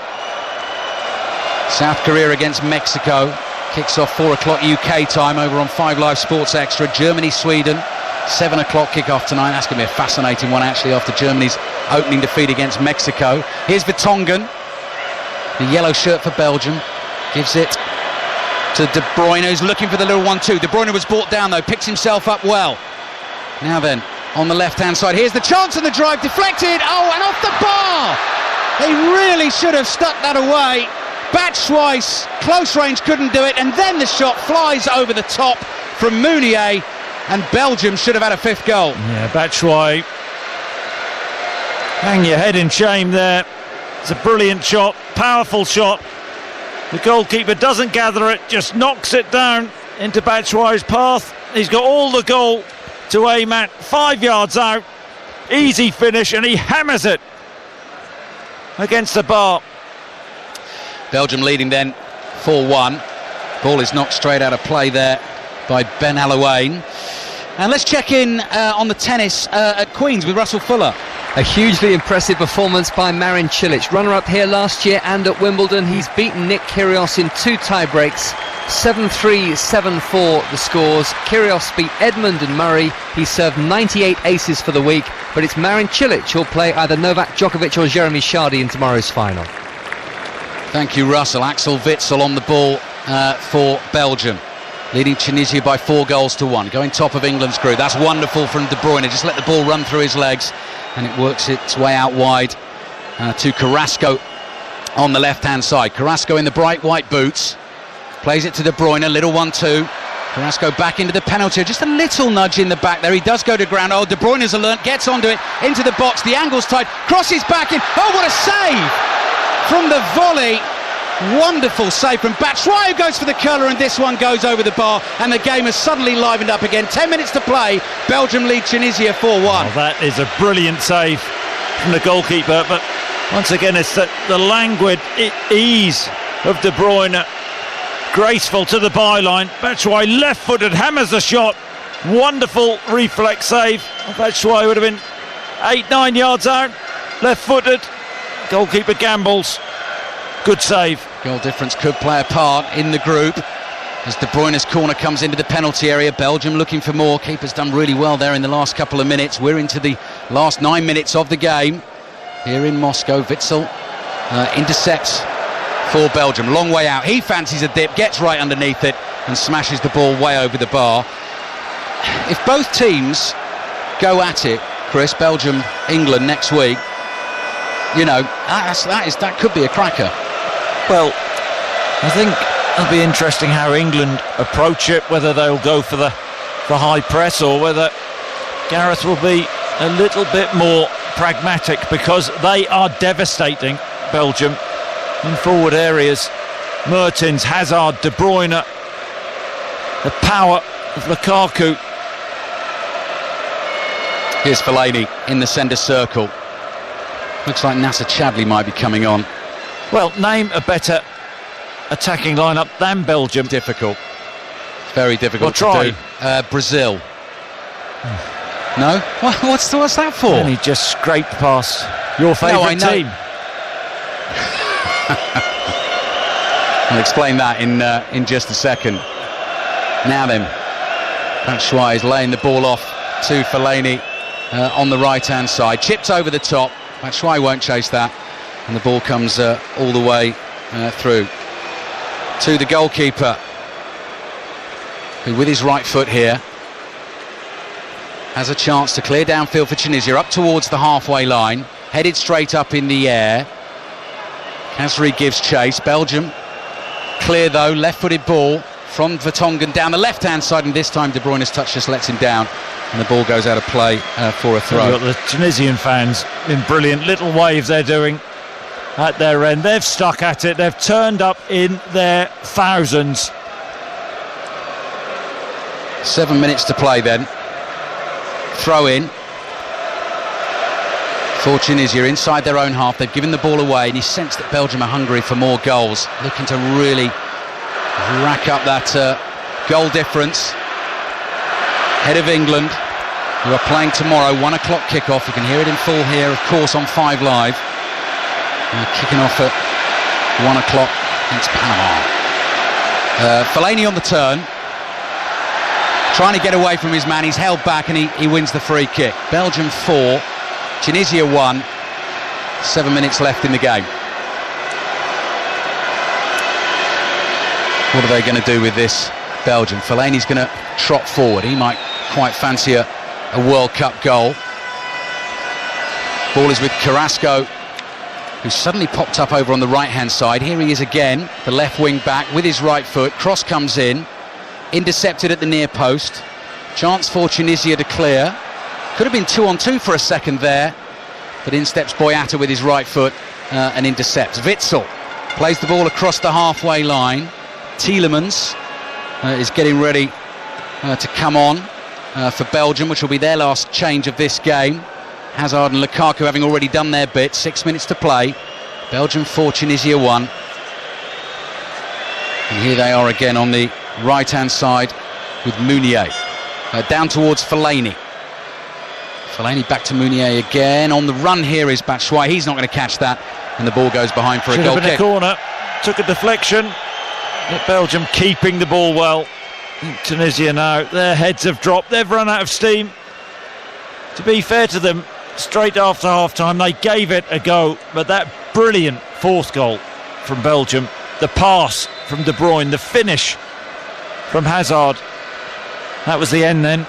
[SPEAKER 1] South Korea against Mexico. Kicks off 4 o'clock UK time over on 5 Live Sports Extra. Germany, Sweden, 7 o'clock kick-off tonight. That's going to be a fascinating one, actually, after Germany's opening defeat against Mexico. Here's Vertonghen, the yellow shirt for Belgium. Gives it to De Bruyne, who's looking for the little 1-2. De Bruyne was brought down, though, picks himself up well. Now then, on the left-hand side, here's the chance and the drive deflected. Oh, and off the bar! They really should have stuck that away. Batshuayi, close range, couldn't do it, and then the shot flies over the top from Mounier, and Belgium should have had a 5th goal.
[SPEAKER 2] Yeah, Batshuayi, hang your head in shame there. It's a brilliant shot, powerful shot. The goalkeeper doesn't gather it, just knocks it down into Batshuayi's path. He's got all the goal to aim at, 5 yards out. Easy finish, and he hammers it against the bar.
[SPEAKER 1] Belgium leading then 4-1. Ball is knocked straight out of play there by Ben Alouane. And let's check in on the tennis at Queen's with Russell Fuller.
[SPEAKER 12] A hugely impressive performance by Marin Cilic, runner-up here last year and at Wimbledon. He's beaten Nick Kyrgios in 2 tie-breaks, 7-3, 7-4 the scores. Kyrgios beat Edmund and Murray. He served 98 aces for the week, but it's Marin Cilic who'll play either Novak Djokovic or Jeremy Chardy in tomorrow's final.
[SPEAKER 1] Thank you, Russell. Axel Witsel on the ball for Belgium, leading Tunisia by 4-1, going top of England's group. That's wonderful from De Bruyne. Just let the ball run through his legs, and it works its way out wide to Carrasco on the left-hand side. Carrasco in the bright white boots, plays it to De Bruyne, little 1-2. Carrasco back into the penalty, just a little nudge in the back there. He does go to ground. Oh, De Bruyne's alert, gets onto it, into the box, the angle's tight, crosses back in. Oh, what a save from the volley. Wonderful save from Batshuayi, who goes for the curler, and this one goes over the bar, and the game has suddenly livened up again. 10 minutes to play. Belgium lead Tunisia 4-1.
[SPEAKER 2] Well, that is a brilliant save from the goalkeeper, but once again it's the languid ease of De Bruyne, graceful to the byline. Batshuayi left-footed, hammers the shot. Wonderful reflex save Batshuayi would have been 8-9 yards out, left-footed. Goalkeeper gambles. Good save.
[SPEAKER 1] Goal difference could play a part in the group as De Bruyne's corner comes into the penalty area. Belgium looking for more. Keeper's done really well there in the last couple of minutes. We're into the last 9 minutes of the game here in Moscow. Witsel intercepts for Belgium. Long way out. He fancies a dip, gets right underneath it and smashes the ball way over the bar. If both teams go at it, Chris, Belgium, England next week, you know, that could be a cracker.
[SPEAKER 2] Well, I think it'll be interesting how England approach it, whether they'll go for the high press or whether Gareth will be a little bit more pragmatic, because they are devastating, Belgium, in forward areas. Mertens, Hazard, De Bruyne, the power of Lukaku.
[SPEAKER 1] Here's Fellaini in the centre circle. Looks like Nasser Chadli might be coming on.
[SPEAKER 2] Well, name a better attacking lineup than Belgium.
[SPEAKER 1] Difficult. Very difficult
[SPEAKER 2] well,
[SPEAKER 1] to do. Brazil. No? What's that for?
[SPEAKER 2] And he just scraped past your favourite team.
[SPEAKER 1] I'll explain that in just a second. Now then, Batshuayi is laying the ball off to Fellaini on the right-hand side. Chipped over the top. Batshuayi won't chase that. And the ball comes all the way through to the goalkeeper, who with his right foot here has a chance to clear downfield for Tunisia, up towards the halfway line, headed straight up in the air. Khazri gives chase. Belgium clear though, left-footed ball from Vertonghen down the left-hand side, and this time De Bruyne's touch just lets him down and the ball goes out of play for a throw.
[SPEAKER 2] You've got the Tunisian fans in brilliant little waves they're doing at their end. They've stuck at it, they've turned up in their thousands.
[SPEAKER 1] 7 minutes to play then. Throw in for Tunisia inside their own half. They've given the ball away, and you sense that Belgium are hungry for more goals, looking to really rack up that goal difference ahead of England, who are playing tomorrow. 1 o'clock kickoff. You can hear it in full here, of course, on 5 Live. Kicking off at 1 o'clock against Panama. Fellaini on the turn, trying to get away from his man. He's held back and he wins the free kick. Belgium 4, Tunisia 1. 7 minutes left in the game. What are they going to do with this, Belgium? Fellaini's going to trot forward. He might quite fancy a World Cup goal. Ball is with Carrasco, who suddenly popped up over on the right-hand side. Here he is again, the left wing back with his right foot. Cross comes in, intercepted at the near post. Chance for Tunisia to clear. Could have been 2-on-2 for a second there, but in steps Boyata with his right foot and intercepts. Witsel plays the ball across the halfway line. Tielemans is getting ready to come on for Belgium, which will be their last change of this game. Hazard and Lukaku having already done their bit. 6 minutes to play. Belgium 4, Tunisia 1. And here they are again on the right-hand side with Meunier. Down towards Fellaini. Fellaini back to Meunier again. On the run here is Batshuayi. He's not going to catch that. And the ball goes behind for a goal kick.
[SPEAKER 2] Should have been a corner. Took a deflection. Belgium keeping the ball well. Tunisia now, their heads have dropped. They've run out of steam. To be fair to them, straight after half-time, they gave it a go. But that brilliant fourth goal from Belgium, the pass from De Bruyne, the finish from Hazard, that was the end then.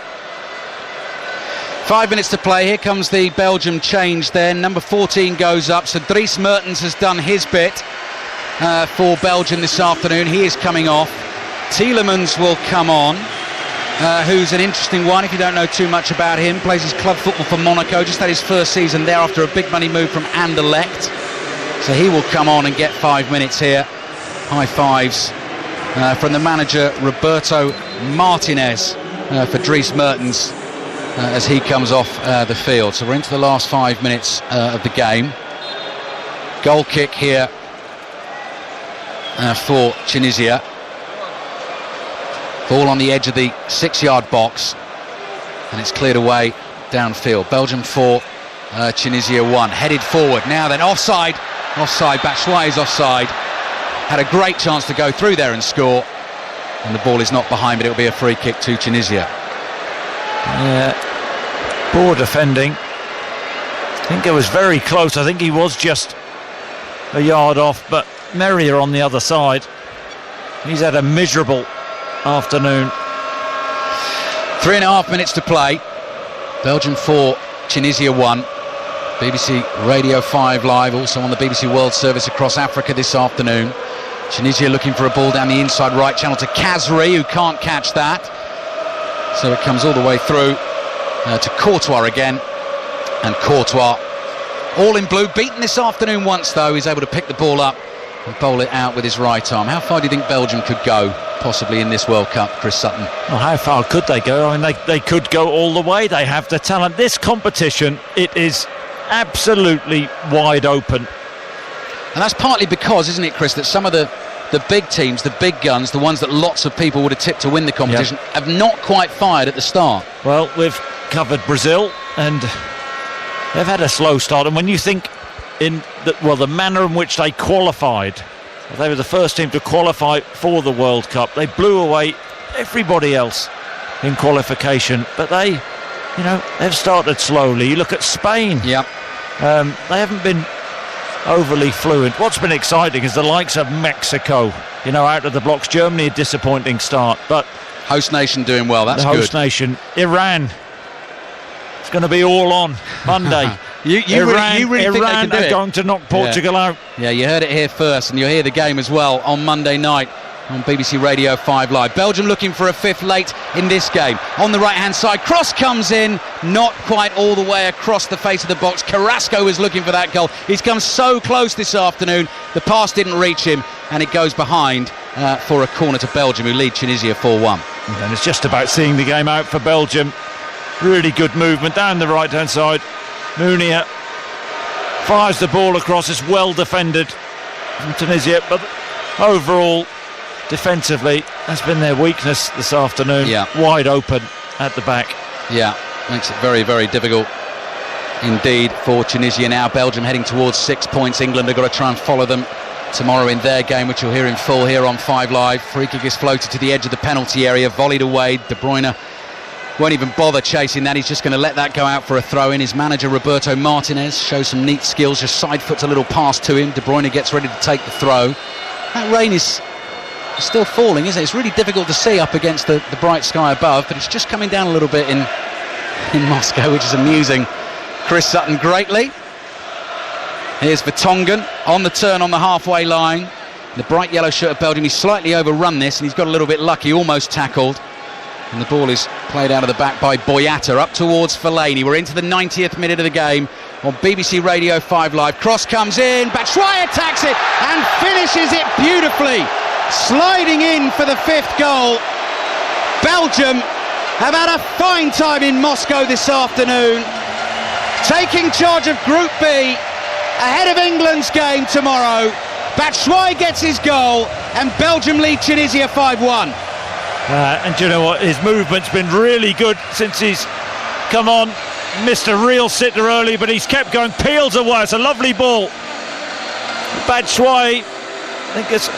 [SPEAKER 1] 5 minutes to play. Here comes the Belgium change then. Number 14 goes up. So Dries Mertens has done his bit for Belgium this afternoon. He is coming off. Tielemans will come on, who's an interesting one if you don't know too much about him. Plays his club football for Monaco. Just had his first season there after a big money move from Anderlecht. So he will come on and get 5 minutes here. High fives from the manager Roberto Martinez for Dries Mertens as he comes off the field. So we're into the last 5 minutes of the game. Goal kick here for Tunisia. Ball on the edge of the 6-yard box, and it's cleared away downfield. Belgium 4, Tunisia 1. Headed forward. Now then, offside. Batshuayi is offside. Had a great chance to go through there and score. And the ball is not behind, but it'll be a free kick to Tunisia.
[SPEAKER 2] Yeah, poor defending. I think it was very close. I think he was just a yard off, but Merrier on the other side. He's had a miserable afternoon.
[SPEAKER 1] 3.5 minutes to play. Belgium 4, Tunisia 1. BBC Radio 5 Live, also on the BBC World Service across Africa this afternoon. Tunisia looking for a ball down the inside right channel to Khazri, who can't catch that. So it comes all the way through to Courtois again. And Courtois, all in blue, beaten this afternoon once though. He's able to pick the ball up and bowl it out with his right arm. How far do you think Belgium could go, possibly in this World Cup, Chris Sutton?
[SPEAKER 2] Well, how far could they go? I mean, they could go all the way. They have the talent. This competition, it is absolutely wide open.
[SPEAKER 1] And that's partly because, isn't it, Chris, that some of the big teams, the big guns, the ones that lots of people would have tipped to win the competition, have not quite fired at the start.
[SPEAKER 2] Well, we've covered Brazil, and they've had a slow start. And when you think the manner in which they qualified, they were the first team to qualify for the World Cup. They blew away everybody else in qualification, but they've started slowly. You look at Spain.
[SPEAKER 1] Yep.
[SPEAKER 2] They haven't been overly fluent. What's been exciting is the likes of Mexico, out of the blocks. Germany, a disappointing start, but
[SPEAKER 1] host nation doing well. That's
[SPEAKER 2] the
[SPEAKER 1] good.
[SPEAKER 2] Host nation. Iran. It's going to be all on Monday.
[SPEAKER 1] You really think they can do it?
[SPEAKER 2] Are going to knock Portugal out.
[SPEAKER 1] Yeah, you heard it here first, and you'll hear the game as well on Monday night on BBC Radio 5 Live. Belgium looking for a fifth late in this game. On the right-hand side, cross comes in, not quite all the way across the face of the box. Carrasco was looking for that goal. He's come so close this afternoon. The pass didn't reach him, and it goes behind for a corner to Belgium, who lead Tunisia 4-1.
[SPEAKER 2] And it's just about seeing the game out for Belgium. Really good movement down the right-hand side. Munir fires the ball across. It's well defended from Tunisia, but overall, defensively, that's been their weakness this afternoon.
[SPEAKER 1] Yeah.
[SPEAKER 2] Wide open at the back.
[SPEAKER 1] Yeah, makes it very, very difficult indeed for Tunisia now. Belgium heading towards 6 points. England have got to try and follow them tomorrow in their game, which you'll hear in full here on 5 Live. Free kick is floated to the edge of the penalty area, volleyed away. De Bruyne won't even bother chasing that. He's just going to let that go out for a throw-in. His manager, Roberto Martinez, shows some neat skills, just side foots a little pass to him. De Bruyne gets ready to take the throw. That rain is still falling, isn't it? It's really difficult to see up against the bright sky above, but it's just coming down a little bit in Moscow, which is amusing Chris Sutton greatly. Here's Vertonghen on the turn on the halfway line. The bright yellow shirt of Belgium, he's slightly overrun this, and he's got a little bit lucky, almost tackled. And the ball is played out of the back by Boyata, up towards Fellaini. We're into the 90th minute of the game on BBC Radio 5 Live. Cross comes in, Batshuayi attacks it and finishes it beautifully. Sliding in for the fifth goal. Belgium have had a fine time in Moscow this afternoon, taking charge of Group B ahead of England's game tomorrow. Batshuayi gets his goal and Belgium lead Tunisia 5-1.
[SPEAKER 2] And you know what, his movement's been really good since he's come on. Missed a real sitter early, but he's kept going, peels away. It's a lovely ball. Batshuayi, I think it's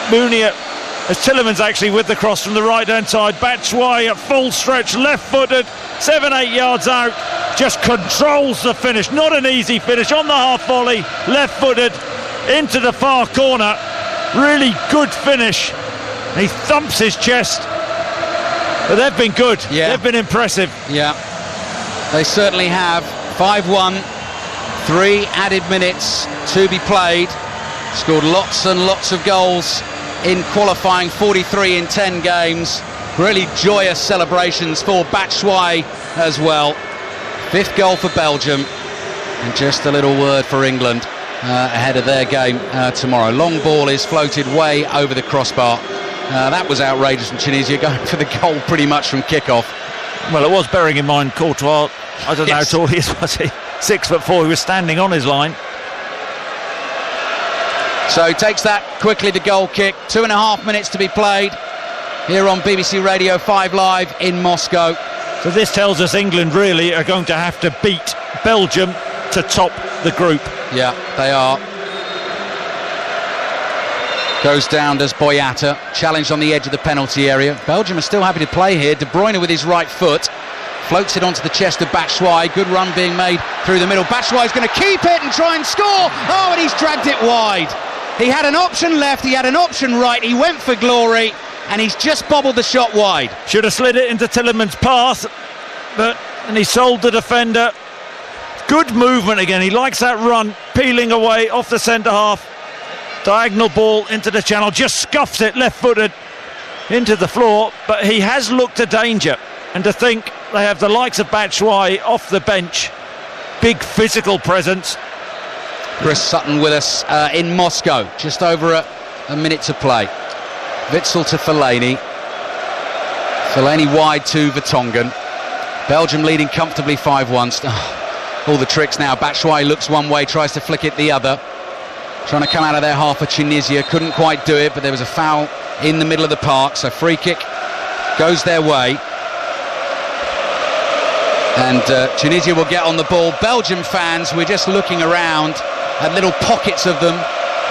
[SPEAKER 2] Munir, as Tillemans actually with the cross from the right hand side. Batshuayi at full stretch, left footed, 7-8 yards out, just controls the finish. Not an easy finish on the half volley, left footed into the far corner. Really good finish. He thumps his chest. But they've been good.
[SPEAKER 1] Yeah.
[SPEAKER 2] They've been impressive.
[SPEAKER 1] Yeah, they certainly have. 5-1, 3 added minutes to be played. Scored lots and lots of goals in qualifying, 43 in 10 games. Really joyous celebrations for Batshuayi as well. 5th goal for Belgium, and just a little word for England ahead of their game tomorrow. Long ball is floated way over the crossbar. That was outrageous from Tunisia, going for the goal pretty much from kick-off.
[SPEAKER 2] Well, it was, bearing in mind Courtois, I don't know how tall he is, was he? 6'4", he was standing on his line.
[SPEAKER 1] So he takes that quickly, the goal kick. 2.5 minutes to be played here on BBC Radio 5 Live in Moscow.
[SPEAKER 2] So this tells us England really are going to have to beat Belgium to top the group.
[SPEAKER 1] Yeah, they are. Goes down as Boyata, challenged on the edge of the penalty area. Belgium are still happy to play here. De Bruyne with his right foot floats it onto the chest of Batshuayi. Good run being made through the middle. Batshuayi's going to keep it and try and score. Oh, and he's dragged it wide. He had an option left, he had an option right, he went for glory, and he's just bobbled the shot wide.
[SPEAKER 2] Should have slid it into Tielemans' path, and he sold the defender. Good movement again. He likes that run, peeling away off the centre half. Diagonal ball into the channel, just scuffs it left-footed into the floor, but he has looked a danger. And to think they have the likes of Batshuayi off the bench, big physical presence.
[SPEAKER 1] Chris Sutton with us in Moscow, just over a minute to play. Witsel to Fellaini. Fellaini wide to Vertonghen. Belgium leading comfortably 5-1. All the tricks now. Batshuayi looks one way, tries to flick it the other. Trying to come out of their half for Tunisia. Couldn't quite do it, but there was a foul in the middle of the park. So free kick goes their way. And Tunisia will get on the ball. Belgium fans, we're just looking around at little pockets of them,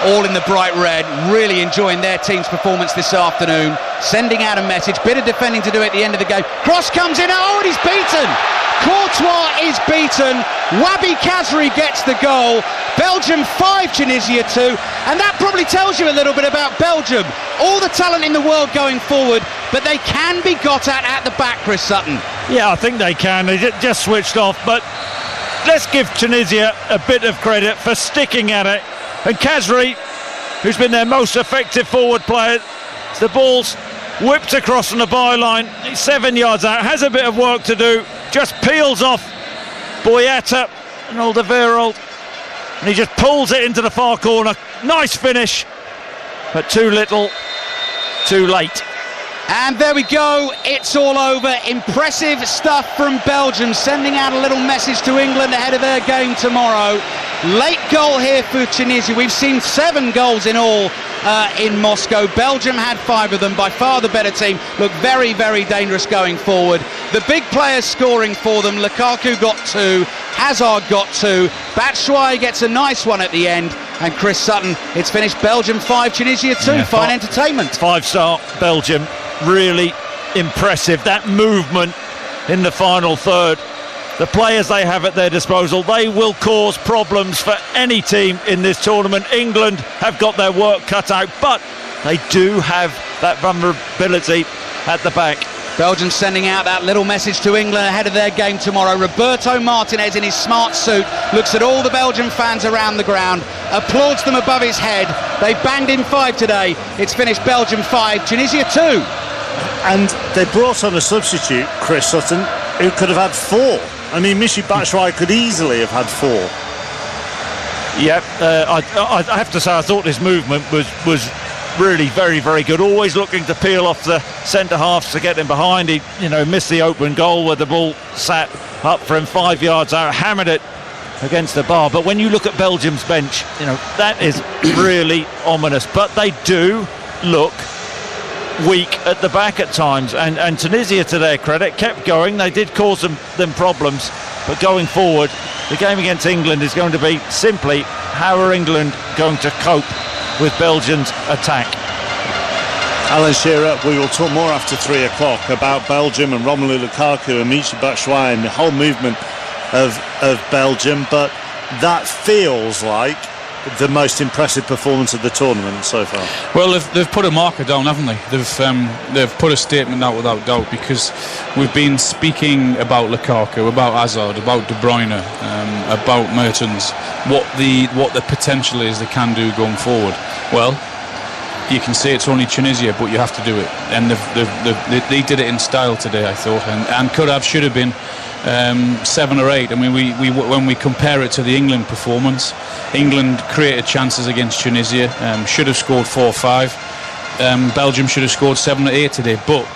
[SPEAKER 1] all in the bright red, really enjoying their team's performance this afternoon, sending out a message. Bit of defending to do at the end of the game. Cross comes in, oh, and he's beaten. Courtois is beaten. Wabi Kazri gets the goal. Belgium 5, Tunisia 2, and that probably tells you a little bit about Belgium. All the talent in the world going forward, but they can be got at the back, Chris Sutton.
[SPEAKER 2] Yeah, I think they can. They just switched off, but let's give Tunisia a bit of credit for sticking at it. And Kazri, who's been their most effective forward player, the ball's whipped across from the byline. He's 7 yards out, has a bit of work to do, just peels off Boyata and Alderweireld, and he just pulls it into the far corner. Nice finish, but too little, too late.
[SPEAKER 1] And there we go, it's all over. Impressive stuff from Belgium, sending out a little message to England ahead of their game tomorrow. Late goal here for Tunisia. We've seen 7 goals in all in Moscow. Belgium had 5 of them, by far the better team. Look very, very dangerous going forward. The big players scoring for them. Lukaku got 2, Hazard got 2, Batshuayi gets a nice one at the end, and Chris Sutton, it's finished Belgium 5, Tunisia 2. Yeah, fine entertainment.
[SPEAKER 2] 5-star Belgium. Really impressive, that movement in the final third. The players they have at their disposal, they will cause problems for any team in this tournament. England have got their work cut out, but they do have that vulnerability at the back.
[SPEAKER 1] Belgium sending out that little message to England ahead of their game tomorrow. Roberto Martinez in his smart suit looks at all the Belgian fans around the ground, applauds them above his head. They banged in 5 today. It's finished Belgium 5, Tunisia 2.
[SPEAKER 3] And they brought on a substitute, Chris Sutton, who could have had 4. I mean, Michy Batshuayi could easily have had 4.
[SPEAKER 2] Yep, I have to say I thought his movement was really very, very good. Always looking to peel off the centre halves to get him behind. He, missed the open goal where the ball sat up for him 5 yards out, hammered it against the bar. But when you look at Belgium's bench, that is really ominous. But they do look weak at the back at times, and Tunisia, to their credit, kept going. They did cause them problems, but going forward, the game against England is going to be simply how are England going to cope with Belgium's attack.
[SPEAKER 3] Alan Shearer, we will talk more after 3 o'clock about Belgium and Romelu Lukaku and Michy Batshuayi and the whole movement of Belgium, but that feels like the most impressive performance of the tournament so far.
[SPEAKER 4] Well, they've put a marker down, haven't they? They've put a statement out without doubt, because we've been speaking about Lukaku, about Hazard, about De Bruyne, about Mertens, what the potential is they can do going forward. Well, you can say it's only Tunisia, but you have to do it, and they did it in style today, I thought, and could have, should have been 7 or 8. I mean, we when we compare it to the England performance, England created chances against Tunisia, should have scored 4 or 5. Belgium should have scored 7 or 8 today, but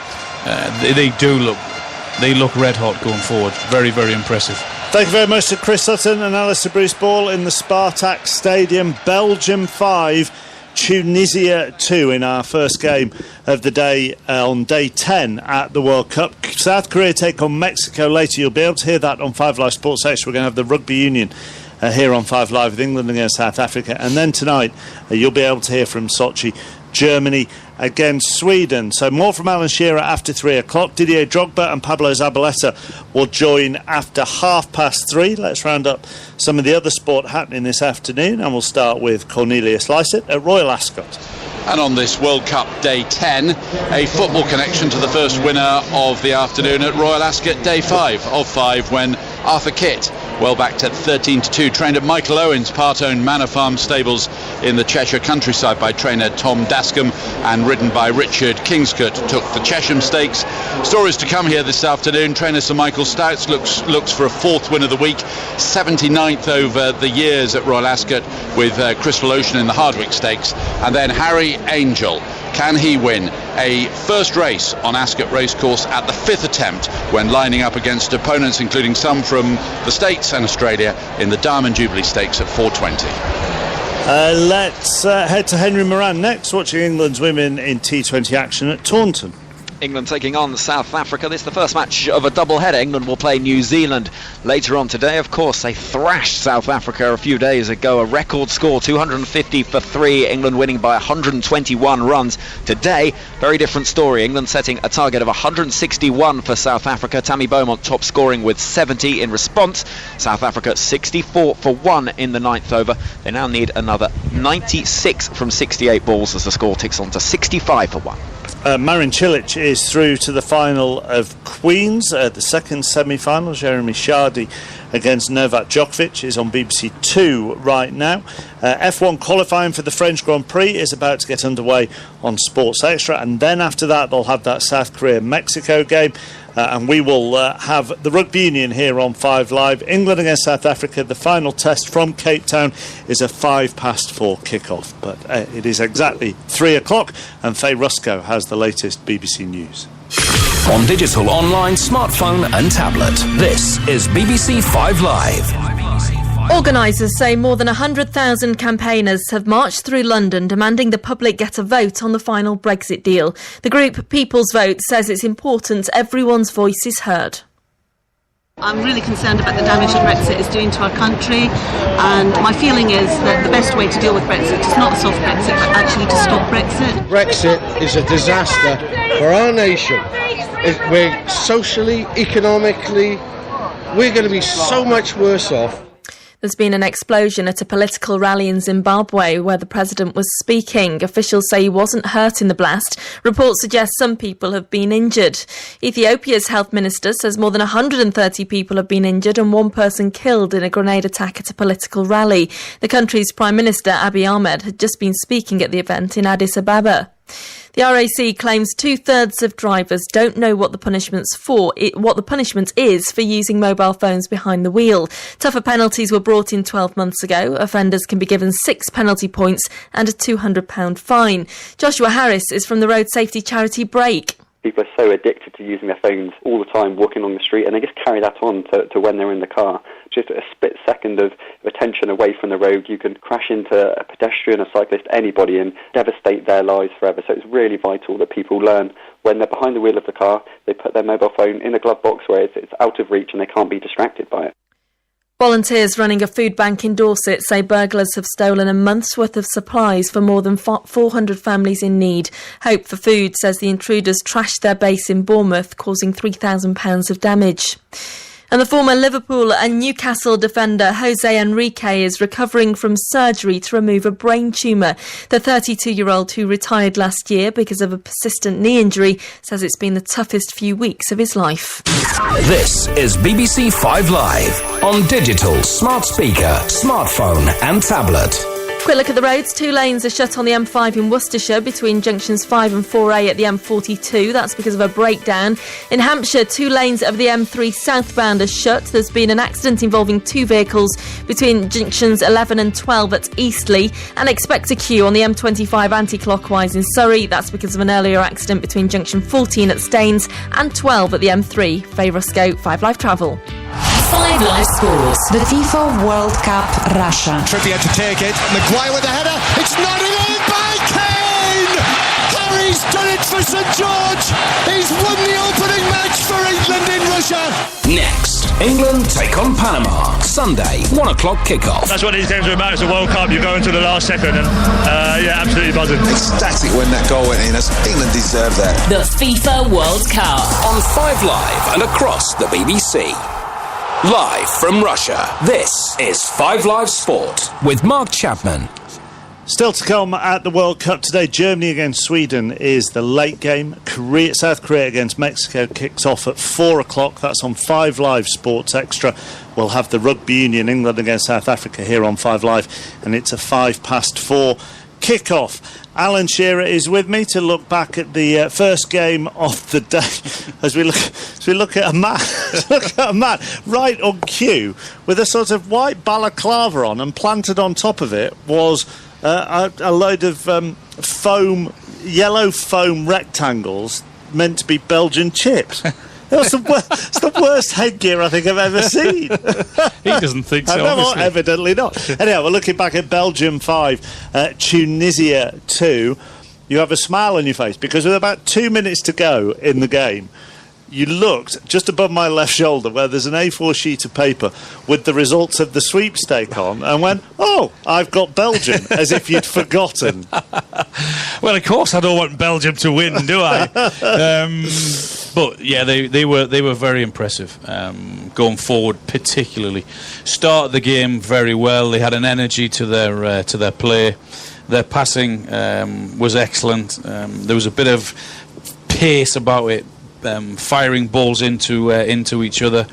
[SPEAKER 4] they look red hot going forward. Very, very impressive.
[SPEAKER 3] Thank you very much to Chris Sutton and Alistair Bruce Ball in the Spartak Stadium. Belgium 5, Tunisia 2 in our first game of the day on day 10 at the World Cup. South Korea take on Mexico later. You'll be able to hear that on 5 Live Sports Extra. We're going to have the Rugby Union here on 5 Live with England against South Africa. And then tonight you'll be able to hear from Sochi, Germany against Sweden. So more from Alan Shearer after 3 o'clock. Didier Drogba and Pablo Zabaleta will join after 3:30. Let's round up some of the other sport happening this afternoon, and we'll start with Cornelius Lycett at Royal Ascot.
[SPEAKER 14] And on this World Cup Day 10, a football connection to the first winner of the afternoon at Royal Ascot Day 5 of 5, when Arthur Kitt, well back to 13-2, trained at Michael Owen's part-owned Manor Farm stables in the Cheshire countryside by trainer Tom Dascombe and ridden by Richard Kingscote, took the Chesham Stakes. Stories to come here this afternoon. Trainer Sir Michael Stouts looks for a 4th win of the week, 79th over the years at Royal Ascot with Crystal Ocean in the Hardwick Stakes. And then Harry Angel, can he win a first race on Ascot Racecourse at the 5th attempt when lining up against opponents including some from the States and Australia in the Diamond Jubilee Stakes at 4:20.
[SPEAKER 3] Let's head to Henry Moran next, watching England's women in T20 action at Taunton.
[SPEAKER 18] England taking on South Africa. This is the first match of a double-header. England will play New Zealand later on today. Of course, they thrashed South Africa a few days ago. A record score, 250 for 3. England winning by 121 runs. Today, very different story. England setting a target of 161 for South Africa. Tammy Beaumont top scoring with 70 in response. South Africa 64 for 1 in the 9th over. They now need another 96 from 68 balls as the score ticks on to 65 for 1.
[SPEAKER 3] Marin Cilic is through to the final of Queen's, the second semi-final. Jeremy Chardy against Novak Djokovic is on BBC 2 right now. F1 qualifying for the French Grand Prix is about to get underway on Sports Extra, and then after that they'll have that South Korea-Mexico game. And we will have the Rugby Union here on 5 Live. England against South Africa. The final test from Cape Town is a 4:05 kick-off. But it is exactly 3 o'clock, and Faye Rusco has the latest BBC News.
[SPEAKER 5] On digital, online, smartphone and tablet, this is BBC 5 Live.
[SPEAKER 6] Organisers say more than 100,000 campaigners have marched through London demanding the public get a vote on the final Brexit deal. The group People's Vote says it's important everyone's voice is heard.
[SPEAKER 19] I'm really concerned about the damage that Brexit is doing to our country, and my feeling is that the best way to deal with Brexit is not a soft Brexit, but actually to stop Brexit.
[SPEAKER 20] Brexit is a disaster for our nation. We're socially, economically, we're going to be so much worse off.
[SPEAKER 6] There's been an explosion at a political rally in Zimbabwe where the president was speaking. Officials say he wasn't hurt in the blast. Reports suggest some people have been injured. Ethiopia's health minister says more than 130 people have been injured and 1 person killed in a grenade attack at a political rally. The country's Prime Minister Abiy Ahmed had just been speaking at the event in Addis Ababa. The RAC claims 2/3 of drivers don't know what the punishment is for using mobile phones behind the wheel. Tougher penalties were brought in 12 months ago. Offenders can be given 6 penalty points and a £200 fine. Joshua Harris is from the road safety charity Break.
[SPEAKER 21] People are so addicted to using their phones all the time, walking along the street, and they just carry that on to when they're in the car. Just a split second of attention away from the road, you can crash into a pedestrian, a cyclist, anybody, and devastate their lives forever. So it's really vital that people learn when they're behind the wheel of the car, they put their mobile phone in a glove box where it's out of reach and they can't be distracted by it.
[SPEAKER 6] Volunteers running a food bank in Dorset say burglars have stolen a month's worth of supplies for more than 400 families in need. Hope for Food says the intruders trashed their base in Bournemouth, causing £3,000 of damage. And the former Liverpool and Newcastle defender Jose Enrique is recovering from surgery to remove a brain tumour. The 32-year-old, who retired last year because of a persistent knee injury, says it's been the toughest few weeks of his life.
[SPEAKER 5] This is BBC 5 Live on digital, smart speaker, smartphone and tablet.
[SPEAKER 6] Quick look at the roads. 2 lanes are shut on the M5 in Worcestershire between junctions 5 and 4A at the M42. That's because of a breakdown. In Hampshire, 2 lanes of the M3 southbound are shut. There's been an accident involving 2 vehicles between junctions 11 and 12 at Eastleigh. And expect a queue on the M25 anti-clockwise in Surrey. That's because of an earlier accident between junction 14 at Staines and 12 at the M3. Faye Rusco, 5 Live Travel.
[SPEAKER 22] 5 Live Sports. The FIFA World Cup Russia.
[SPEAKER 10] Trippier to take it. Maguire with the header. It's not in. By He's done it for St George. He's won the opening match for England in Russia.
[SPEAKER 5] Next, England take on Panama. Sunday, 1 o'clock kickoff.
[SPEAKER 7] That's what these games are about. It's a World Cup. You go into the last second and, absolutely buzzing.
[SPEAKER 8] Ecstatic when that goal went in. England deserved that.
[SPEAKER 22] The FIFA World Cup.
[SPEAKER 5] On 5 Live and across the BBC. Live from Russia, this is 5 Live Sport with Mark Chapman.
[SPEAKER 3] Still to come at the World Cup today, Germany against Sweden is the late game. South Korea against Mexico kicks off at 4 o'clock. That's on 5 Live Sports Extra. We'll have the Rugby Union, England against South Africa, here on 5 Live, and it's a 4:05 kick-off. Alan Shearer is with me to look back at the first game of the day as we look at a man right on cue with a sort of white balaclava on, and planted on top of it was a load of yellow foam rectangles meant to be Belgian chips. It's the worst headgear I think I've ever seen.
[SPEAKER 4] He doesn't think so.
[SPEAKER 3] No, evidently not. Anyhow, we're looking back at Belgium 5, Tunisia 2. You have a smile on your face because with about 2 minutes to go in the game, you looked just above my left shoulder where there's an A4 sheet of paper with the results of the sweepstake on, and went, "Oh, I've got Belgium," as if you'd forgotten.
[SPEAKER 4] Well, of course I don't want Belgium to win, do I? But yeah, they were very impressive going forward, particularly. Started the game very well. They had an energy to their play. Their passing was excellent. There was a bit of pace about it. Firing balls into each other,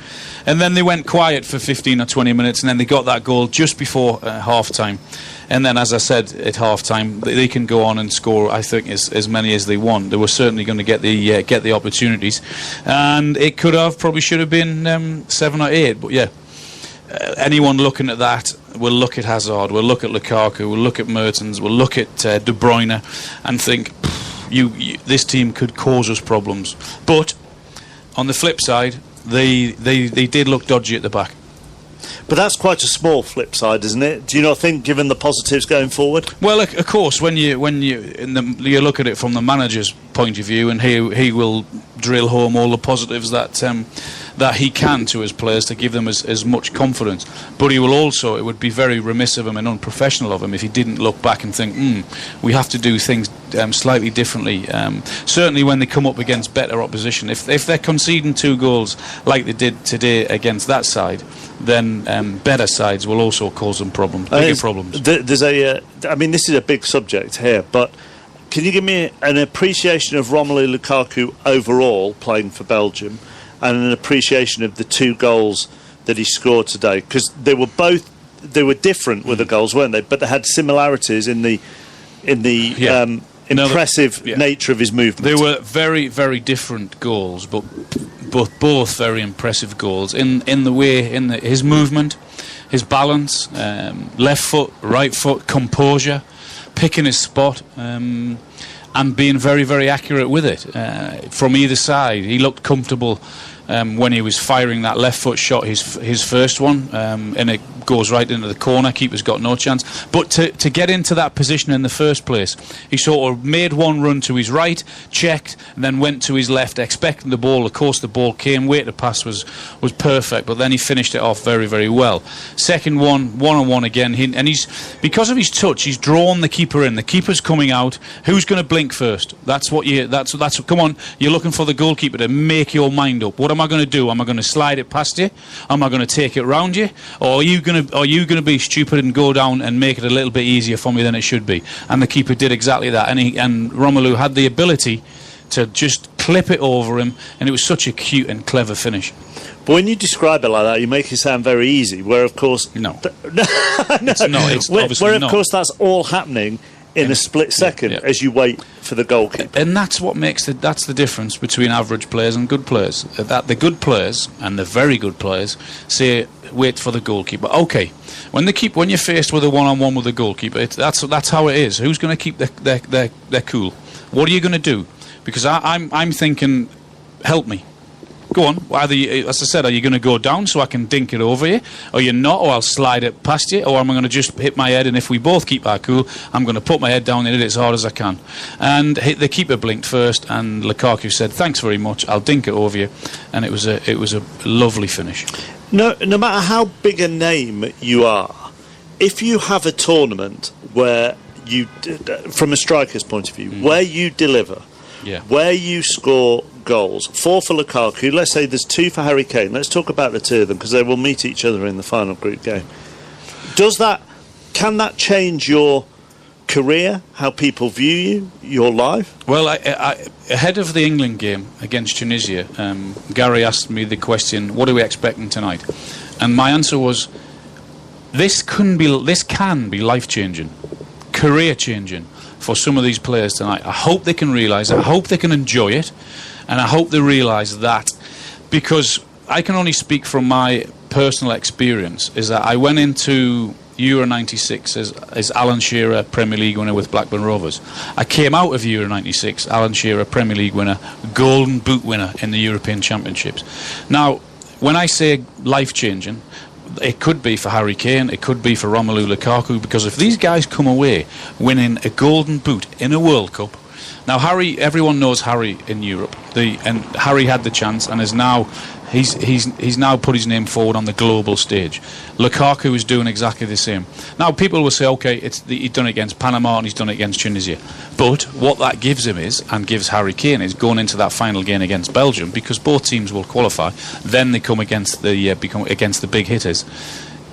[SPEAKER 4] and then they went quiet for 15 or 20 minutes, and then they got that goal just before half time. And then, as I said, at half time they can go on and score, I think, as many as they want. They were certainly going to get the opportunities, and it probably should have been 7 or 8. But yeah, anyone looking at that will look at Hazard, will look at Lukaku, will look at Mertens, will look at De Bruyne, and think, this team could cause us problems. But on the flip side, they did look dodgy at the back.
[SPEAKER 3] But that's quite a small flip side, isn't it? Do you not think, given the positives going forward?
[SPEAKER 4] Well, of course, when you look at it from the manager's point of view, and he will drill home all the positives that he can to his players to give them as much confidence. But he will also, it would be very remiss of him and unprofessional of him if he didn't look back and think, we have to do things slightly differently. Certainly when they come up against better opposition, if they're conceding 2 goals like they did today against that side, then better sides will also cause them problems, bigger problems.
[SPEAKER 3] There's this is a big subject here, but can you give me an appreciation of Romelu Lukaku overall playing for Belgium, and an appreciation of the 2 goals that he scored today? Because they were different with the goals, weren't they? But they had similarities in the impressive nature of his movement.
[SPEAKER 4] They were very, very different goals, but both very impressive goals in his movement, his balance, left foot, right foot, composure, picking his spot, and being very, very accurate with it from either side. He looked comfortable when he was firing that left foot shot, his first one, and it goes right into the corner. Keeper's got no chance. But to get into that position in the first place, he sort of made one run to his right, checked, and then went to his left, expecting the ball. Of course, the ball came. Weight of pass was perfect, but then he finished it off very, very well. Second one-on-one again, and because of his touch, he's drawn the keeper in. The keeper's coming out. Who's going to blink first? That's come on. You're looking for the goalkeeper to make your mind up. What am I going to do? Am I going to slide it past you? Am I going to take it round you? Or are you going to be stupid and go down and make it a little bit easier for me than it should be? And the keeper did exactly that. And Romelu had the ability to just clip it over him, and it was such a cute and clever finish.
[SPEAKER 3] But when you describe it like that, you make it sound very easy. Where of course,
[SPEAKER 4] it's not. It's obviously
[SPEAKER 3] where of
[SPEAKER 4] not.
[SPEAKER 3] course that's all happening in a split second as you wait for the goalkeeper.
[SPEAKER 4] And that's what makes that's the difference between average players and good players. That the good players and the very good players say, wait for the goalkeeper. Okay, when you're faced with a one-on-one with the goalkeeper, that's how it is. Who's going to keep their cool? What are you going to do? Because I'm thinking, help me. Go on. Either, as I said, are you going to go down so I can dink it over you, or you're not, or I'll slide it past you, or am I going to just hit my head? And if we both keep our cool, I'm going to put my head down and hit it as hard as I can. And the keeper blinked first, and Lukaku said, "Thanks very much. I'll dink it over you." And it was a lovely finish.
[SPEAKER 3] No matter how big a name you are, if you have a tournament where you, from a striker's point of view, where you deliver, where you score goals, 4 for Lukaku, let's say there's 2 for Harry Kane, let's talk about the 2 of them because they will meet each other in the final group game. Can that change your career, how people view you, your life?
[SPEAKER 4] Well, I ahead of the England game against Tunisia, Gary asked me the question, what are we expecting tonight? And my answer was, this can be life-changing, career-changing for some of these players tonight. I hope they can realise it, I hope they can enjoy it, and I hope they realise that, because I can only speak from my personal experience, is that I went into Euro 96 as Alan Shearer, Premier League winner with Blackburn Rovers. I came out of Euro 96, Alan Shearer, Premier League winner, Golden Boot winner in the European Championships. Now, when I say life-changing, it could be for Harry Kane, it could be for Romelu Lukaku, because if these guys come away winning a Golden Boot in a World Cup. Now, Harry, everyone knows Harry in Europe, and Harry had the chance and is now. He's now put his name forward on the global stage. Lukaku is doing exactly the same. Now, people will say, okay, he's done it against Panama and he's done it against Tunisia. But what that gives him is, and gives Harry Kane, is going into that final game against Belgium, because both teams will qualify. Then they come against the big hitters.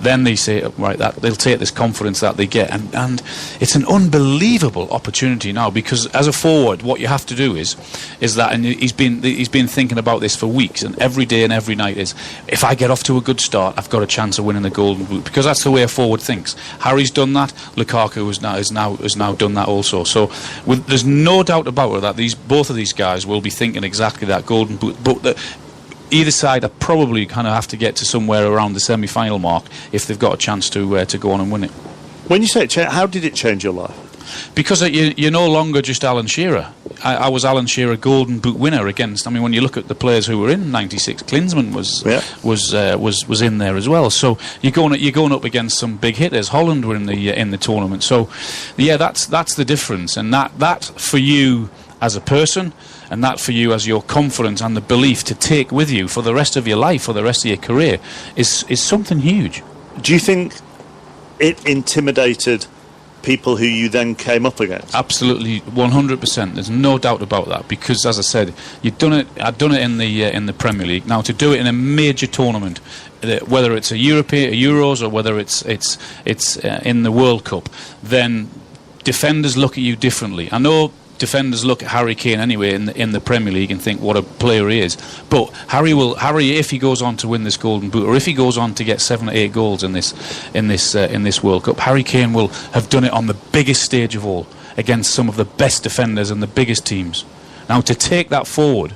[SPEAKER 4] Then they say, right, that they'll take this confidence that they get, and it's an unbelievable opportunity now, because as a forward, what you have to do is that, and he's been thinking about this for weeks, and every day and every night is, if I get off to a good start, I've got a chance of winning the Golden Boot, because that's the way a forward thinks. Harry's done that. Lukaku has now done that also. So there's no doubt about it that both of these guys will be thinking exactly that Golden Boot. But either side are probably kind of have to get to somewhere around the semi-final mark if they've got a chance to go on and win it.
[SPEAKER 3] When you say it, how did it change your life?
[SPEAKER 4] Because you're no longer just Alan Shearer. I was Alan Shearer Golden Boot winner against. I mean, when you look at the players who were in '96, Klinsmann was in there as well. So you're going up against some big hitters. Holland were in the tournament. So yeah, that's the difference, and that for you as a person, and that for you as your confidence and the belief to take with you for the rest of your life, for the rest of your career, is something huge.
[SPEAKER 3] Do you think it intimidated people who you then came up against?
[SPEAKER 4] Absolutely, 100%. There's no doubt about that, because, as I said, I'd done it in the Premier League. Now, to do it in a major tournament, whether it's a Euros or whether it's in the World Cup, then defenders look at you differently. I know defenders look at Harry Kane anyway in the Premier League and think what a player he is. But Harry, if he goes on to win this Golden Boot, or if he goes on to get 7 or 8 goals in this World Cup, Harry Kane will have done it on the biggest stage of all, against some of the best defenders and the biggest teams. Now, to take that forward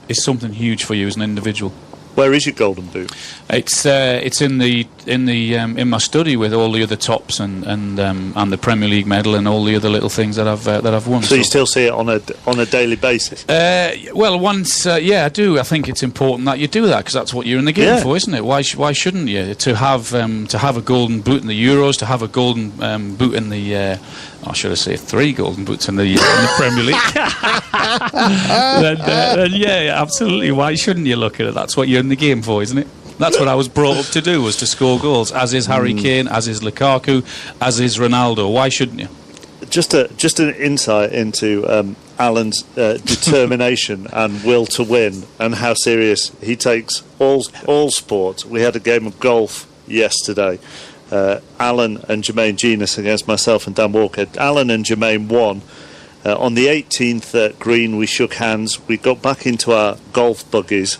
[SPEAKER 4] is something huge for you as an individual.
[SPEAKER 3] Where is your Golden Boot?
[SPEAKER 4] It's in my study with all the other tops and the Premier League medal and all the other little things that I've won.
[SPEAKER 3] So you still see it on a daily basis?
[SPEAKER 4] Well, once I do. I think it's important that you do that, because that's what you're in the game for, isn't it? Why shouldn't you? To have a Golden Boot in the Euros, to have a Golden Boot in the I should have said 3 Golden Boots in the Premier League. then yeah, absolutely. Why shouldn't you look at it? That's what you're in the game for, isn't it? That's what I was brought up to do, was to score goals, as is Harry Kane, as is Lukaku, as is Ronaldo. Why shouldn't you?
[SPEAKER 3] Just an insight into Alan's determination and will to win, and how serious he takes all sports. We had a game of golf yesterday. Alan and Jermaine Genus against myself and Dan Walker. Alan and Jermaine won. On the 18th green, we shook hands. We got back into our golf buggies.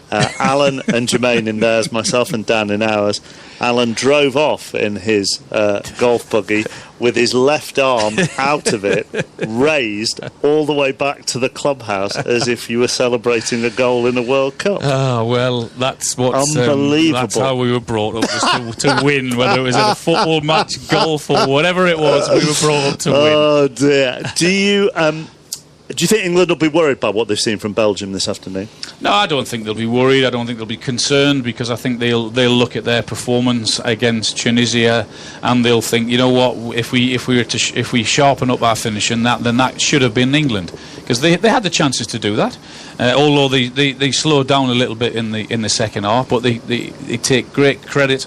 [SPEAKER 3] Alan and Jermaine in theirs, myself and Dan in ours. Alan drove off in his golf buggy with his left arm out of it, raised all the way back to the clubhouse, as if you were celebrating a goal in a World Cup.
[SPEAKER 4] Oh, well, that's what's
[SPEAKER 3] unbelievable.
[SPEAKER 4] That's how we were brought up, was to win, whether it was in a football match, golf, or whatever it was. We were brought up to win.
[SPEAKER 3] Oh dear. Do you Do you think England will be worried by what they've seen from Belgium this afternoon?
[SPEAKER 4] No, I don't think they'll be worried. I don't think they'll be concerned, because I think they'll look at their performance against Tunisia and they'll think, you know what, if we sharpen up our finishing, then that should have been England, because they had the chances to do that. Although they slowed down a little bit in the second half, but they take great credit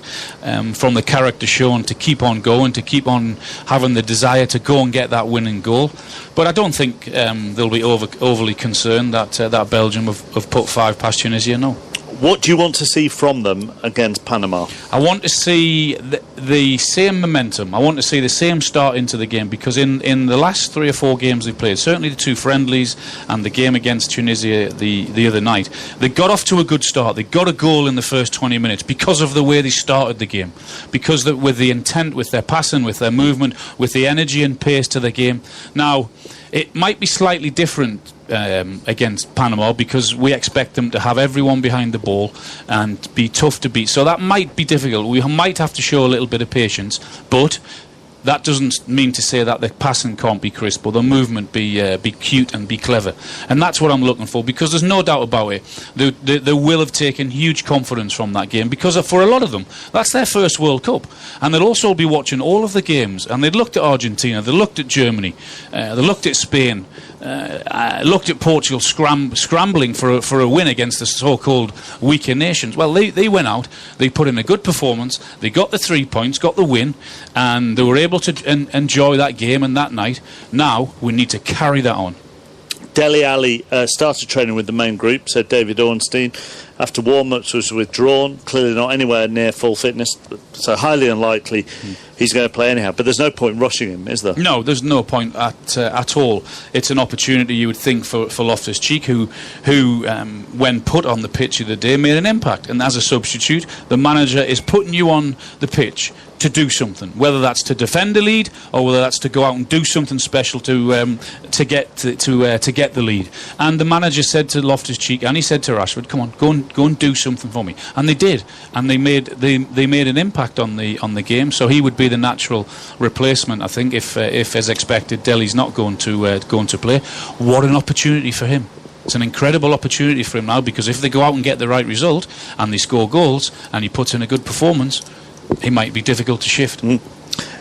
[SPEAKER 4] from the character shown to keep on going, to keep on having the desire to go and get that winning goal. But I don't think they'll be overly concerned that Belgium have put 5 past Tunisia. No.
[SPEAKER 3] What do you want to see from them against Panama?
[SPEAKER 4] I want to see the same momentum. I want to see the same start into the game, because in the last 3 or 4 games they've played, certainly the 2 friendlies and the game against Tunisia the other night, they got off to a good start. They got a goal in the first 20 minutes because of the way they started the game, because with the intent, with their passing, with their movement, with the energy and pace to the game. Now, it might be slightly different against Panama, because we expect them to have everyone behind the ball and be tough to beat. So that might be difficult. We might have to show a little bit of patience, but that doesn't mean to say that the passing can't be crisp or the movement be cute and be clever. And that's what I'm looking for, because there's no doubt about it. They will have taken huge confidence from that game, because for a lot of them, that's their first World Cup. And they'll also be watching all of the games, and they'd looked at Argentina, they looked at Germany, they looked at Spain, looked at Portugal scrambling for a win against the so-called weaker nations. Well, they went out, they put in a good performance, they got the 3 points, got the win, and they were able to enjoy that game and that night. Now we need to carry that on.
[SPEAKER 3] Dele Alli started training with the main group, said David Ornstein. After warm-ups was withdrawn, clearly not anywhere near full fitness, so highly unlikely he's going to play anyhow. But there's no point rushing him, is there?
[SPEAKER 4] No, there's no point at all. It's an opportunity, you would think, for Loftus-Cheek, who when put on the pitch the other day, made an impact. And as a substitute, the manager is putting you on the pitch to do something, whether that's to defend the lead or whether that's to go out and do something special to get the lead. And the manager said to Loftus-Cheek, and he said to Rashford, "Come on, go and do something for me." And they did, and they made an impact on the game. So he would be the natural replacement, I think, if as expected, Dele's not going to play. What an opportunity for him. It's an incredible opportunity for him now, because if they go out and get the right result and they score goals and he puts in a good performance, he might be difficult to shift.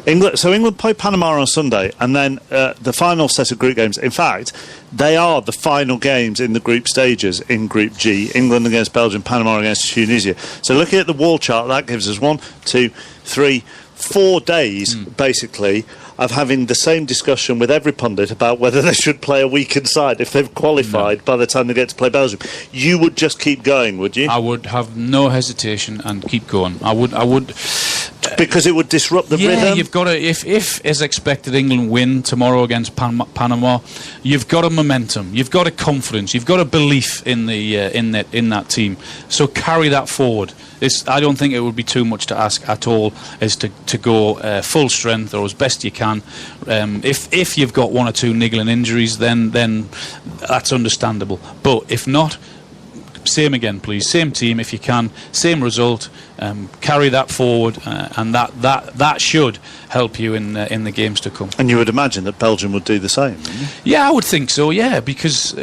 [SPEAKER 3] England play Panama on Sunday, and then the final set of group games. In fact, they are the final games in the group stages in Group G. England against Belgium, Panama against Tunisia. So looking at the wall chart, that gives us 1, 2, 3, 4 days, basically, of having the same discussion with every pundit about whether they should play a weakened side if they've qualified by the time they get to play Belgium. You would just keep going, would you?
[SPEAKER 4] I would have no hesitation and keep going. I would.
[SPEAKER 3] Because it would disrupt the rhythm.
[SPEAKER 4] You've got to, if as expected England win tomorrow against Panama, you've got a momentum, you've got a confidence, you've got a belief in that team. So carry that forward. I don't think it would be too much to ask at all, is to go full strength or as best you can. If you've got 1 or 2 niggling injuries, then that's understandable. But if not, same again, please. Same team if you can. Same result. Carry that forward, and that should help you in the games to come.
[SPEAKER 3] And you would imagine that Belgium would do the same, wouldn't you?
[SPEAKER 4] Yeah, I would think so. Yeah, because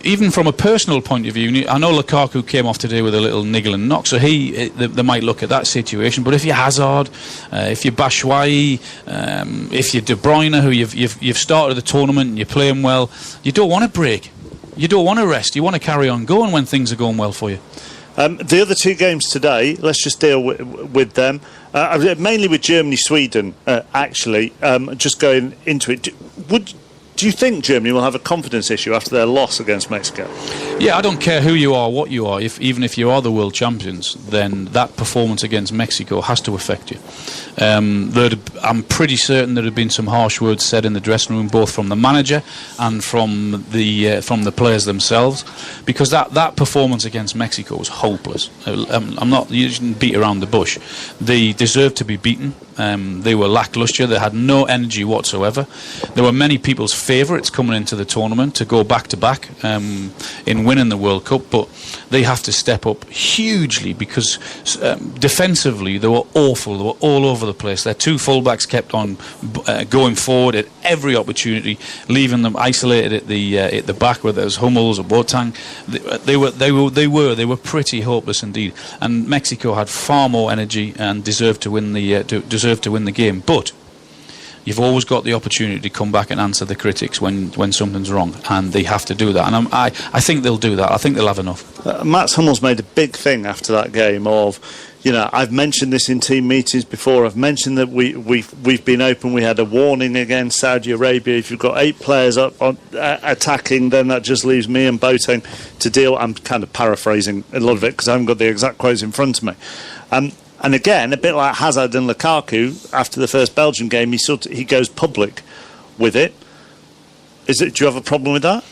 [SPEAKER 4] even from a personal point of view, I know Lukaku came off today with a little niggling knock, so they might look at that situation. But if you're Hazard, if you're Batshuayi, if you're De Bruyne, who you've started the tournament and you're playing well, you don't want to break. You don't want to rest. You want to carry on going when things are going well for you.
[SPEAKER 3] The other 2 games today, let's just deal with them. Mainly with Germany, Sweden, actually, just going into it. Do you think Germany will have a confidence issue after their loss against Mexico?
[SPEAKER 4] Yeah, I don't care who you are, what you are. Even if you are the world champions, then that performance against Mexico has to affect you. I'm pretty certain there have been some harsh words said in the dressing room, both from the manager and from the players themselves, because that performance against Mexico was hopeless. I'm not using beat around the bush. They deserved to be beaten. They were lacklustre. They had no energy whatsoever. There were many people's favourites coming into the tournament to go back-to-back in winning the World Cup, but they have to step up hugely because defensively they were awful. They were all over the place. Their two fullbacks kept on going forward at every opportunity, leaving them isolated at the back, whether it was Hummels or Boateng. They were pretty hopeless indeed. And Mexico had far more energy and deserved to win the game. But you've always got the opportunity to come back and answer the critics when something's wrong, and they have to do that. And I think they'll do that. I think they'll have enough.
[SPEAKER 3] Mats Hummels made a big thing after that game of, I've mentioned this in team meetings before. I've mentioned that we've been open. We had a warning against Saudi Arabia. If you've got 8 players up on, attacking, then that just leaves me and Boateng to deal. I'm kind of paraphrasing a lot of it because I haven't got the exact quotes in front of me. And again, a bit like Hazard and Lukaku, after the first Belgian game, he goes public with it. Do you have a problem with that?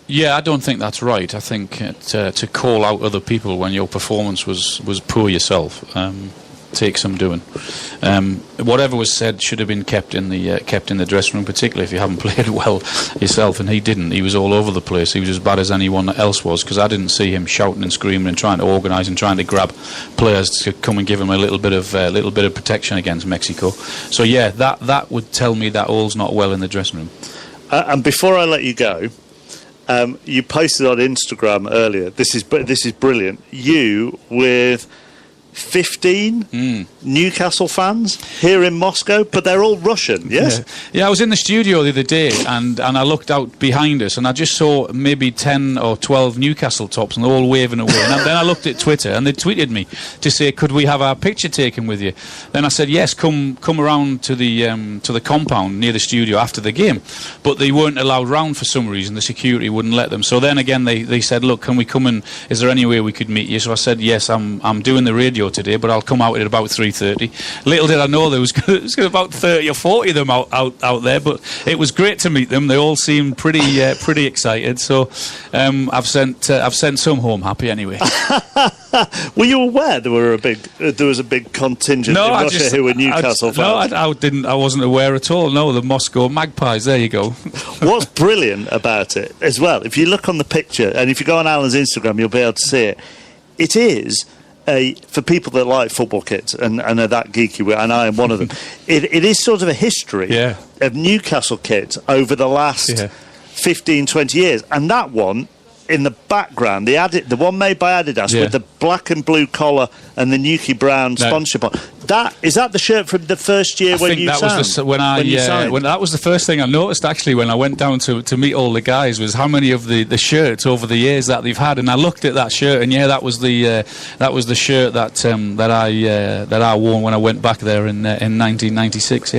[SPEAKER 4] Yeah, I don't think that's right. I think to call out other people when your performance was poor yourself takes some doing. Whatever was said should have been kept in the dressing room, particularly if you haven't played well yourself, and he didn't. He was all over the place. He was as bad as anyone else was, because I didn't see him shouting and screaming and trying to organise and trying to grab players to come and give him a little bit of protection against Mexico. So yeah, that would tell me that all's not well in the dressing room.
[SPEAKER 3] And before I let you go, you posted on Instagram earlier. This is brilliant. You with 15 Newcastle fans here in Moscow, but they're all Russian, yes?
[SPEAKER 4] Yeah, I was in the studio the other day and I looked out behind us and I just saw maybe 10 or 12 Newcastle tops and they're all waving away. And then I looked at Twitter and they tweeted me to say, could we have our picture taken with you? Then I said, yes, come around to the compound near the studio after the game. But they weren't allowed round for some reason. The security wouldn't let them. So then again, they said, look, can we come and is there any way we could meet you? So I said, yes, I'm doing the radio today, but I'll come out at about 3:30. Little did I know there was about 30 or 40 of them out there, but it was great to meet them. They all seemed pretty excited. So I've sent some home happy anyway.
[SPEAKER 3] Were you aware there was a big contingent in Russia who were Newcastle fans?
[SPEAKER 4] No, I wasn't aware at all. No, the Moscow Magpies. There you go.
[SPEAKER 3] What's brilliant about it as well, if you look on the picture and if you go on Alan's Instagram, you'll be able to see it. It is for people that like football kits and are that geeky, and I am one of them, it is sort of a history of Newcastle kits over the last 15, 20 years. And that one, in the background, the one made by Adidas with the black and blue collar and the Newquay Brown sponsorship on. Is that the shirt from the first year when you signed?
[SPEAKER 4] That was the first thing I noticed actually when I went down to meet all the guys, was how many of the shirts over the years that they've had, and I looked at that shirt and that was the shirt that I wore when I went back there in 1996.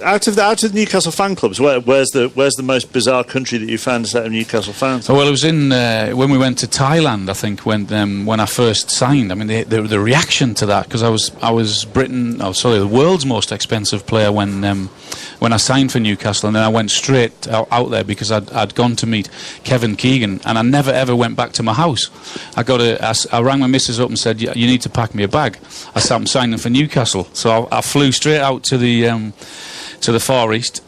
[SPEAKER 3] Out of the Newcastle fan clubs, where's the most bizarre country that you found a set of Newcastle fans?
[SPEAKER 4] Well, it was in when we went to Thailand, I think, when I first signed. I mean, the reaction to that, because I was the world's most expensive player when I signed for Newcastle, and then I went straight out there because I'd gone to meet Kevin Keegan, and I never ever went back to my house. I rang my missus up and said, you need to pack me a bag. I said, I'm signing for Newcastle, so I flew straight out to the Far East,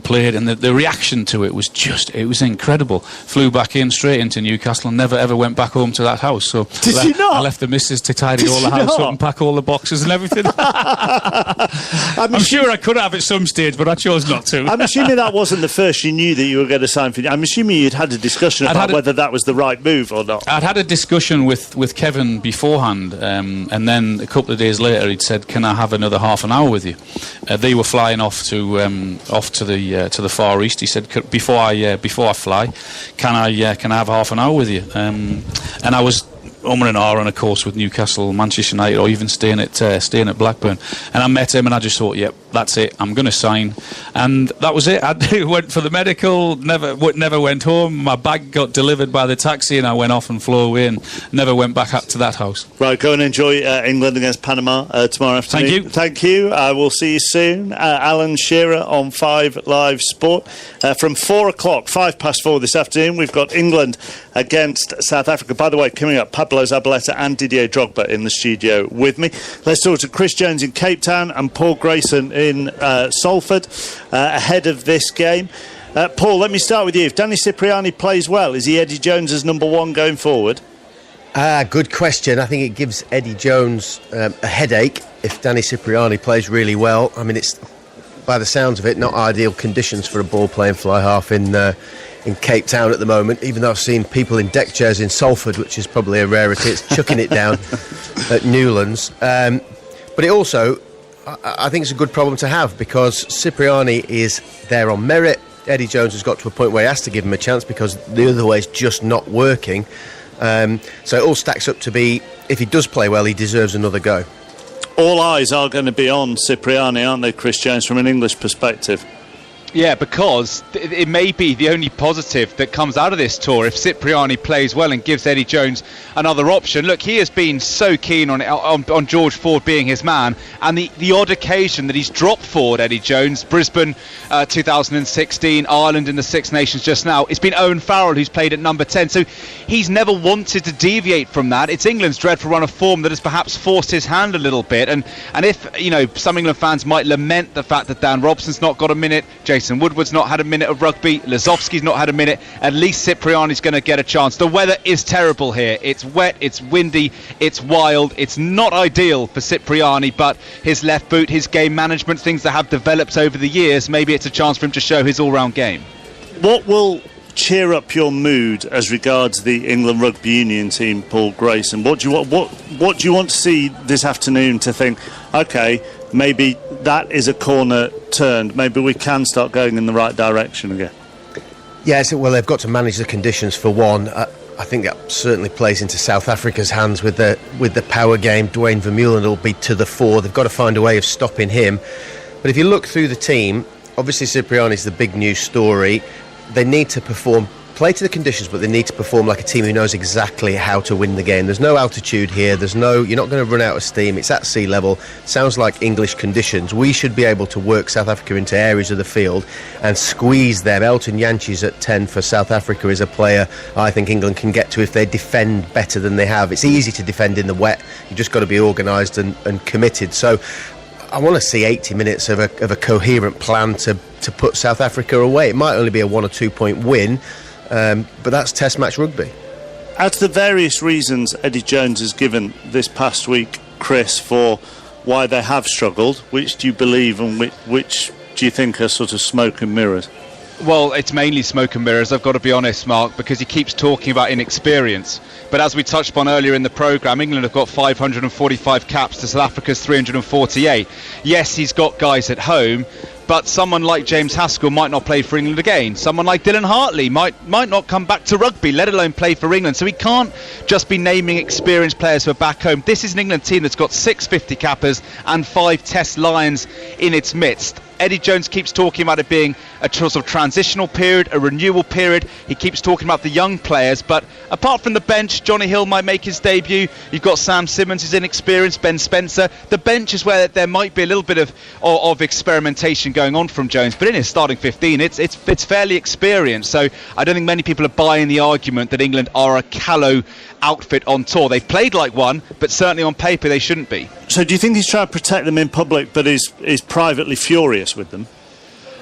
[SPEAKER 4] played, and the reaction to it was incredible. Flew back straight into Newcastle and never ever went back home to that house. So I left the missus to tidy all the house up and pack all the boxes and everything. I'm sure I could have at some stage, but I chose not to.
[SPEAKER 3] I'm assuming that wasn't the first you knew that you were going to sign for. I'm assuming you'd had a discussion about whether that was the right move or not.
[SPEAKER 4] I'd had a discussion with Kevin beforehand, and then a couple of days later he'd said, "Can I have another half an hour with you?" They were flying off to the Far East. He said, "Before I fly, can I have half an hour with you?" And I was and ahhing, of course, with Newcastle, Manchester United, or even staying at Blackburn. And I met him, and I just thought, yep, that's it. I'm going to sign, and that was it. I went for the medical, never went home. My bag got delivered by the taxi, and I went off and flew away, and never went back up to that house.
[SPEAKER 3] Right, go and enjoy England against Panama tomorrow afternoon. Thank you. We'll see you soon. Alan Shearer on 5 Live Sport from 4 o'clock, 4:05 this afternoon. We've got England against South Africa. By the way, coming up, Pablo Zabaleta and Didier Drogba in the studio with me. Let's talk to Chris Jones in Cape Town and Paul Grayson in Salford ahead of this game. Paul, let me start with you. If Danny Cipriani plays well, is he Eddie Jones's number one going forward?
[SPEAKER 9] Good question. I think it gives Eddie Jones a headache if Danny Cipriani plays really well. I mean, it's, by the sounds of it, not ideal conditions for a ball-playing fly-half in Cape Town at the moment, even though I've seen people in deck chairs in Salford, which is probably a rarity. It's chucking it down at Newlands. But it also, I think it's a good problem to have, because Cipriani is there on merit. Eddie Jones has got to a point where he has to give him a chance because the other way is just not working. So it all stacks up to be, if he does play well, he deserves another go.
[SPEAKER 3] All eyes are going to be on Cipriani, aren't they, Chris Jones, from an English perspective?
[SPEAKER 17] Yeah, because it may be the only positive that comes out of this tour if Cipriani plays well and gives Eddie Jones another option. Look, he has been so keen on George Ford being his man, and the odd occasion that he's dropped Ford, Eddie Jones, Brisbane 2016, Ireland in the Six Nations just now, it's been Owen Farrell who's played at number 10, so he's never wanted to deviate from that. It's England's dreadful run of form that has perhaps forced his hand a little bit, and if, you know, some England fans might lament the fact that Dan Robson's not got a minute, Jason Woodward's not had a minute of rugby, Lazowski's not had a minute, at least Cipriani's going to get a chance. The weather is terrible here. It's wet, it's windy, it's wild, it's not ideal for Cipriani, but his left boot, his game management, things that have developed over the years, maybe it's a chance for him to show his all-round game.
[SPEAKER 3] What will cheer up your mood as regards the England Rugby Union team, Paul Grayson? What do you want to see this afternoon to think, OK, maybe that is a corner turned, maybe we can start going in the right direction again?
[SPEAKER 9] Yes, well, they've got to manage the conditions for one. I think that certainly plays into South Africa's hands with the power game. Dwayne Vermeulen will be to the fore. They've got to find a way of stopping him. But if you look through the team, obviously Cipriani's the big news story. They need to play to the conditions, but they need to perform like a team who knows exactly how to win the game. There's no altitude here. You're not going to run out of steam. It's at sea level. Sounds like English conditions. We should be able to work South Africa into areas of the field and squeeze them. Elton Jantjies at 10 for South Africa is a player I think England can get to if they defend better than they have. It's easy to defend in the wet. You've just got to be organised and committed. So I want to see 80 minutes of a coherent plan to put South Africa away. It might only be a 1 or 2 point win, but that's Test match rugby.
[SPEAKER 3] Out of the various reasons Eddie Jones has given this past week, Chris, for why they have struggled, which do you believe and which do you think are sort of smoke and mirrors?
[SPEAKER 17] Well, it's mainly smoke and mirrors, I've got to be honest, Mark, because he keeps talking about inexperience. But as we touched upon earlier in the programme, England have got 545 caps to South Africa's 348. Yes, he's got guys at home, but someone like James Haskell might not play for England again. Someone like Dylan Hartley might not come back to rugby, let alone play for England. So he can't just be naming experienced players who are back home. This is an England team that's got 6 50 cappers and 5 Test Lions in its midst. Eddie Jones keeps talking about it being a sort of transitional period, a renewal period. He keeps talking about the young players, but apart from the bench, Johnny Hill might make his debut. You've got Sam Simmons, who's inexperienced, Ben Spencer. The bench is where there might be a little bit of experimentation going on from Jones, but in his starting 15, it's fairly experienced. So I don't think many people are buying the argument that England are a callow outfit on tour. They've played like one, but certainly on paper they shouldn't be. So do you think he's trying to protect them in public but is privately furious with them?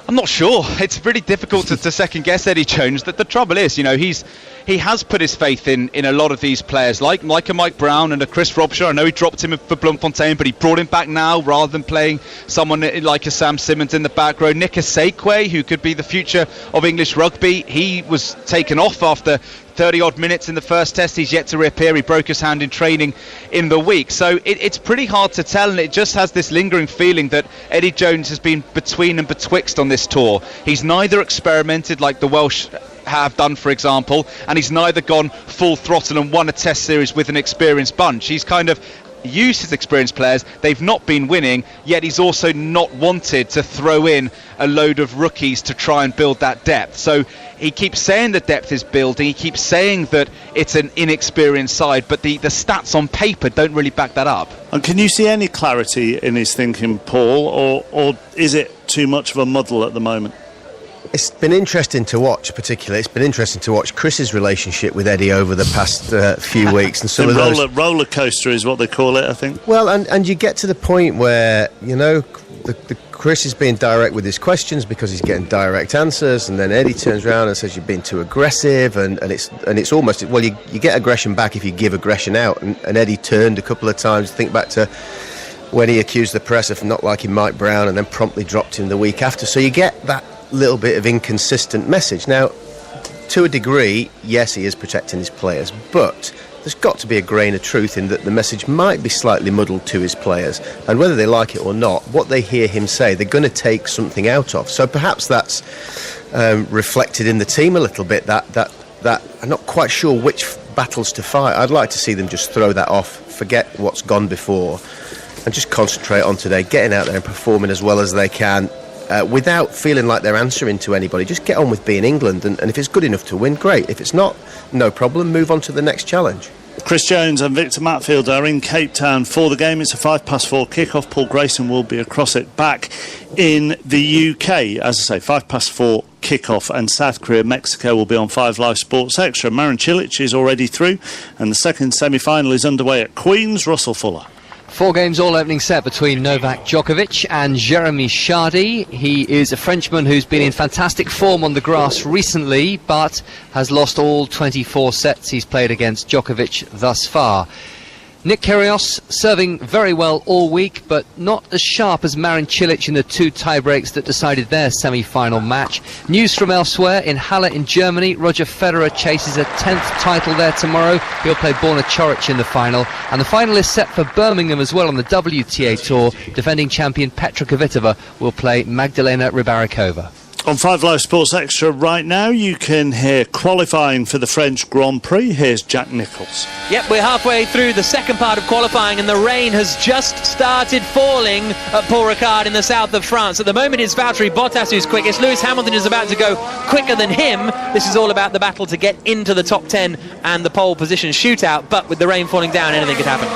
[SPEAKER 17] I'm not sure. It's really difficult to second guess Eddie Jones. The trouble is, he has put his faith in a lot of these players, like a Mike Brown and a Chris Robshaw. I know he dropped him for Bloemfontein, but he brought him back now rather than playing someone like a Sam Simmons in the back row. Nick Osekwe, who could be the future of English rugby, he was taken off after 30-odd minutes in the first test. He's yet to reappear. He broke his hand in training in the week. So it's pretty hard to tell, and it just has this lingering feeling that Eddie Jones has been between and betwixt on this tour. He's neither experimented like the Welsh have done, for example, and he's neither gone full throttle and won a test series with an experienced bunch. He's kind of used his experienced players. They've not been winning, yet he's also not wanted to throw in a load of rookies to try and build that depth. So he keeps saying the depth is building, he keeps saying that it's an inexperienced side, but the stats on paper don't really back that up. And can you see any clarity in his thinking, Paul, or is it too much of a muddle at the moment?
[SPEAKER 9] It's been interesting to watch, particularly. It's been interesting to watch Chris's relationship with Eddie over the past few weeks, and some of those
[SPEAKER 3] roller coaster is what they call it, I think.
[SPEAKER 9] Well, and you get to the point where the Chris is being direct with his questions because he's getting direct answers, and then Eddie turns around and says you've been too aggressive, and it's almost, well, you get aggression back if you give aggression out, and Eddie turned a couple of times. Think back to when he accused the press of not liking Mike Brown and then promptly dropped him the week after. So you get that little bit of inconsistent message. Now, to a degree, yes, he is protecting his players, but there's got to be a grain of truth in that the message might be slightly muddled to his players, and whether they like it or not, what they hear him say, they're going to take something out of. So perhaps that's reflected in the team a little bit, that I'm not quite sure which battles to fight. I'd like to see them just throw that off, forget what's gone before, and just concentrate on today, getting out there and performing as well as they can, without feeling like they're answering to anybody. Just get on with being England, and if it's good enough to win, great. If it's not, no problem, move on to the next challenge.
[SPEAKER 3] Chris Jones and Victor Matfield are in Cape Town for the game. It's a 4:05 kick-off. Paul Grayson will be across it back in the UK. As I say, 4:05 kick-off, and South Korea, Mexico will be on 5 Live Sports Extra. Marin Cilic is already through, and the second semi-final is underway at Queen's. Russell Fuller.
[SPEAKER 12] 4 games all opening set between Novak Djokovic and Jeremy Chardy. He is a Frenchman who's been in fantastic form on the grass recently, but has lost all 24 sets he's played against Djokovic thus far. Nick Kyrgios serving very well all week, but not as sharp as Marin Cilic in the 2 tie-breaks that decided their semi-final match. News from elsewhere: in Halle in Germany, Roger Federer chases a 10th title there tomorrow. He'll play Borna Coric in the final, and the final is set for Birmingham as well on the WTA Tour. Defending champion Petra Kvitova will play Magdalena Rybarikova.
[SPEAKER 3] On 5 Live Sports Extra right now, you can hear qualifying for the French Grand Prix. Here's Jack Nicholls.
[SPEAKER 11] Yep, we're halfway through the second part of qualifying, and the rain has just started falling at Paul Ricard in the south of France. At the moment, it's Valtteri Bottas who's quickest. Lewis Hamilton is about to go quicker than him. This is all about the battle to get into the top 10 and the pole position shootout, but with the rain falling down, anything could happen.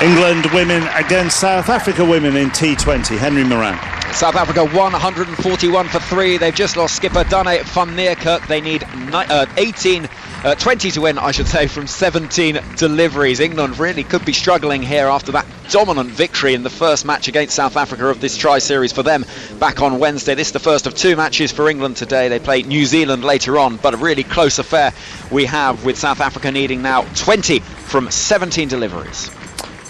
[SPEAKER 3] England women against South Africa women in T20. Henry Moran.
[SPEAKER 18] South Africa 141 for 3. They've just lost skipper Dane van Niekerk. They need 20 to win, I should say, from 17 deliveries. England really could be struggling here after that dominant victory in the first match against South Africa of this tri-series for them back on Wednesday. This is the first of 2 matches for England today. They play New Zealand later on, but a really close affair we have, with South Africa needing now 20 from 17 deliveries.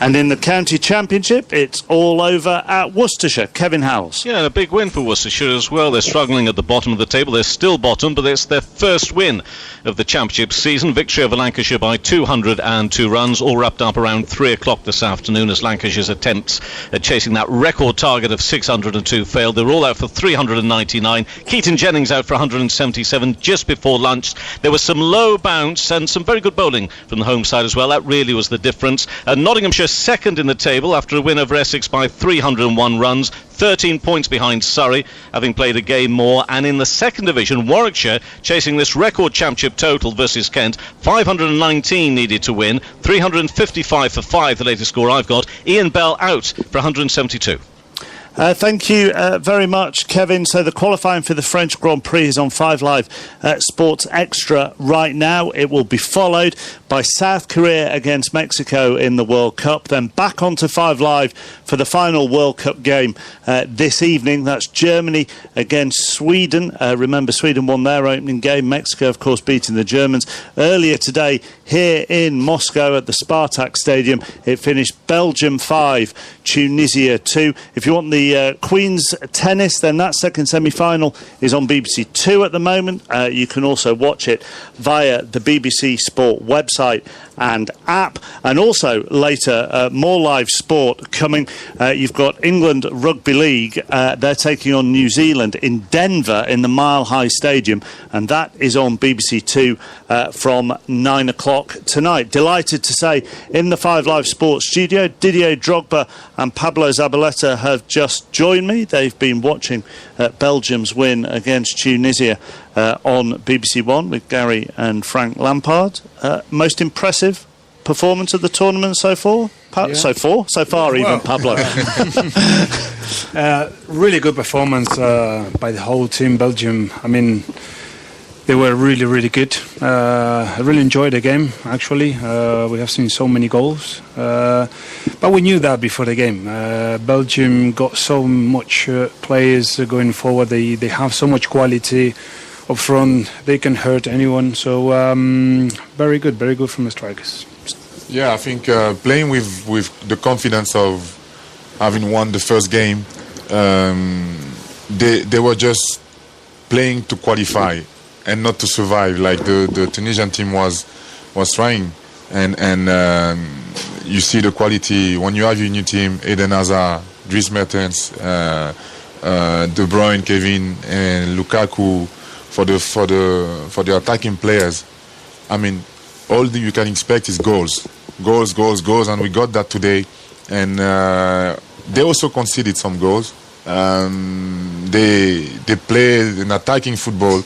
[SPEAKER 3] And in the county championship, it's all over at Worcestershire. Kevin Howells.
[SPEAKER 16] Yeah, and a big win for Worcestershire as well. They're struggling at the bottom of the table. They're still bottom, but it's their first win of the championship season. Victory over Lancashire by 202 runs, all wrapped up around 3 o'clock this afternoon, as Lancashire's attempts at chasing that record target of 602 failed. They're all out for 399. Keaton Jennings out for 177 just before lunch. There was some low bounce and some very good bowling from the home side as well. That really was the difference. Nottinghamshire second in the table after a win over Essex by 301 runs, 13 points behind Surrey, having played a game more. And in the second division, Warwickshire chasing this record championship total versus Kent. 519 needed to win, 355 for 5, the latest score I've got. Ian Bell out for 172.
[SPEAKER 3] Thank you very much, Kevin. So the qualifying for the French Grand Prix is on 5 Live Sports Extra right now. It will be followed by South Korea against Mexico in the World Cup. Then back onto 5 Live for the final World Cup game this evening. That's Germany against Sweden. Remember, Sweden won their opening game. Mexico, of course, beating the Germans. Earlier today, here in Moscow at the Spartak Stadium, it finished Belgium 5, Tunisia 2. If you want the Queen's tennis, then that second semi-final is on BBC 2 at the moment. You can also watch it via the BBC Sport website and app, and also later more live sport coming. You've got England Rugby League. They're taking on New Zealand in Denver in the Mile High Stadium, and that is on BBC 2 from 9 o'clock tonight. Delighted to say, in the 5 Live Sports studio, Didier Drogba and Pablo Zabaleta have just joined me. They've been watching Belgium's win against Tunisia on BBC One with Gary and Frank Lampard. Most impressive performance of the tournament so far? So far, even Pablo.
[SPEAKER 13] Really good performance by the whole team. Belgium, I mean, they were really, really good. I really enjoyed the game, actually. We have seen so many goals. But we knew that before the game. Belgium got so much players going forward. They have so much quality up front. They can hurt anyone. So very good from the strikers.
[SPEAKER 15] Yeah, I think playing with the confidence of having won the first game, they were just playing to qualify and not to survive like the Tunisian team was trying. And you see the quality when you have your new team: Eden Hazard, Dries Mertens, De Bruyne, Kevin, and Lukaku for the attacking players. I mean, all you can expect is goals, and we got that today. And they also conceded some goals. They play an attacking football,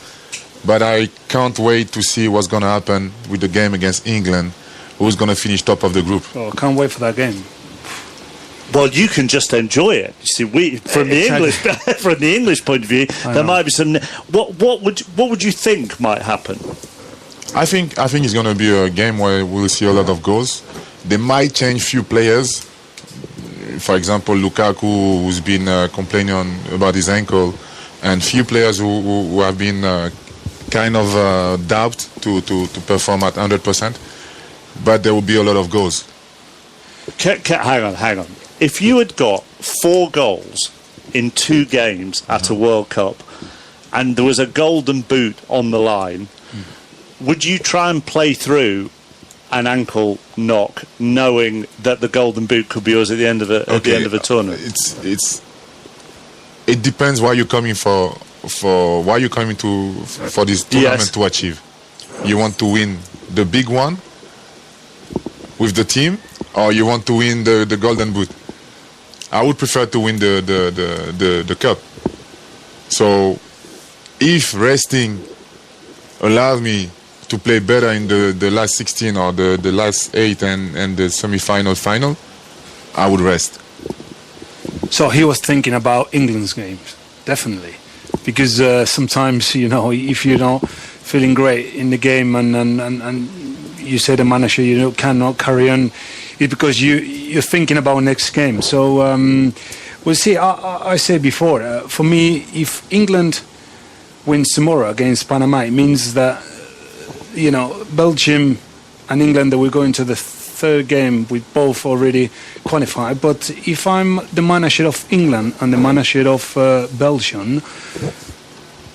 [SPEAKER 15] but I can't wait to see what's going to happen with the game against England, who's going to finish top of the group.
[SPEAKER 13] Oh, can't wait for that game.
[SPEAKER 3] Well, you can just enjoy it. You see, from the English point of view, there might be some. What would you think might happen?
[SPEAKER 15] I think it's going to be a game where we'll see a lot of goals. They might change few players. For example, Lukaku, who's been complaining about his ankle, and few players who have been kind of doubt to perform at 100%. But there will be a lot of goals.
[SPEAKER 3] Hang on. If you had got 4 goals in 2 games at a World Cup, and there was a golden boot on the line, would you try and play through an ankle knock, knowing that the golden boot could be yours at the end of a tournament?
[SPEAKER 15] It depends why you're coming for this tournament to achieve. You want to win the big one with the team, or you want to win the golden boot? I would prefer to win the cup. So if resting allows me to play better in the last 16 or the last 8 and the final, I would rest.
[SPEAKER 13] So he was thinking about England's games, definitely, because sometimes, you know, if you're not feeling great in the game and you say the manager cannot carry on, it's because you're thinking about next game. So we'll see. I said before, for me, if England wins tomorrow against Panama, it means that, you know, Belgium and England, that we're going to the third game with both already qualified. But if I'm the manager of England and the manager of Belgium,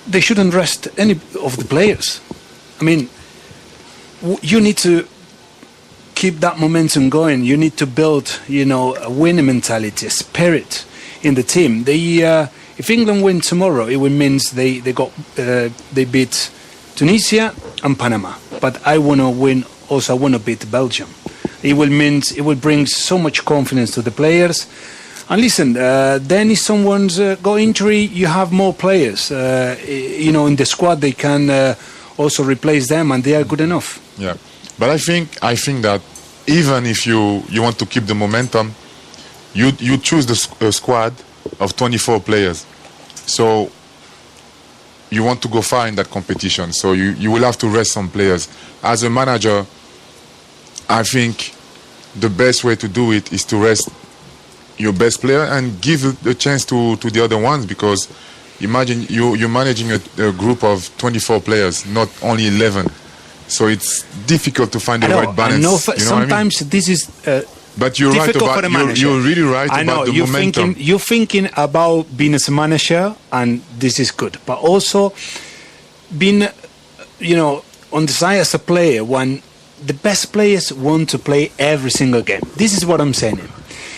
[SPEAKER 13] they shouldn't rest any of the players. I mean, you need to keep that momentum going. You need to build, you know, a winning mentality, a spirit in the team. If England win tomorrow, it would means they beat Tunisia and Panama. But I want to win. Also, I want to beat Belgium. It will bring so much confidence to the players. And listen, then if someone's got injury, you have more players. You know, in the squad, they can also replace them, and they are good enough.
[SPEAKER 15] Yeah, but I think that even if you want to keep the momentum, you choose a squad of 24 players. So you want to go far in that competition. So you will have to rest some players. As a manager, I think the best way to do it is to rest your best player and give the chance to the other ones, because imagine you're managing a group of 24 players, not only 11. So it's difficult to find the right balance.
[SPEAKER 13] I know
[SPEAKER 15] sometimes
[SPEAKER 13] what I mean? This is
[SPEAKER 15] but you're right about you're really right about the momentum.
[SPEAKER 13] You're thinking about being as a manager, and this is good. But also being, you know, on the side as a player, when the best players want to play every single game. This is what I'm saying.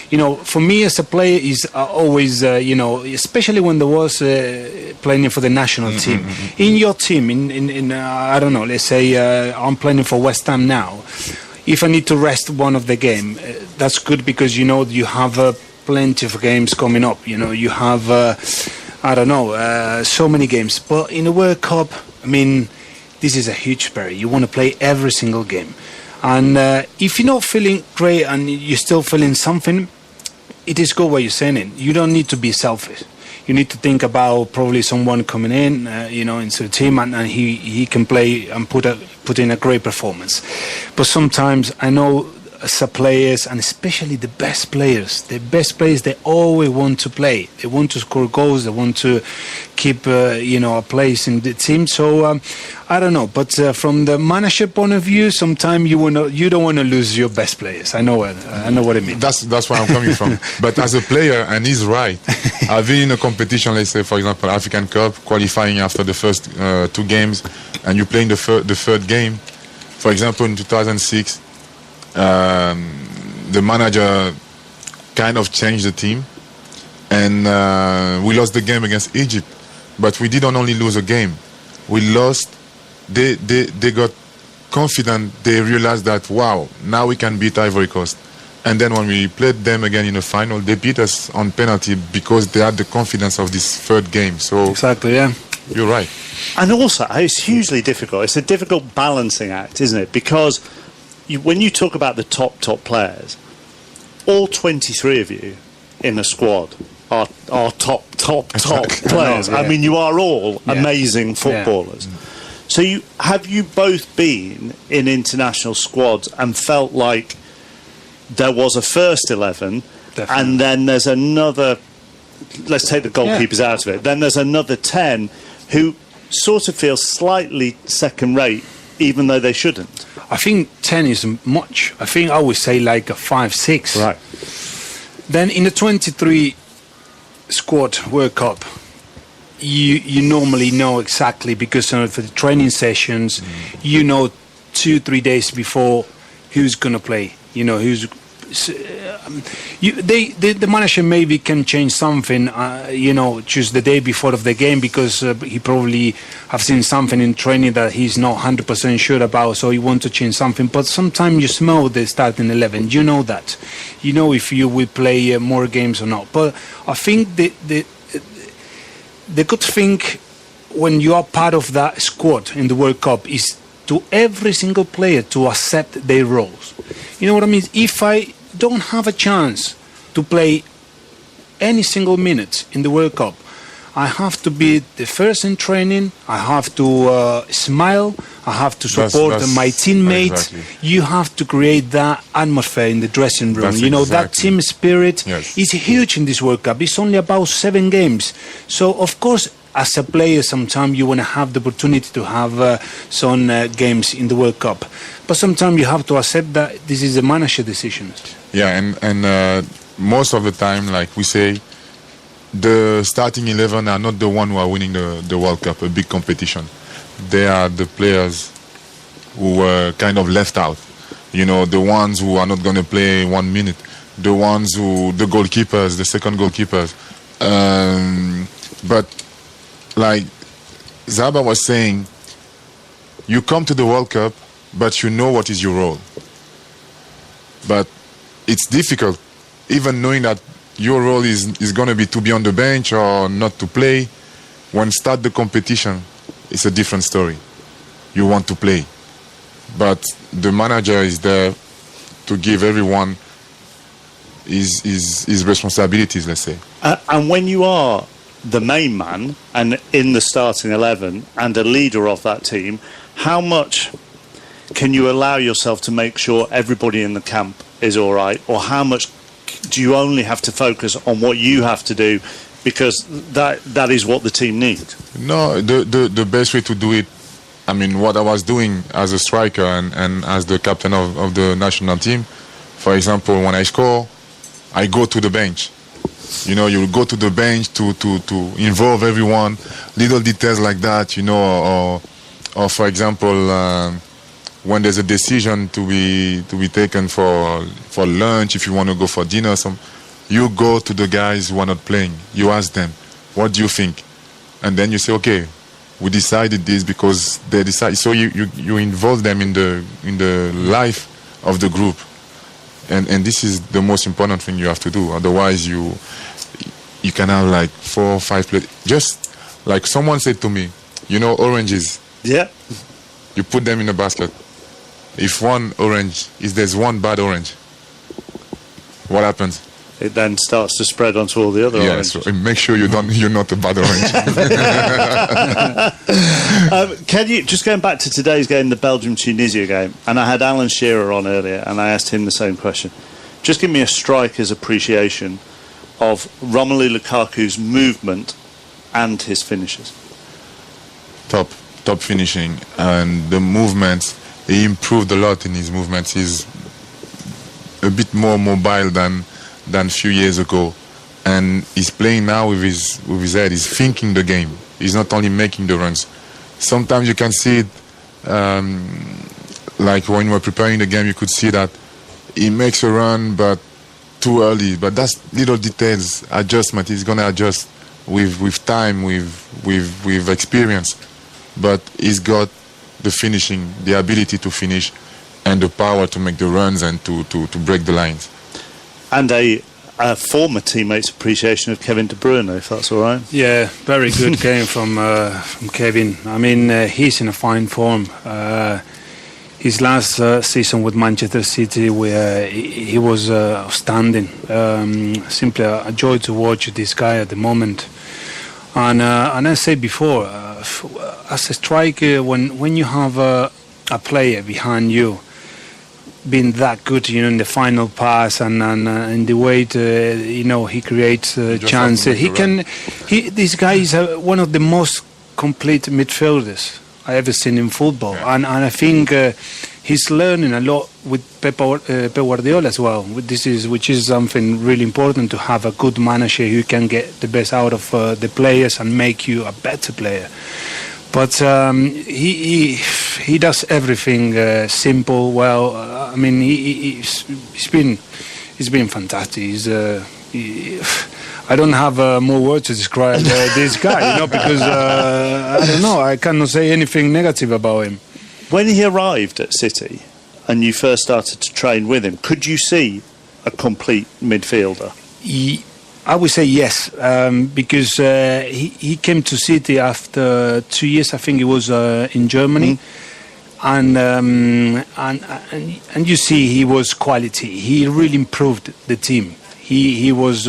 [SPEAKER 13] You know, for me as a player is always, you know, especially when there was playing for the national team. In your team, in I don't know, let's say I'm playing for West Ham now. If I need to rest one of the game, that's good, because, you know, you have plenty of games coming up. You know, you have, I don't know, so many games. But in the World Cup, I mean, this is a huge barrier. You want to play every single game. And if you're not feeling great and you're still feeling something, it is good what you're saying. You don't need to be selfish. You need to think about probably someone coming in, into the team, and he can play and put in a great performance. But sometimes I know some players, and especially the best players, they always want to play. They want to score goals. They want to keep, a place in the team. So I don't know. But from the manager point of view, sometimes you don't want to lose your best players. I know what I mean.
[SPEAKER 15] That's where I'm coming from. But as a player, and he's right. I've been in a competition, let's say, for example, African Cup, qualifying after the first 2 games, and you're playing the third game. For example, in 2006. The manager kind of changed the team, and we lost the game against Egypt. But we didn't only lose a game. We lost. They got confident. They realized that, wow, now we can beat Ivory Coast. And then when we played them again in the final, they beat us on penalty because they had the confidence of this third game. So
[SPEAKER 13] exactly, yeah.
[SPEAKER 15] You're right.
[SPEAKER 3] And also, it's hugely difficult. It's a difficult balancing act, isn't it? Because when you talk about the top players, all 23 of you in a squad are top players.
[SPEAKER 13] Yeah.
[SPEAKER 3] I mean, you are all amazing footballers.
[SPEAKER 13] Yeah.
[SPEAKER 3] So have you both been in international squads and felt like there was a first 11,
[SPEAKER 13] Definitely.
[SPEAKER 3] and then there's another, let's take the goalkeepers out of it, then there's another 10 who sort of feel slightly second rate, even though they shouldn't?
[SPEAKER 13] I think 10 is much. I think I would say like a 5-6.
[SPEAKER 3] Right.
[SPEAKER 13] Then in the 23 squad World Cup, you normally know exactly, because for the training sessions, you know 2-3 days before who's going to play. Who's. The manager maybe can change something, just the day before of the game, because he probably have seen something in training that he's not 100% sure about, so he wants to change something. But sometimes you smell the starting 11. You know that. You know if you will play more games or not. But I think the good thing when you are part of that squad in the World Cup is to every single player to accept their roles. You know what I mean? If I don't have a chance to play any single minute in the World Cup, I have to be the first in training. I have to smile. I have to support my teammates.
[SPEAKER 15] Exactly.
[SPEAKER 13] You have to create that atmosphere in the dressing room.
[SPEAKER 15] That's
[SPEAKER 13] that team spirit is huge in this World Cup. It's only about 7 games. So, of course, as a player, sometimes you want to have the opportunity to have some games in the World Cup. But sometimes you have to accept that this is a manager decision.
[SPEAKER 15] Yeah, and most of the time, like we say, the starting 11 are not the one who are winning the World Cup, a big competition. They are the players who were kind of left out. The ones who are not going to play 1 minute. The goalkeepers, the second goalkeepers. But like Zaba was saying, you come to the World Cup, but you know what is your role. But it's difficult, even knowing that your role is going to be to be on the bench or not to play. When start the competition, it's a different story. You want to play. But the manager is there to give everyone his responsibilities, let's say.
[SPEAKER 3] And when you are the main man and in the starting 11 and a leader of that team, how much can you allow yourself to make sure everybody in the camp is all right, or how much do you only have to focus on what you have to do because that is what the team needs?
[SPEAKER 15] No, the best way to do it, I mean, what I was doing as a striker and as the captain of the national team, for example, when I score, I go to the bench. You go to the bench to involve everyone, little details like that, or for example, when there's a decision to be taken for lunch, if you want to go for dinner, you go to the guys who are not playing. You ask them, what do you think? And then you say, okay, we decided this because they decide. So you involve them in the life of the group. And this is the most important thing you have to do. Otherwise, you can have like 4 or 5 players. Just like someone said to me, oranges.
[SPEAKER 3] Yeah.
[SPEAKER 15] You put them in a basket. if there's one bad orange, what happens?
[SPEAKER 3] It then starts to spread onto all the other oranges.
[SPEAKER 15] So make sure you're not a bad orange.
[SPEAKER 3] Can you, just going back to today's game, the Belgium-Tunisia game, and I had Alan Shearer on earlier, and I asked him the same question. Just give me a striker's appreciation of Romelu Lukaku's movement and his finishes.
[SPEAKER 15] Top finishing, and the movements, he improved a lot in his movements. He's a bit more mobile than a few years ago, and he's playing now with his head. He's thinking the game. He's not only making the runs. Sometimes you can see it, like when we're preparing the game, you could see that he makes a run but too early. But that's little details, adjustment. He's gonna adjust with time, with experience. But he's got the finishing, the ability to finish, and the power to make the runs and to break the lines.
[SPEAKER 3] And a former teammate's appreciation of Kevin De Bruyne, if that's all right.
[SPEAKER 13] Yeah, very good game from Kevin. I mean, he's in a fine form. His last season with Manchester City, where he was outstanding. Simply a joy to watch this guy at the moment. And I said before, as a striker, when you have a player behind you, being that good, in the final pass and in the way he creates chances. This guy is one of the most complete midfielders I ever seen in football, and I think he's learning a lot with Pep Guardiola as well. Which is something really important, to have a good manager who can get the best out of the players and make you a better player. But he does everything simple, well. I mean, he's been fantastic. I don't have more words to describe this guy, because I don't know. I cannot say anything negative about him.
[SPEAKER 3] When he arrived at City and you first started to train with him, could you see a complete midfielder?
[SPEAKER 13] I would say yes, because he came to City after 2 years. I think it was in Germany, and you see he was quality. He really improved the team. He was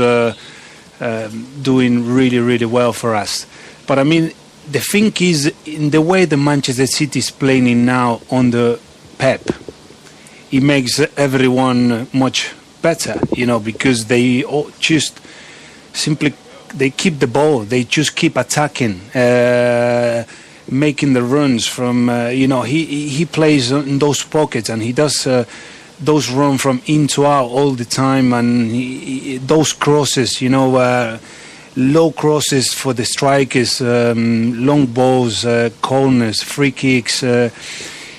[SPEAKER 13] doing really, really well for us. But I mean, the thing is, in the way the Manchester City is playing now under Pep, it makes everyone much better, because they just simply they keep the ball. They just keep attacking, making the runs from. He plays in those pockets, and he does those run from in to out all the time, and those crosses, low crosses for the strikers, long balls, corners, free kicks.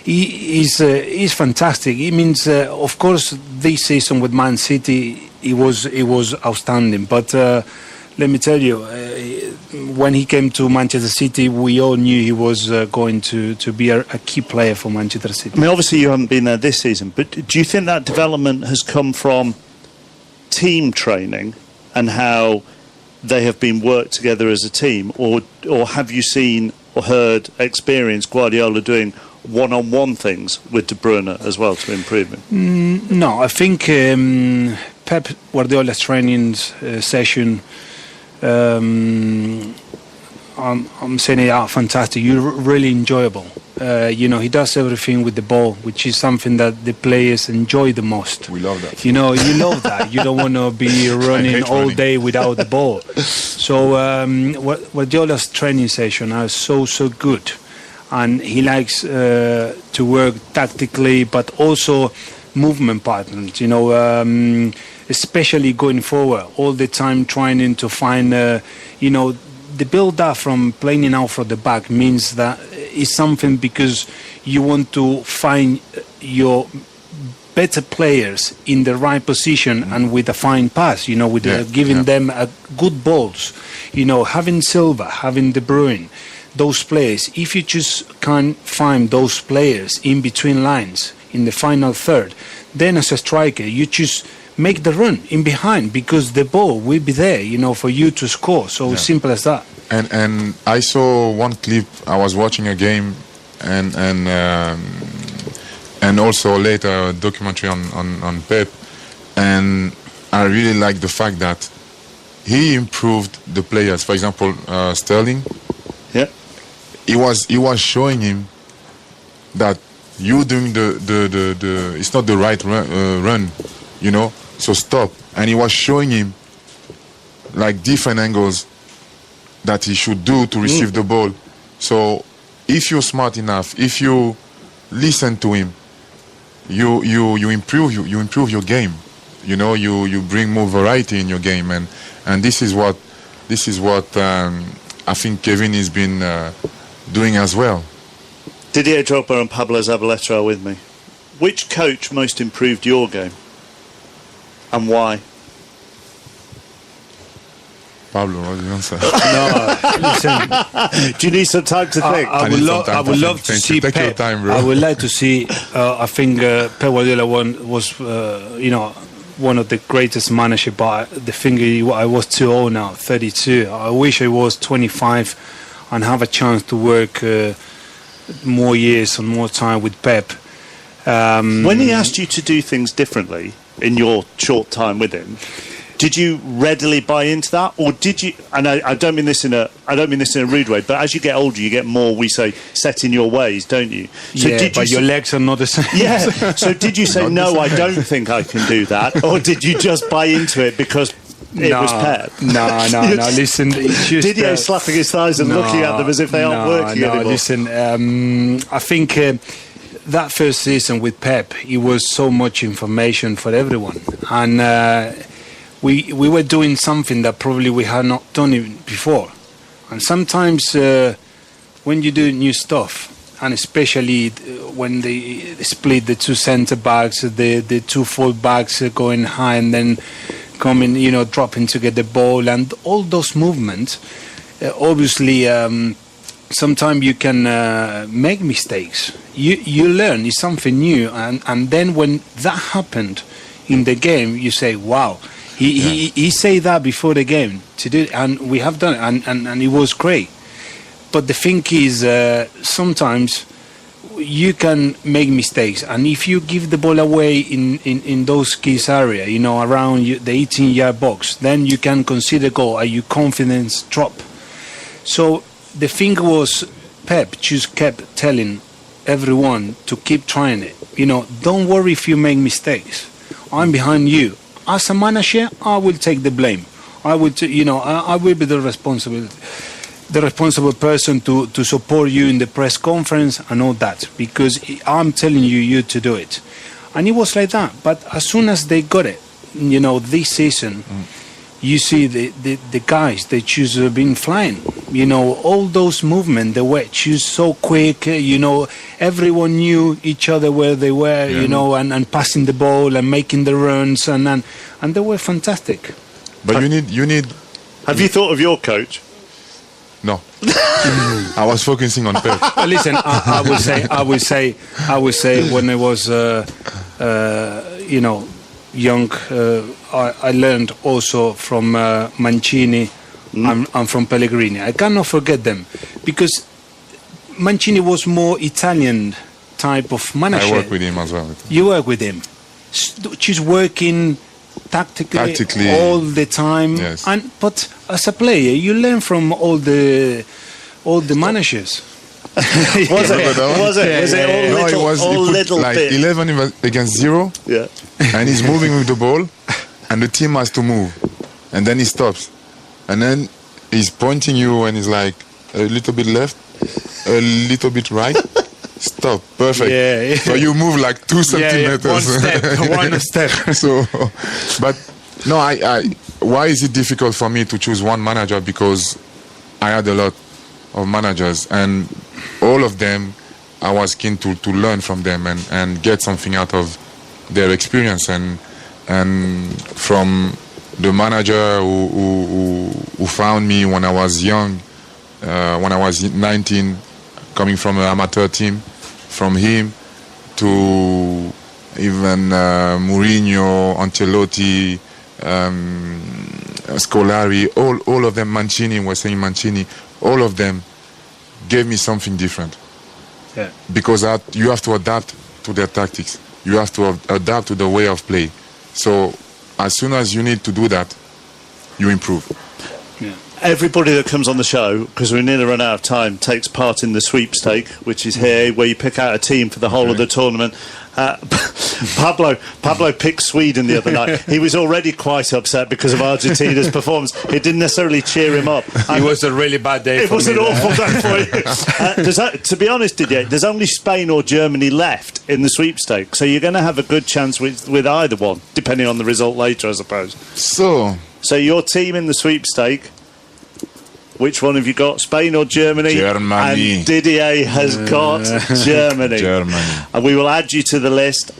[SPEAKER 13] He's fantastic. It means, of course, this season with Man City, it was outstanding. But let me tell you, when he came to Manchester City, we all knew he was going to be a key player for Manchester City.
[SPEAKER 3] I mean, obviously you haven't been there this season, but do you think that development has come from team training and how they have been worked together as a team, or have you seen or heard, experienced Guardiola doing one-on-one things with De Bruyne as well to improve him?
[SPEAKER 13] No, I think Pep Guardiola's training session, I'm saying they are fantastic. You're really enjoyable. He does everything with the ball, which is something that the players enjoy the most.
[SPEAKER 15] We love that.
[SPEAKER 13] You love that. You don't want to be running all day without the ball. So Guardiola's training session are so good, and he likes to work tactically, but also movement patterns. Especially going forward, all the time trying to find, the build-up from playing out from the back means that it's something because you want to find your better players in the right position and with a fine pass, giving them good balls. Having Silva, having De Bruyne, those players, if you just can't find those players in between lines in the final third, then as a striker, you just make the run in behind because the ball will be there, for you to score. So simple as that.
[SPEAKER 15] And I saw one clip. I was watching a game, and and also later a documentary on Pep, and I really like the fact that he improved the players. For example, Sterling.
[SPEAKER 3] Yeah.
[SPEAKER 15] He was showing him that you doing the it's not the right run, you know. So stop. And he was showing him like different angles that he should do to receive the ball. So if you're smart enough, if you listen to him, you improve your game. You know, you bring more variety in your game, and this is what I think Kevin has been doing as well.
[SPEAKER 3] Didier Drogba and Pablo Zabaleta are with me. Which coach most improved your game, and why?
[SPEAKER 15] Pablo, what's the answer?
[SPEAKER 1] No, listen.
[SPEAKER 3] Do you need some time to think?
[SPEAKER 1] I would love to see
[SPEAKER 15] Take
[SPEAKER 1] Pep.
[SPEAKER 15] your time, bro.
[SPEAKER 1] I would like to see. I think Pep Guardiola was one of the greatest managers. But the thing is, I was too old now, 32. I wish I was 25 and have a chance to work more years and more time with Pep.
[SPEAKER 3] When he asked you to do things differently in your short time with him, did you readily buy into that, or did you? And I don't mean this in a rude way, but as you get older, you get more, we say, set in your ways, don't you? So
[SPEAKER 1] yeah, but your legs are not the same.
[SPEAKER 3] Yeah. So did you say no? I don't think I can do that, or did you just buy into it because it was Pep?
[SPEAKER 1] No. Listen, it's just,
[SPEAKER 3] Didier slapping his thighs and looking at them as if they aren't working anymore.
[SPEAKER 1] Listen, I think that first season with Pep, it was so much information for everyone, and we were doing something that probably we had not done it before. And sometimes when you do new stuff, and especially when they split the two centre backs, the two full backs going high and then coming, dropping to get the ball, and all those movements, obviously sometimes you can make mistakes. You learn, it's something new, and then when that happened in the game, you say, wow. He said that before the game to do, and we have done it, and it was great. But the thing is, sometimes you can make mistakes, and if you give the ball away in those key areas, around the 18-yard box, then you can consider goal, and your confidence drop. So the thing was, Pep just kept telling everyone to keep trying it. Don't worry if you make mistakes. I'm behind you. As a manager, I will take the blame. I will be the responsible person to support you in the press conference and all that, because I'm telling you to do it. And it was like that. But as soon as they got it, this season, you see the guys, they just been flying. All those movements, they were just so quick. Everyone knew each other where they were, and passing the ball and making the runs, and they were fantastic.
[SPEAKER 15] But you need.
[SPEAKER 3] Have you thought of your coach?
[SPEAKER 15] No. I was focusing on Pep.
[SPEAKER 1] Listen, I would say when I was, young, I learned also from Mancini and from Pellegrini. I cannot forget them, because Mancini was more Italian type of manager.
[SPEAKER 15] I work with him as well.
[SPEAKER 1] You work with him. She's working tactically all the time.
[SPEAKER 15] Yes.
[SPEAKER 1] But as a player, you learn from all the managers.
[SPEAKER 3] Was it all little
[SPEAKER 15] like
[SPEAKER 3] bit?
[SPEAKER 15] 11 against 0.
[SPEAKER 3] Yeah.
[SPEAKER 15] And he's moving with the ball, and the team has to move, and then he stops, and then he's pointing you, and he's like a little bit left, a little bit right. Stop. Perfect. Yeah. So you move like 2 centimeters.
[SPEAKER 1] One step.
[SPEAKER 15] So, but no, why is it difficult for me to choose one manager? Because I had a lot of managers, and all of them, I was keen to learn from them and get something out of their experience, and from the manager who found me when I was young, when I was 19, coming from an amateur team, from him to even Mourinho, Ancelotti, Scolari, all of them, Mancini, was saying Mancini, all of them gave me something different.
[SPEAKER 1] Yeah.
[SPEAKER 15] Because you have to adapt to their tactics. You have to adapt to the way of play. So as soon as you need to do that, you improve.
[SPEAKER 3] Yeah. Everybody that comes on the show, because we're nearly run out of time, takes part in the sweepstake, which is here, where you pick out a team for the whole of the tournament. Pablo picked Sweden the other night. He was already quite upset because of Argentina's performance. It didn't necessarily cheer him up.
[SPEAKER 1] It was a really bad day
[SPEAKER 3] it
[SPEAKER 1] for me.
[SPEAKER 3] It was an awful day for you. To be honest, Didier, there's only Spain or Germany left in the sweepstake, so you're going to have a good chance with either one, depending on the result later, I suppose. So your team in the sweepstake, which one have you got, Spain or Germany?
[SPEAKER 15] Germany.
[SPEAKER 3] And Didier has got Germany. And we will add you to the list.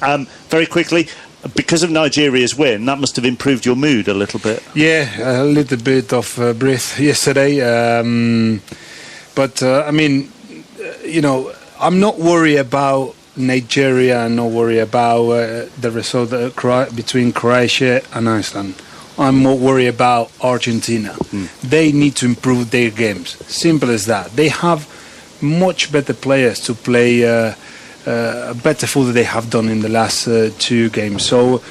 [SPEAKER 3] Very quickly, because of Nigeria's win, that must have improved your mood a little bit.
[SPEAKER 1] Yeah, a little bit of breath yesterday. But, I mean, you know, I'm not worried about Nigeria. I'm not worried about the result between Croatia and Iceland. I'm more worried about Argentina. They need to improve their games. Simple as that. They have much better players to play better football they have done in the last 2 games. So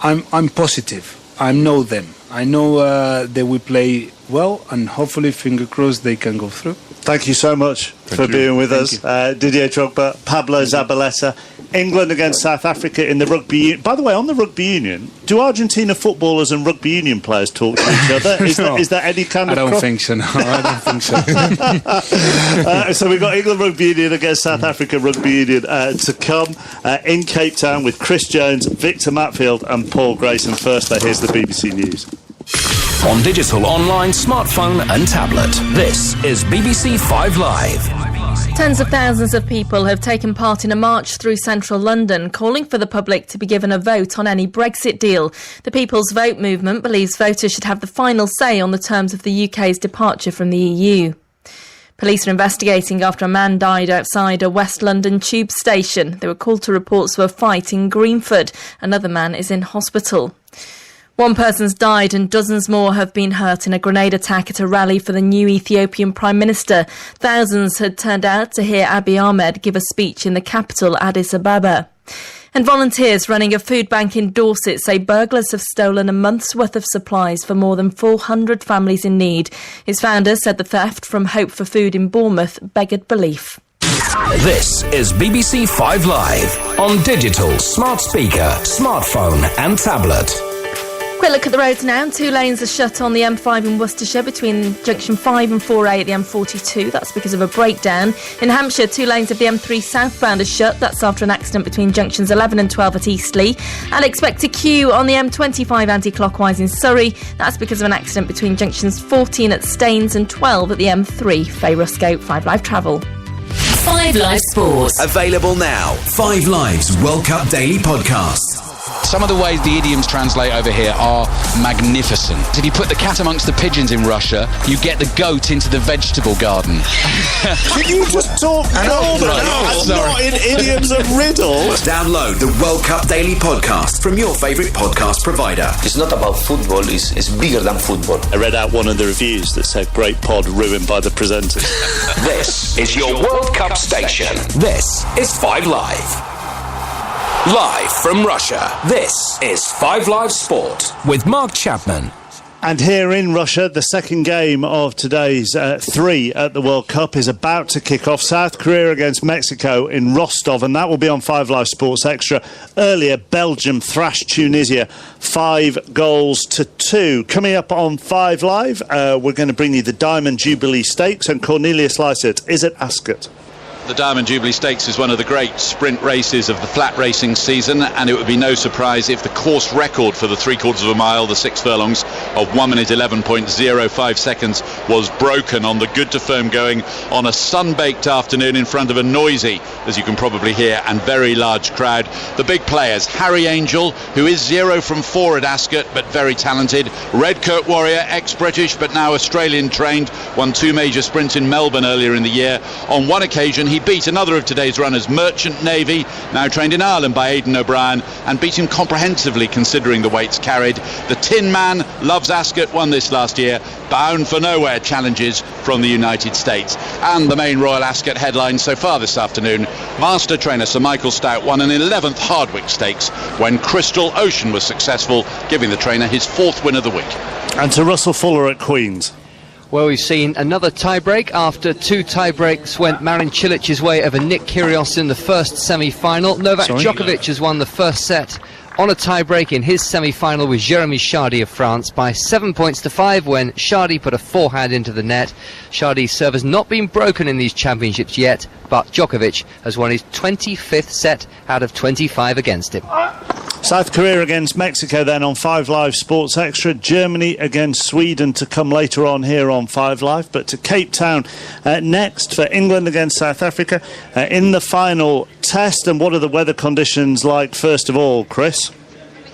[SPEAKER 1] I'm positive. I know them. I know they will play well, and hopefully, finger crossed, they can go through.
[SPEAKER 3] Thank you so much for being with us. Didier Drogba, Pablo Zabaleta. England against South Africa in the rugby union. By the way, on the rugby union, do Argentina footballers and rugby union players talk to each other? Is there any kind of...
[SPEAKER 1] I don't think so, no. I don't think so.
[SPEAKER 3] So we've got England rugby union against South Africa rugby union to come in Cape Town with Chris Jones, Victor Matfield and Paul Grayson. First, here's the BBC News.
[SPEAKER 5] On digital, online, smartphone and tablet, this is BBC 5 Live.
[SPEAKER 6] Tens of thousands of people have taken part in a march through central London, calling for the public to be given a vote on any Brexit deal. The People's Vote movement believes voters should have the final say on the terms of the UK's departure from the EU. Police are investigating after a man died outside a West London tube station. They were called to reports of a fight in Greenford. Another man is in hospital. One person's died and dozens more have been hurt in a grenade attack at a rally for the new Ethiopian Prime Minister. Thousands had turned out to hear Abiy Ahmed give a speech in the capital, Addis Ababa. And volunteers running a food bank in Dorset say burglars have stolen a month's worth of supplies for more than 400 families in need. Its founder said the theft from Hope for Food in Bournemouth beggared belief.
[SPEAKER 5] This is BBC 5 Live on digital, smart speaker, smartphone and tablet.
[SPEAKER 6] Quick look at the roads now. 2 lanes are shut on the M5 in Worcestershire between junction 5 and 4A at the M42. That's because of a breakdown. In Hampshire, 2 lanes of the M3 southbound are shut. That's after an accident between junctions 11 and 12 at Eastleigh. And expect a queue on the M25 anti-clockwise in Surrey. That's because of an accident between junctions 14 at Staines and 12 at the M3. Faye Ruscoe, 5 Live Travel.
[SPEAKER 22] 5 Live Sports.
[SPEAKER 2] Available now. 5 Live's World Cup Daily Podcast.
[SPEAKER 4] Some of the ways the idioms translate over here are magnificent. If you put the cat amongst the pigeons in Russia, you get the goat into the vegetable garden.
[SPEAKER 3] Can you just talk calmer and not in idioms and riddles?
[SPEAKER 2] Download the World Cup Daily Podcast from your favourite podcast provider.
[SPEAKER 14] It's not about football, it's bigger than football.
[SPEAKER 3] I read out one of the reviews that said, great pod ruined by the presenters.
[SPEAKER 5] This is your World Cup station. This is 5 Live. Live from Russia, this is 5 Live Sport with Mark Chapman.
[SPEAKER 3] And here in Russia, the second game of today's 3 at the World Cup is about to kick off. South Korea against Mexico in Rostov, and that will be on 5 Live Sports Extra. Earlier, Belgium thrashed Tunisia 5-2. Coming up on 5 Live, we're going to bring you the Diamond Jubilee Stakes, and Cornelius Lysett is at Ascot.
[SPEAKER 4] The Diamond Jubilee Stakes is one of the great sprint races of the flat racing season, and it would be no surprise if the course record for the 3/4 of a mile, the 6 furlongs of 1 minute 11.05 seconds was broken on the good to firm going on a sun-baked afternoon in front of a noisy, as you can probably hear, and very large crowd. The big players, Harry Angel, who is 0 from 4 at Ascot but very talented, Red Kurt Warrior, ex-British but now Australian trained, won 2 major sprints in Melbourne earlier in the year. On one occasion he
[SPEAKER 19] he beat another of today's runners, Merchant Navy, now trained in Ireland by Aidan O'Brien, and beat him comprehensively considering the weights carried. The Tin Man, Loves Ascot, won this last year. Bound for Nowhere challenges from the United States. And the main Royal Ascot headline so far this afternoon, master trainer Sir Michael Stout won an 11th Hardwick Stakes when Crystal Ocean was successful, giving the trainer his 4th win of the week.
[SPEAKER 3] And to Russell Fuller at Queen's.
[SPEAKER 12] Well, we've seen another tie-break. After 2 tie-breaks went Marin Cilic's way over Nick Kyrgios in the first semi-final. Novak Djokovic has won the first set on a tie-break in his semi-final with Jeremy Chardy of France by 7 points to 5 when Chardy put a forehand into the net. Chardy's serve has not been broken in these championships yet, but Djokovic has won his 25th set out of 25 against him.
[SPEAKER 3] South Korea against Mexico then on 5 Live Sports Extra. Germany against Sweden to come later on here on 5 Live. But to Cape Town next for England against South Africa in the final test. And what are the weather conditions like first of all, Chris?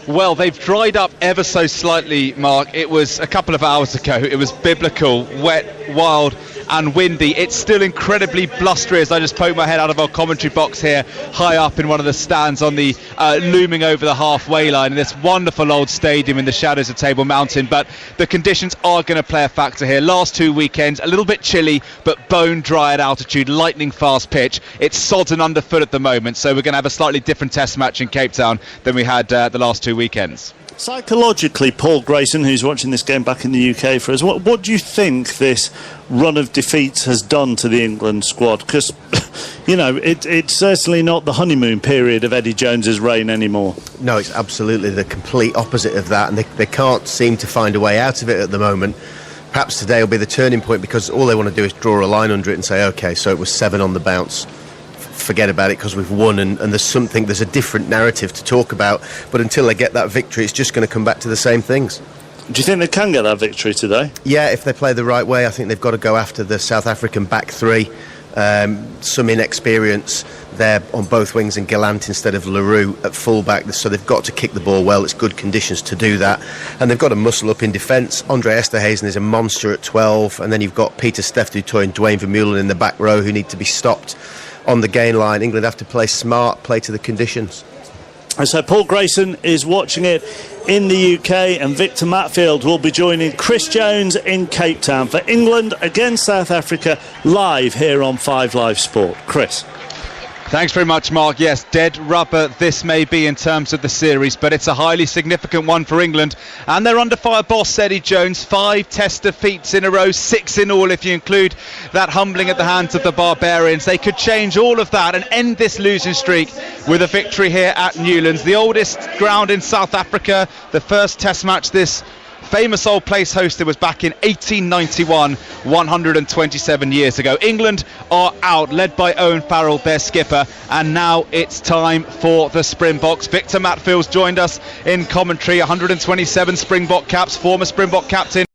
[SPEAKER 17] Well, they've dried up ever so slightly, Mark. It was a couple of hours ago. It was biblical, wet, wild and windy. It's still incredibly blustery as I just poke my head out of our commentary box here, high up in one of the stands on the looming over the halfway line in this wonderful old stadium in the shadows of Table Mountain. But the conditions are going to play a factor here. Last 2 weekends, a little bit chilly, but bone dry at altitude, lightning fast pitch. It's sodden underfoot at the moment, so we're going to have a slightly different test match in Cape Town than we had the last 2 weekends.
[SPEAKER 3] Psychologically, Paul Grayson, who's watching this game back in the UK for us, what do you think this run of defeats has done to the England squad? Because, you know, it's certainly not the honeymoon period of Eddie Jones's reign anymore.
[SPEAKER 9] No, it's absolutely the complete opposite of that, and they can't seem to find a way out of it at the moment. Perhaps today will be the turning point, because all they want to do is draw a line under it and say, OK, so it was 7 on the bounce. Forget about it because we've won, and there's a different narrative to talk about, but until they get that victory it's just going to come back to the same things.
[SPEAKER 3] Do you think they can get that victory today?
[SPEAKER 9] Yeah, if they play the right way. I think they've got to go after the South African back three. Some inexperience there on both wings and Gallant instead of Leroux at full-back, so they've got to kick the ball well. It's good conditions to do that, and they've got to muscle up in defence. Andre Esterhuizen is a monster at 12, and then you've got Peter Steph du Toit and Dwayne Vermeulen in the back row who need to be stopped on the gain line. England have to play smart, play to the conditions.
[SPEAKER 3] And so Paul Grayson is watching it in the UK, and Victor Matfield will be joining Chris Jones in Cape Town for England against South Africa live here on 5 Live Sport. Chris.
[SPEAKER 17] Thanks very much, Mark. Yes, dead rubber this may be in terms of the series, but it's a highly significant one for England. And their under-fire boss, Eddie Jones, 5 test defeats in a row, 6 in all if you include that humbling at the hands of the Barbarians. They could change all of that and end this losing streak with a victory here at Newlands, the oldest ground in South Africa. The first test match this famous old place hosted was back in 1891, 127 years ago. England are out, led by Owen Farrell, their skipper, and now it's time for the Springboks. Victor Matfield's joined us in commentary. 127 Springbok caps, former Springbok captain